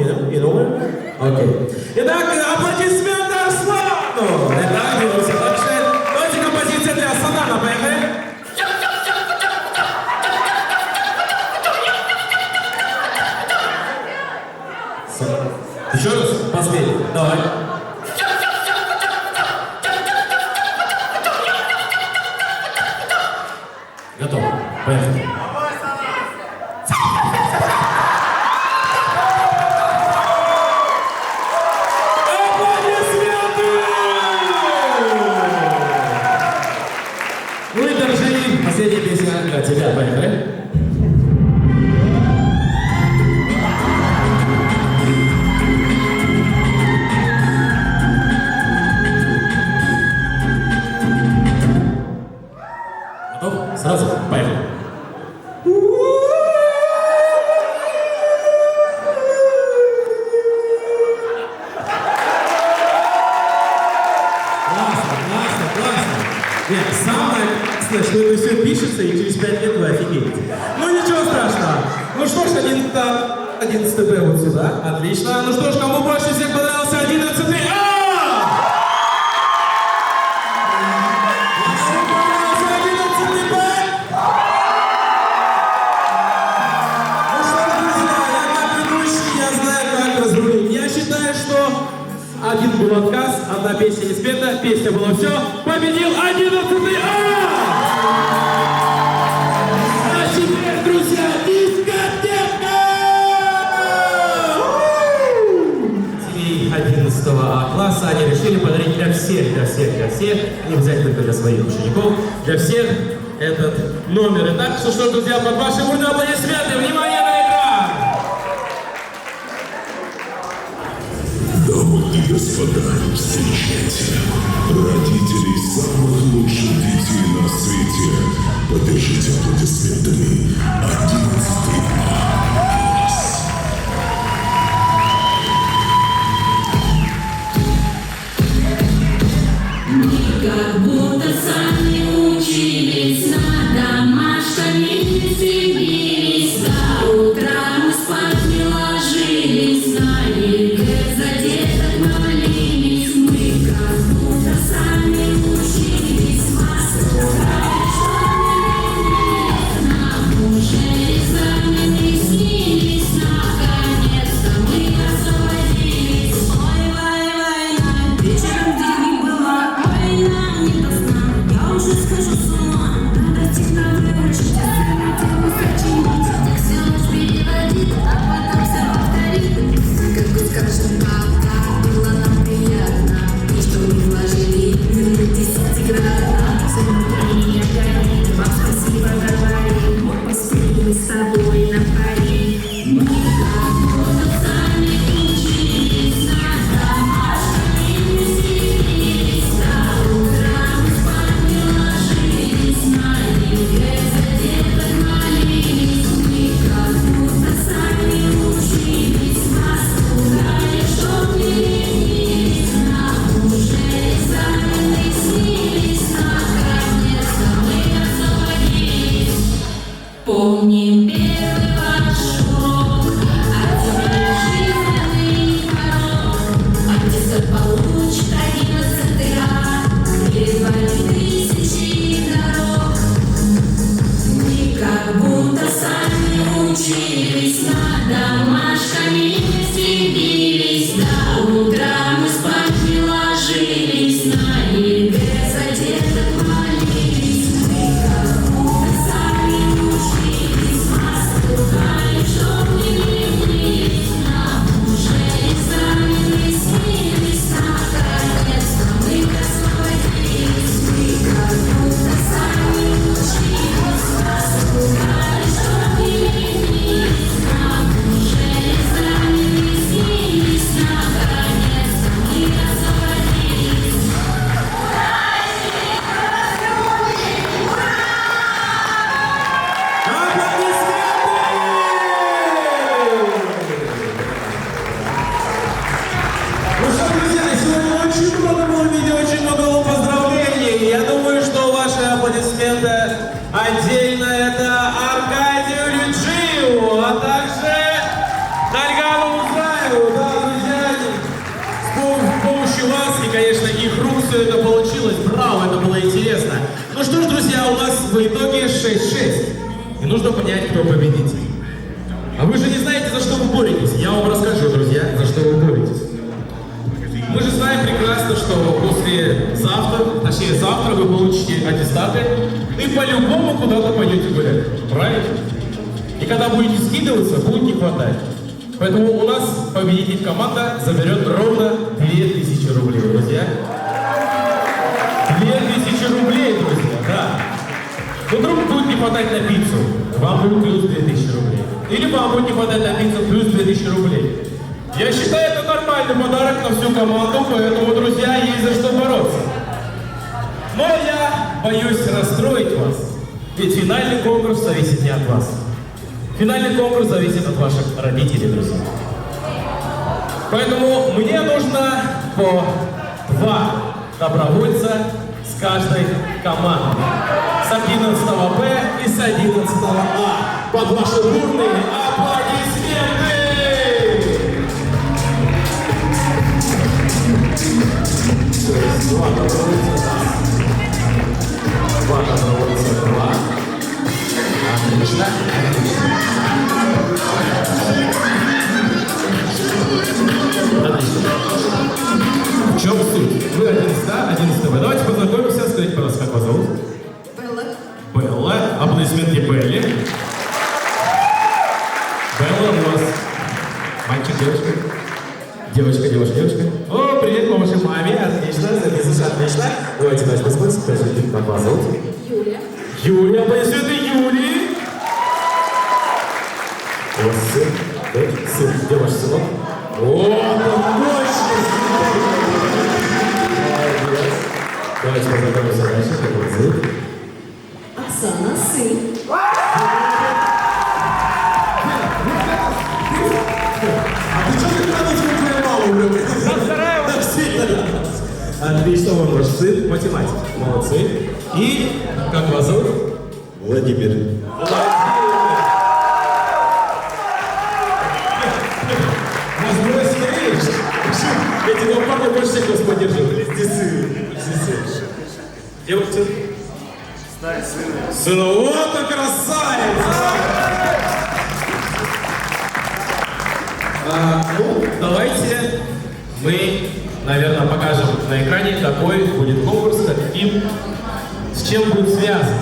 Окей. Итак, аплодисменты Арслану! Итак, делаемся дальше. Давайте композиция для Санана, поехали. Еще раз, последний, давай. Готово, поехали. Ну и дорожи, последняя песня для тебя, поехали. Готов? Сразу? Поехали. Нет, самое, кстати, что это все пишется, и через 5 лет вы офигеете. Ну ничего страшного. Ну что ж, 11 Б вот сюда. Отлично. Ну что ж, кому больше всех понравился 11 А? Кому понравился 11 Б? Ну что ж, друзья, я как ведущий, я знаю, как разрулить. Я считаю, что один был отказ, песня не спета, песня была все, победил 11-й А! А теперь, друзья, дискотека! 11 А класса они решили подарить для всех, не обязательно только для своих учеников, для всех этот номер. Итак, что, друзья, под ваши бурные аплодисменты, внимание на экран! Дамы и господа, встречайте родителей самых лучших детей на свете. Поддержите аплодисментами 11-й класс. Как будто сами учились, над домашками стебились, до утра мы спать не ложились, на ЕГЭ за деток молились. Мы как будто сами учились, вас ругали, что не нам уже экзамены снились, наконец-то мы освободились. Ой, война, вечером день была, нам не до сна, я уже схожу с ума. Надо тихо выучить, альтернативу сочинить, текст все ночь переводить, а потом все повторить. Как бы скажем, как было нам приятно, и что мы вложили минут 10 кратно. Все внутри горит, вам спасибо говорим, мы поспели с тобой на пари. Мы как будто сами учились, над домашками не стелились, до утра мы спать не ложились, на ЕГЭ за деток молились. Мы как будто сами учились, нас ругали, чтоб не ленились, нам уже экзамены снились, наконец-то мы освободились. Помним первый ваш урок, один жизненный порог, аттестат получит 11-й А, перед тысячи дорог. Мы как будто сами учились, над домашками не стебились, до утра мы спать не ложились, на ЕГЭ за деток молились. Мы как будто сами учились, нас ругали, чтоб не ленились, нам уже экзамены снились, наконец-то мы освободились. Мы как будто сами учились, нас ругали, чтоб не ленились, нам уже экзамены снились, наконец-то мы освободились. Ну что, друзья, сегодня очень много было видео, очень много было поздравлений. Я думаю, что ваши аплодисменты отдельно это Аркадию Лиджиеву, а также Нальгану Музаеву. Да, друзья, с помощью вас и, конечно, их рук все это получилось. Браво, это было интересно. Ну что ж, друзья, у нас в итоге 6-6. И нужно понять, кто победитель. А вы же не знаете, за что вы боретесь. Я вам расскажу, друзья, за что вы боретесь. Мы же знаем прекрасно, что завтра вы получите аттестаты и по-любому куда-то пойдете гулять. Правильно? И когда будете скидываться, будет не хватать. Поэтому у нас победитель команда заберет ровно 2000 рублей, друзья. 2000 рублей, друзья, да. Но вдруг будет не хватать на пиццу, вам будет плюс 2000 рублей. Или вам будет не хватать на пиццу плюс 2000 рублей. Я считаю, это нормальный подарок на всю команду, поэтому, друзья, есть за что бороться. Но я боюсь расстроить вас, ведь финальный конкурс зависит не от вас. Финальный конкурс зависит от ваших родителей, друзья. Поэтому мне нужно по 2 добровольца с каждой команды. С 11 Б и с 11 А. Под ваши бурные аплодисменты! Два добровольца. Отлично. Отлично. В чем суть? Вы один отлично. Давайте дальше посмотрим, скажите, как вас зовут? Юля. Юля, аплодисменты Юлии. У вас сын? Да? Сын. Где ваш сынок? О, мощный! Молодец. Давайте познакомимся дальше, как вас зовут? Оксана, сын. Отлично, он ваш сын, математик. Молодцы. И как вас зовут? Владимир. Вас бросили, видишь? Эти два парня больше всех вас поддерживали. Близнецы. Девушка? Сына. Вот он красавец! Ну, давайте мы, наверное, покажем на экране, какой будет конкурс, каким, с чем будет связан.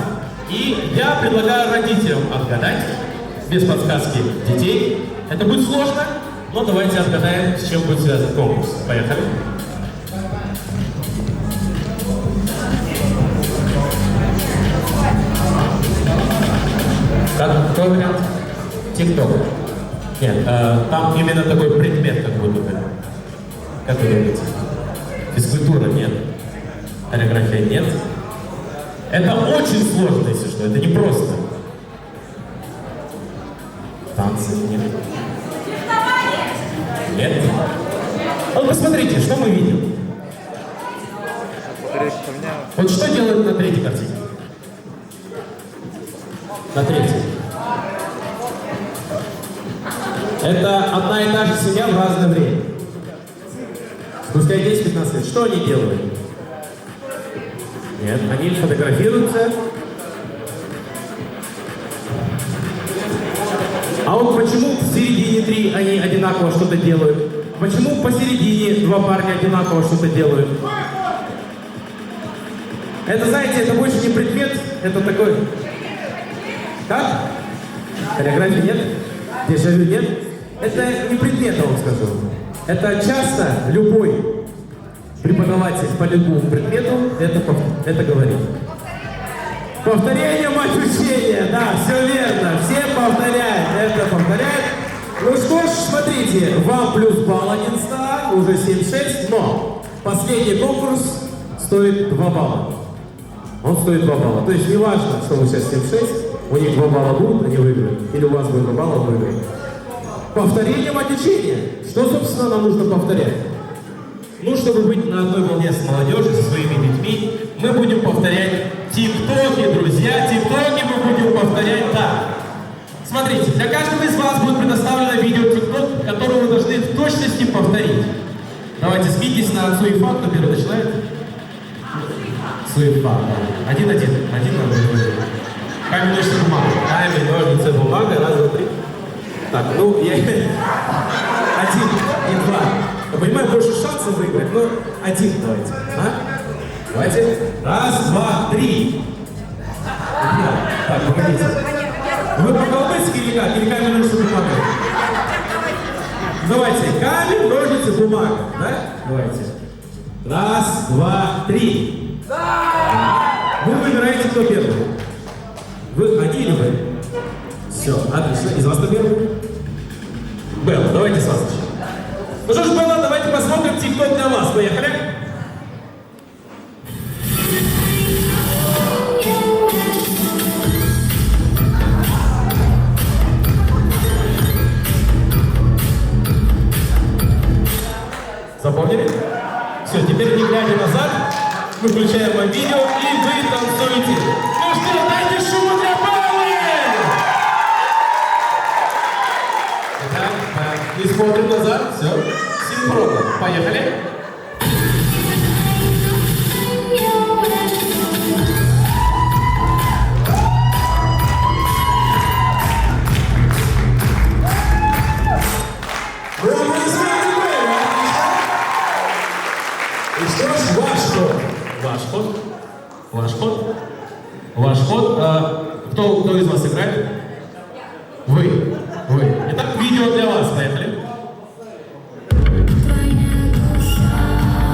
И я предлагаю родителям отгадать, без подсказки детей. Это будет сложно, но давайте отгадаем, с чем будет связан конкурс. Поехали. Какой вариант? ТикТок. Нет, там именно такой предмет, как будто бы. Как вы думаете? Физкультура нет. Хореография нет. Это очень сложно, если что. Это не просто. Танцы нет. Нет. Вот посмотрите, что мы видим. Вот что делают на третьей картине? На третьей. Это одна и та же семья в разное время. Спустя 10-15 лет. Что они делают? Нет, они фотографируются. А вот почему в середине 3 они одинаково что-то делают? Почему посередине 2 парня одинаково что-то делают? Это, знаете, это больше не предмет, это такой... Как? Хореографии нет? Дежавю нет? Это не предмет, я вам скажу. Это часто любой преподаватель по любому предмету это говорит. Повторение, мать учения, да, все верно, все повторяют, это повторяют. Ну что ж, смотрите, вам плюс балл 11, уже 7-6, но последний конкурс стоит 2 балла. Он стоит 2 балла. То есть не важно, что вы сейчас 7-6, у них 2 балла будут, они выиграют. Или у вас будет 2 балла, вы выиграете. Повторение, мать учения. Что, собственно, нам нужно повторять? Ну, чтобы быть на одной волне с молодежью, со своими детьми, мы будем повторять тиктоки, друзья. Тиктоки мы будем повторять так. Смотрите, для каждого из вас будет предоставлено видео тикток, которое вы должны в точности повторить. Давайте скиньтесь на Суефа, кто первый начинает. Суефа. 1-1. 1 на 1. Камень, ножницы, бумага. Камень, ножницы, бумага. Раз, два, три. Так, ну, я... 1 и 2. Я понимаю, больше шансов выиграть, но 1 давайте. А? Давайте. Раз, два, три. Так, погодите. Вы по-колбасски или как? Или камень, ножницы, бумага? Давайте. Камень, ножницы, бумага. Да? Давайте. Раз, два, три. Вы выбираете, кто первый. Вы они или вы? Все, отлично. Из вас кто первый? Белла, давайте с вас начнем. Ну что ж, Белла, давайте посмотрим тикток для вас. Поехали. Запомнили? Все, теперь не глядя назад, мы включаем вам видео и вы танцуете. Ну что, дайте шуму для Беллы! И смотрим назад, все, синхронно. Поехали. И что ж, ваш ход. Ваш ход. Ваш ход. Ваш ход. Кто из вас играет? Вы. Вы. Итак, видео для вас. Поехали. Твоя душа, твоя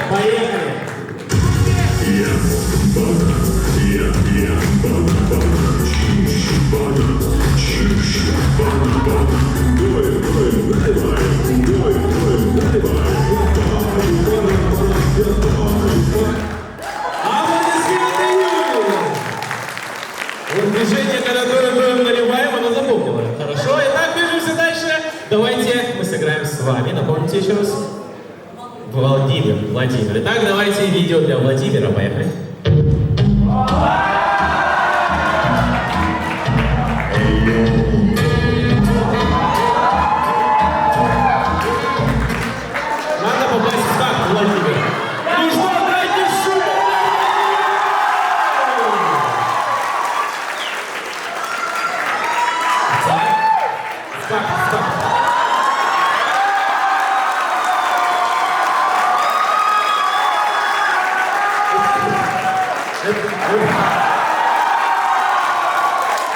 Поехали. Вот движение, которое мы наливаем, оно запомнило. Хорошо, итак, движемся дальше. Давайте мы сыграем с вами. Напомните еще раз. Владимир. Итак, давайте видео для Владимира. Поехали. Надо попасть в такт Владимира. Ну что, дайте шум! Так.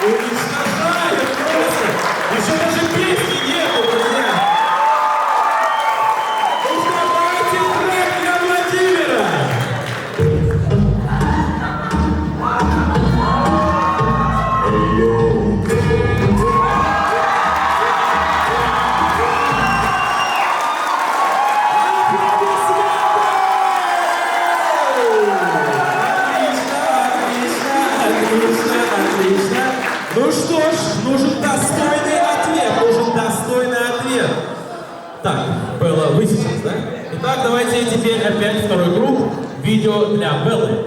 Уничтожаю просто! Еще даже песни нету, друзья! Узнавайте трек для Владимира! Отлично. Ну что ж, нужен достойный ответ. Так, Белла, вы сейчас, да? Итак, давайте теперь опять второй круг. Видео для Беллы.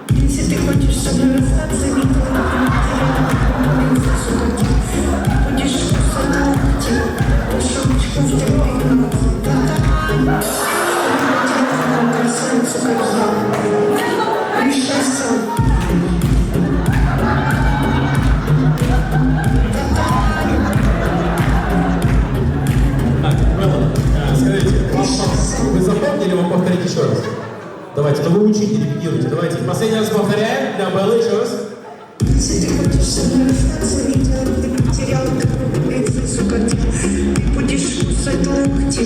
Если ты хочешь со мной расстаться, будешь кусать шумочку в терпении. Красавицу, как я. Решай сам. Скажите, вы запомнили, вам повторить еще раз? Давайте, но вы учите, репетируйте. Давайте, последний раз повторяем для Беллы еще раз. Если ты хочешь со мной расстаться, видео, ты потерял такую принцессу, как я. Ты будешь кусать локти,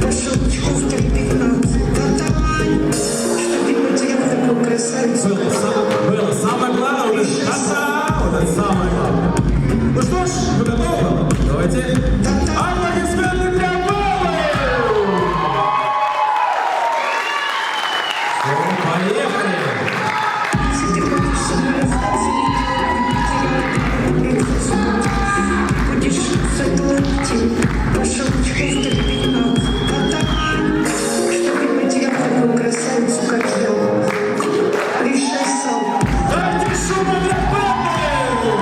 по шелчку в 3:15. Что ты потерял такую красавицу. Белла, самое главное, вот это красота, вот это самое главное. Ну что ж, вы готовы? Давайте. Аплодисменты для Беллы! Поехали! Если ты хочешь со мной расстаться, будешь кусать локти, по шелчку в 3:15. Что ты потерял такую красавицу, как я. Решай сам. Дайте шума для Беллы!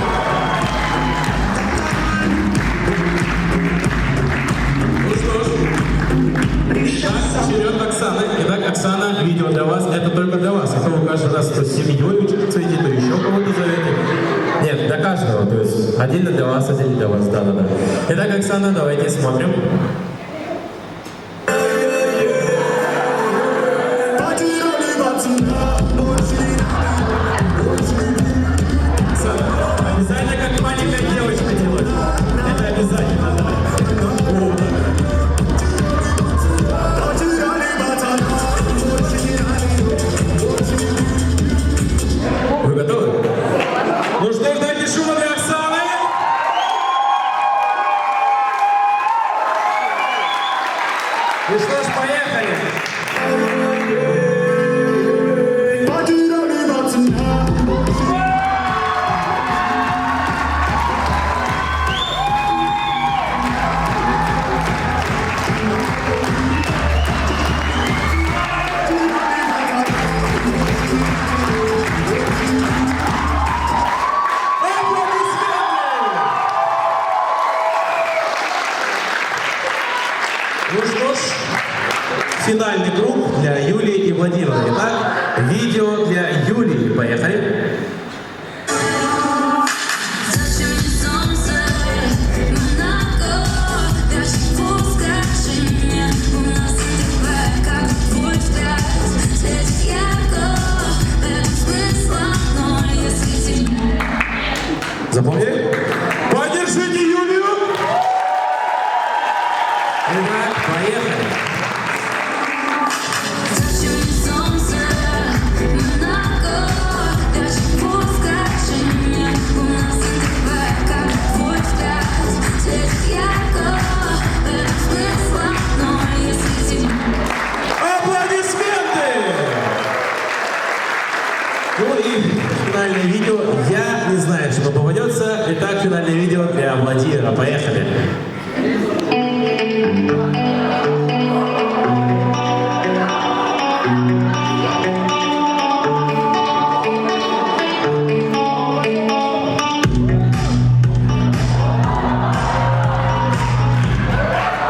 Ну что ж, так, черед Оксаны. Итак, Оксана, видео для вас. Это только для вас. Это вы каждый раз то с семьей учиться идти, то еще кого-то зовете. Нет, для каждого. То есть отдельно для вас, отдельно для вас. Да. Итак, Оксана, давайте смотрим. Обязательно как маленькая девочка делать. Это обязательно, да. Вы готовы? Ну что ж, дайте шума для Оксаны. Ну что ж, поехали. Ну что ж, финальный круг для Юлии и Владимира. Итак, видео для Юлии. Поехали. Запомнили? Поддержите Юлию! Итак, поехали. этого. Поехали.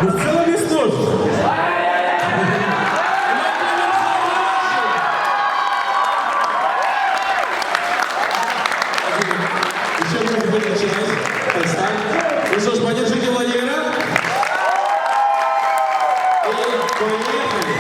Ну, в целом не сложно. Еще может быть начинать. Представь. Ну что ж, поддержите Владимира. И поехали.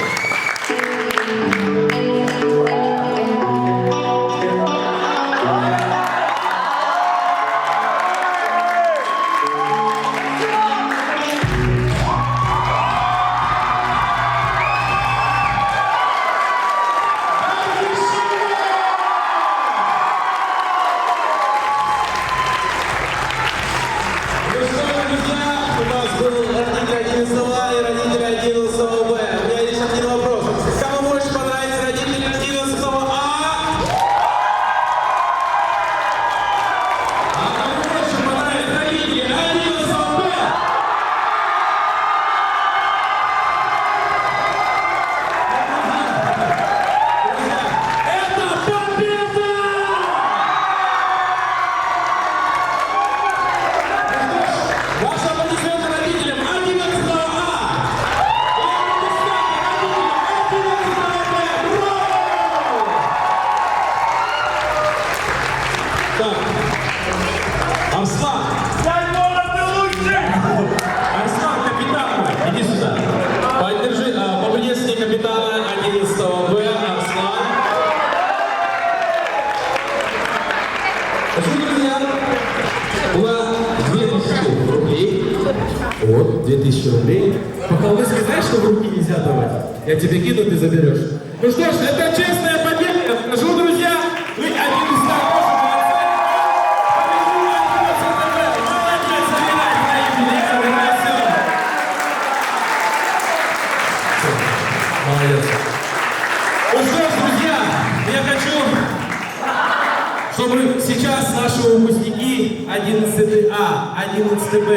Арслан! Арслан, капитан! Иди сюда. Поддержи, поприветствуй капитана 11 Б, Арслан. Значит, друзья, у нас 2000 рублей. Вот, 2000 рублей. Пока вы знаешь, что в руки нельзя давать? Я тебе кину, ты заберешь. Ну что ж, это честная победа. Я скажу, друзья, вы один из самых. Молодец. Ну что ж, друзья, я хочу, чтобы сейчас наши выпускники 11А, 11Б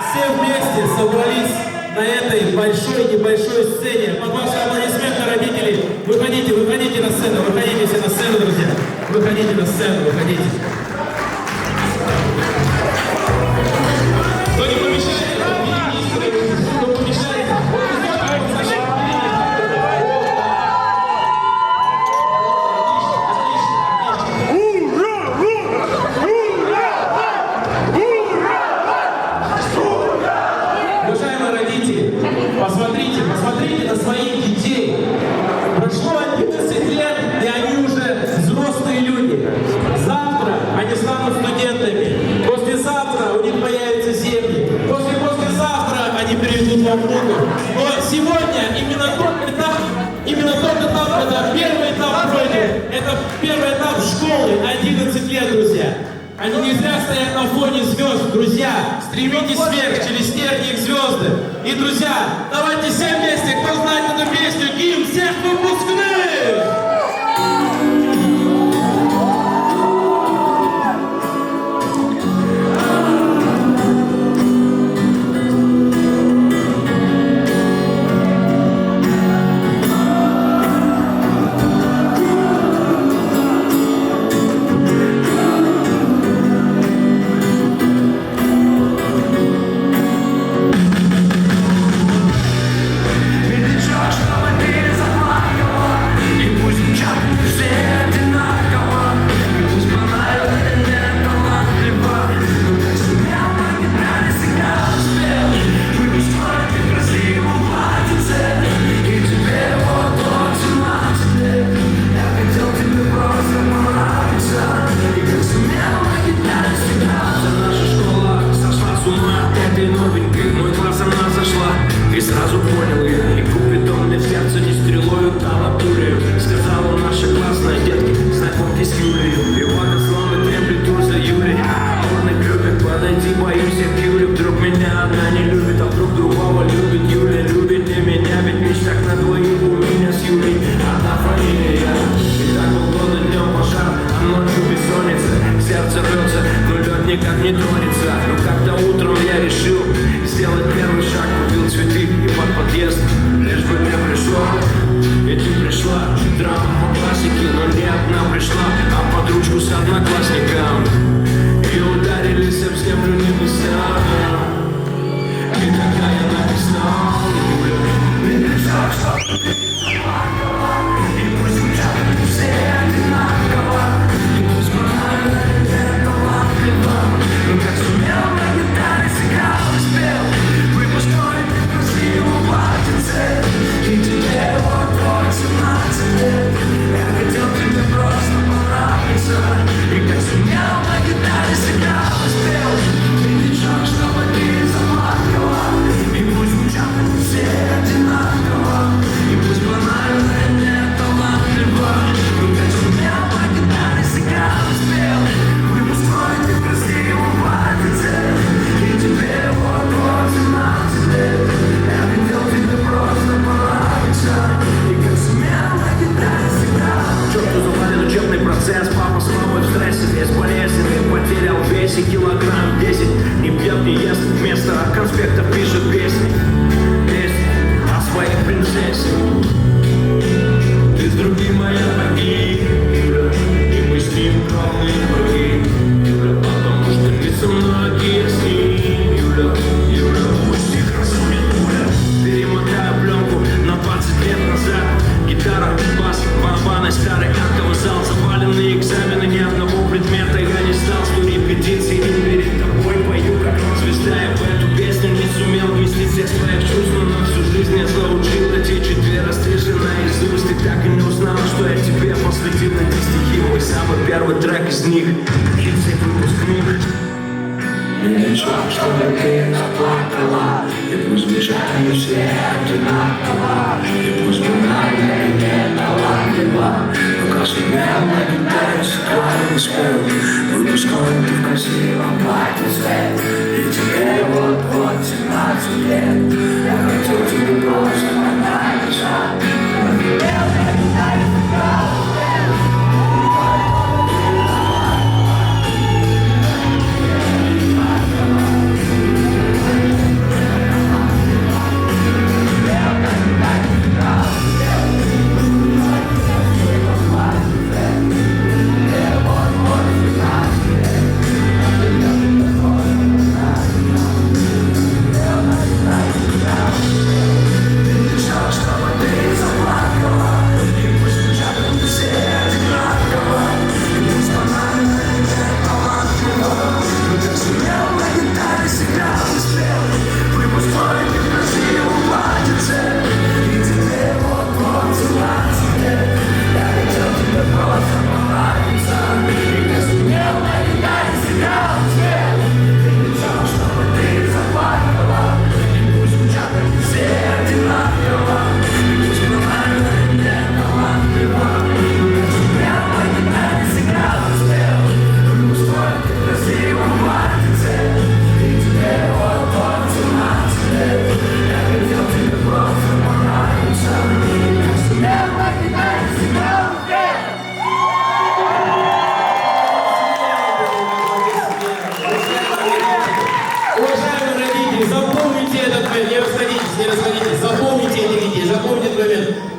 все вместе собрались на этой большой-небольшой сцене. Под ваши аплодисменты, родители, выходите на сцену, выходите все на сцену, друзья. Выходите на сцену, выходите. Кто не помешает, кто помешает. Посмотрите на своих детей. Прошло 11 лет, и они уже взрослые люди. Завтра они станут студентами. Послезавтра у них появятся семьи. Послезавтра они перейдут во внуков. Но сегодня именно тот этап, когда первый этап пройден, это первый этап школы, 11 лет, друзья. Они не зря стоят на фоне звезд, друзья. Стремитесь вверх, через тернии к звезды. И, друзья, давайте все вместе, кто знает эту песню, гимн всех выпускных! Ведь ничего, что мы пили за пришла, а под ручку с одноклассником. И ударились об землю небеса. И тогда я написал Юля, что ты заплакала. И пусть звучат все одинаково. И пусть банально не талантливо. Но как сумел на гитаре сыграл и спел. Выпускной ты в красивом платьице. И тебе вот 17 лет. Я хотел тебе просто понравиться. И как сумел на гитаре сыграл и спел. Ты не шаг, чтобы ты заплакала. И пусть звучат все одинаково. И пусть банально не талантливо. Но как сумел на гитаре сыграл и спел. Выпускной ты в красивом платьице. И тебе вот 17 лет. Я хотел тебе просто понравиться. И как сумел на гитаре сыграл. Черту завален учебный процесс. Папа с мамой в стрессе, весь болезненный. Потерял в весе килограмм 10. Не пьет, не ест, вместо конспектов пишет песни. Песни о своей принцессе. Ты с другим моя богиня, Юля. И мы с ним кровные враги, Юля. Потому что ты со мной, я с ним, Юля. Юля, пусть их разумит пуля. Перемотаю пленку на 20 лет назад. Гитара, бас, барабаны, старый актовый зал. Заваленные экзамены, ни одного предмета я не стал. Жду репетиции и перед тобой пою, как звезда. Я в эту песню не сумел вместить всех своих чувств. Но всю жизнь я заучил эти 4 стрижи наизусть. И так и не узнал, что я тебе посвятил эти стихи. Мой самый первый трек из них. Хит всех выпускных. Не шаг, чтобы ты заплакала. И пусть бежали все одинаково. И пусть банально не талантливо. Но как сумел на гитаре сыграл и спел. Выпускной ты в красивом платьице. И тебе вот 17 лет. Я хотел тебе просто понравиться. Но сумел на гитаре сыграл и спел.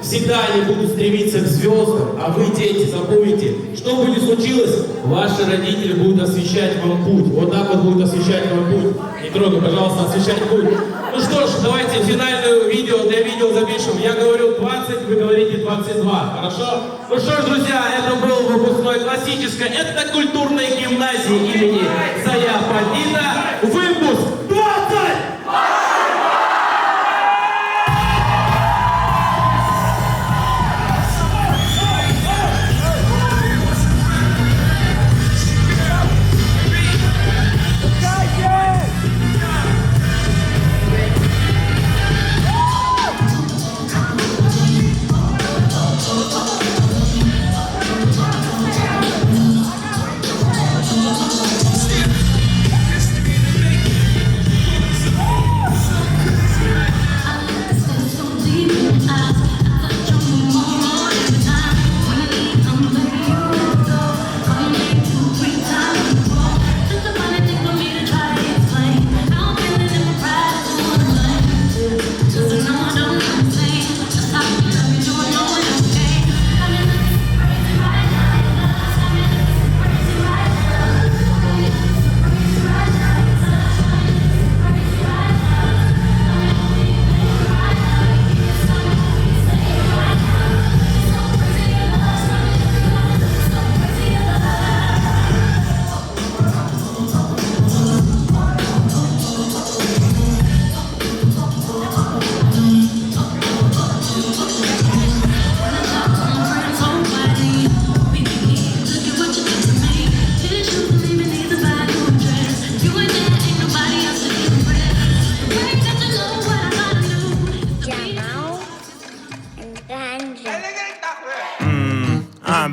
Всегда они будут стремиться к звездам, а вы, дети, запомните, что бы ни случилось, ваши родители будут освещать вам путь. Вот так вот будут освещать вам путь. Не трогай, пожалуйста, освещать путь. Ну что ж, давайте финальное видео для видео запишем. Я говорю 20, вы говорите 22, хорошо? Ну что ж, друзья, это был выпускной классической этнокультурной гимназии имени Заяпадина. Выпуск 20!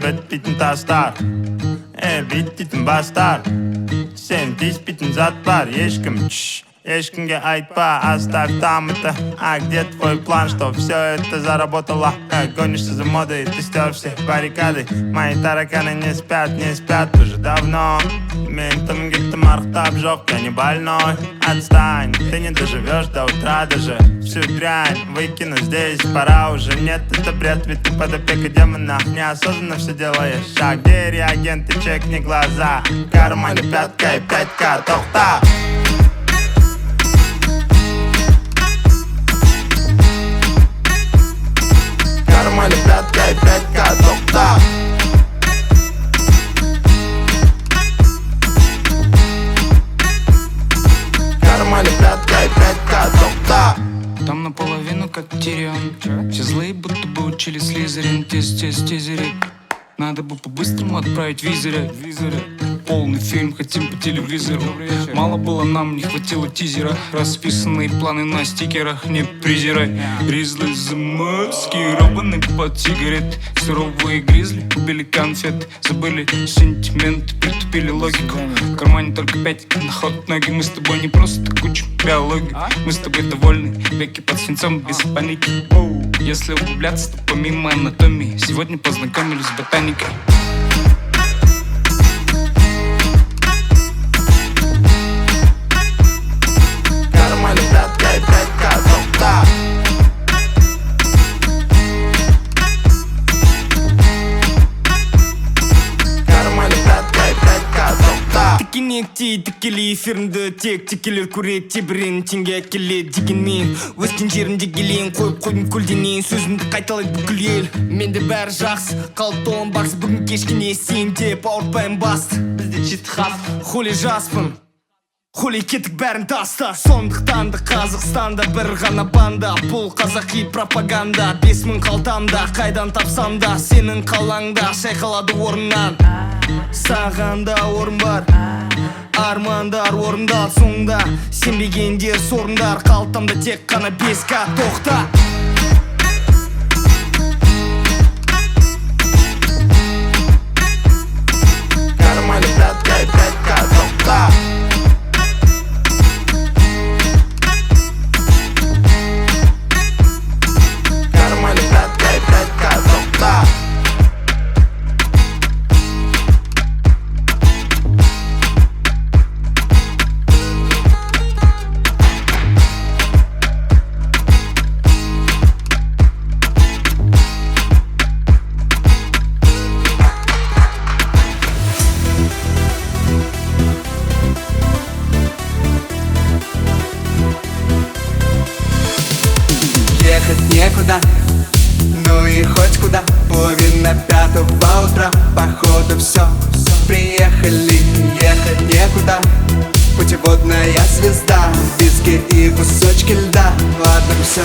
bittin tastar bittin bastard Sen bittin zat var ешкім ешкімге айтпа, оставь там это А где твой план, что все это заработало? Гонишься за модой, ты стер все баррикады Мои тараканы не спят уже давно Ментом где-то мархтаб жёг, я не больной Отстань, ты не доживешь до утра даже Всю дрянь выкину здесь, пора уже Нет, это бред, ведь ты под опекой демона Неосознанно все делаешь шаг Где реагенты, чекни глаза В кармане пятка и 5К, тохта Кармане пятка и 5К, тохта Кармане пятка и 5К, тохта Там наполовину как Тирион Все злые, будто бы учили Слизерин Тизерить Надо бы по-быстрому отправить визоры Полный фильм хотим по телевизору Мало было нам, не хватило тизера Расписанные планы на стикерах Не презирай Гризли за маски Робаны под сигарет Суровые гризли убили конфет Забыли сентимент Притупили логику В кармане только 5 на ход ноги Мы с тобой не просто куча биологии Мы с тобой довольны Веки под свинцом без паники Если углубляться, то помимо анатомии Сегодня познакомились с ботаникой Кармане пятка и 5К, тохта Кармане пятка и 5К, тохта Текинекти, текили эфирінде тек текелер көреді тебірен теңге әкеледі дегенмен өскен жерінде келейін қойып қойдың көлденең сөзімді қайталайды бүкіл ел менде бәрі жақсы қалыпты он бақсы бүгін кешке не істейін деп ауыртпаймын басты бізде житхат хули жаспын хули кеттік бәрін таста сондықтан да Қазақстанда бір ғана банда бұл қазақи пропаганда 5000 қалтамда қайдан тапсам да сенің қалаңда шайқалады орыннан саған да орын бар армандар орындал соңында сенбегендер сорындар қалтамда тек қана 5К тоқта Кармане пятка и 5К, тохта Кармане пятка и 5К, тохта Ехать некуда, ну и хоть куда Половина 5 утра, походу все Приехали, ехать некуда Путеводная звезда, виски и кусочки льда Ладно, все,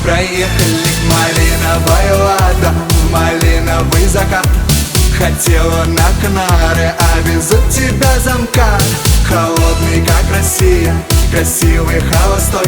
проехали малиновое лада Малиновый закат Хотела на Канары, а везут тебя замкат Холодный, как Россия, красивый, холостой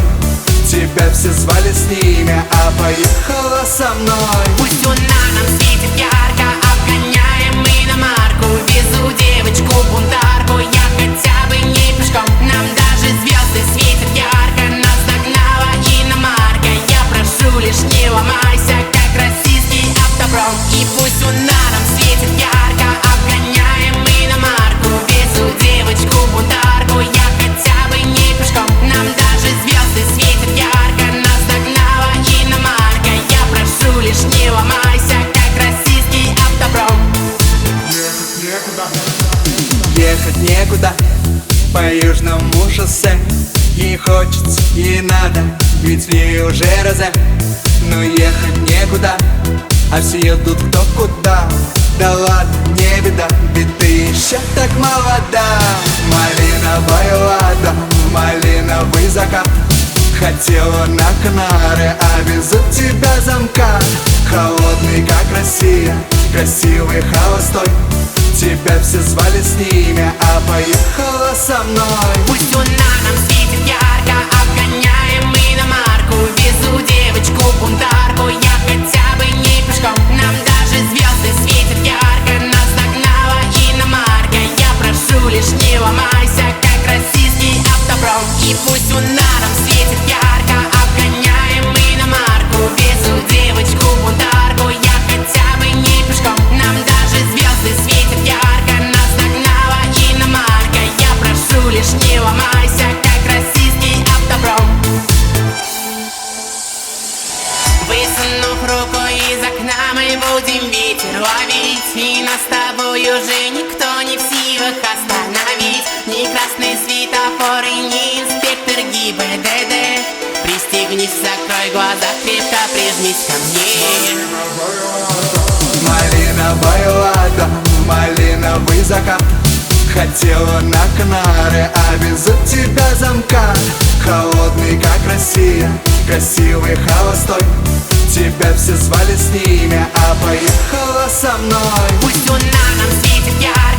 Тебя все звали с ними, а поехала со мной Пусть луна нам светит ярко, обгоняем иномарку Везу девочку-бунтарку, я хотя бы не пешком Нам даже звезды светят ярко, нас догнала иномарка Я прошу лишь не ломайся, как российский автопром И пусть луна нам светит ярко, обгоняем иномарку Везу девочку-бунтарку, я хотя бы не пешком Нам даже звезды светят ярко, нас догнала иномарка Я прошу лишь не ломайся, как российский автопром Ехать некуда по южному шоссе И хочется, и надо, ведь в ней уже розе Но ехать некуда, а все едут кто куда Да ладно, не беда, ведь ты еще так молода Малиновая лада, малиновый закат Хотела на Канары, а везут тебя замкат Холодный, как Россия, красивый, холостой Тебя все звали с ними, а поехала со мной Пусть луна нам светит ярко, обгоняем иномарку Везу девочку-бунтарку, я хотя бы не пешком Нам даже звезды светят ярко Махнув рукой из окна, мы будем ветер ловить. И нас с тобой уже никто не в силах остановить. Ни красный светофор и ни инспектор ГИБДД. Пристегнись, закрой глаза, крепко прижмись ко мне. Малиновая лата, малиновый закат. Хотела на Канары, а везут тебя замкат. Холодный, как Россия, красивый, холостой. Тебя все звали с ними, а поехала со мной. Пусть луна нам светит ярко.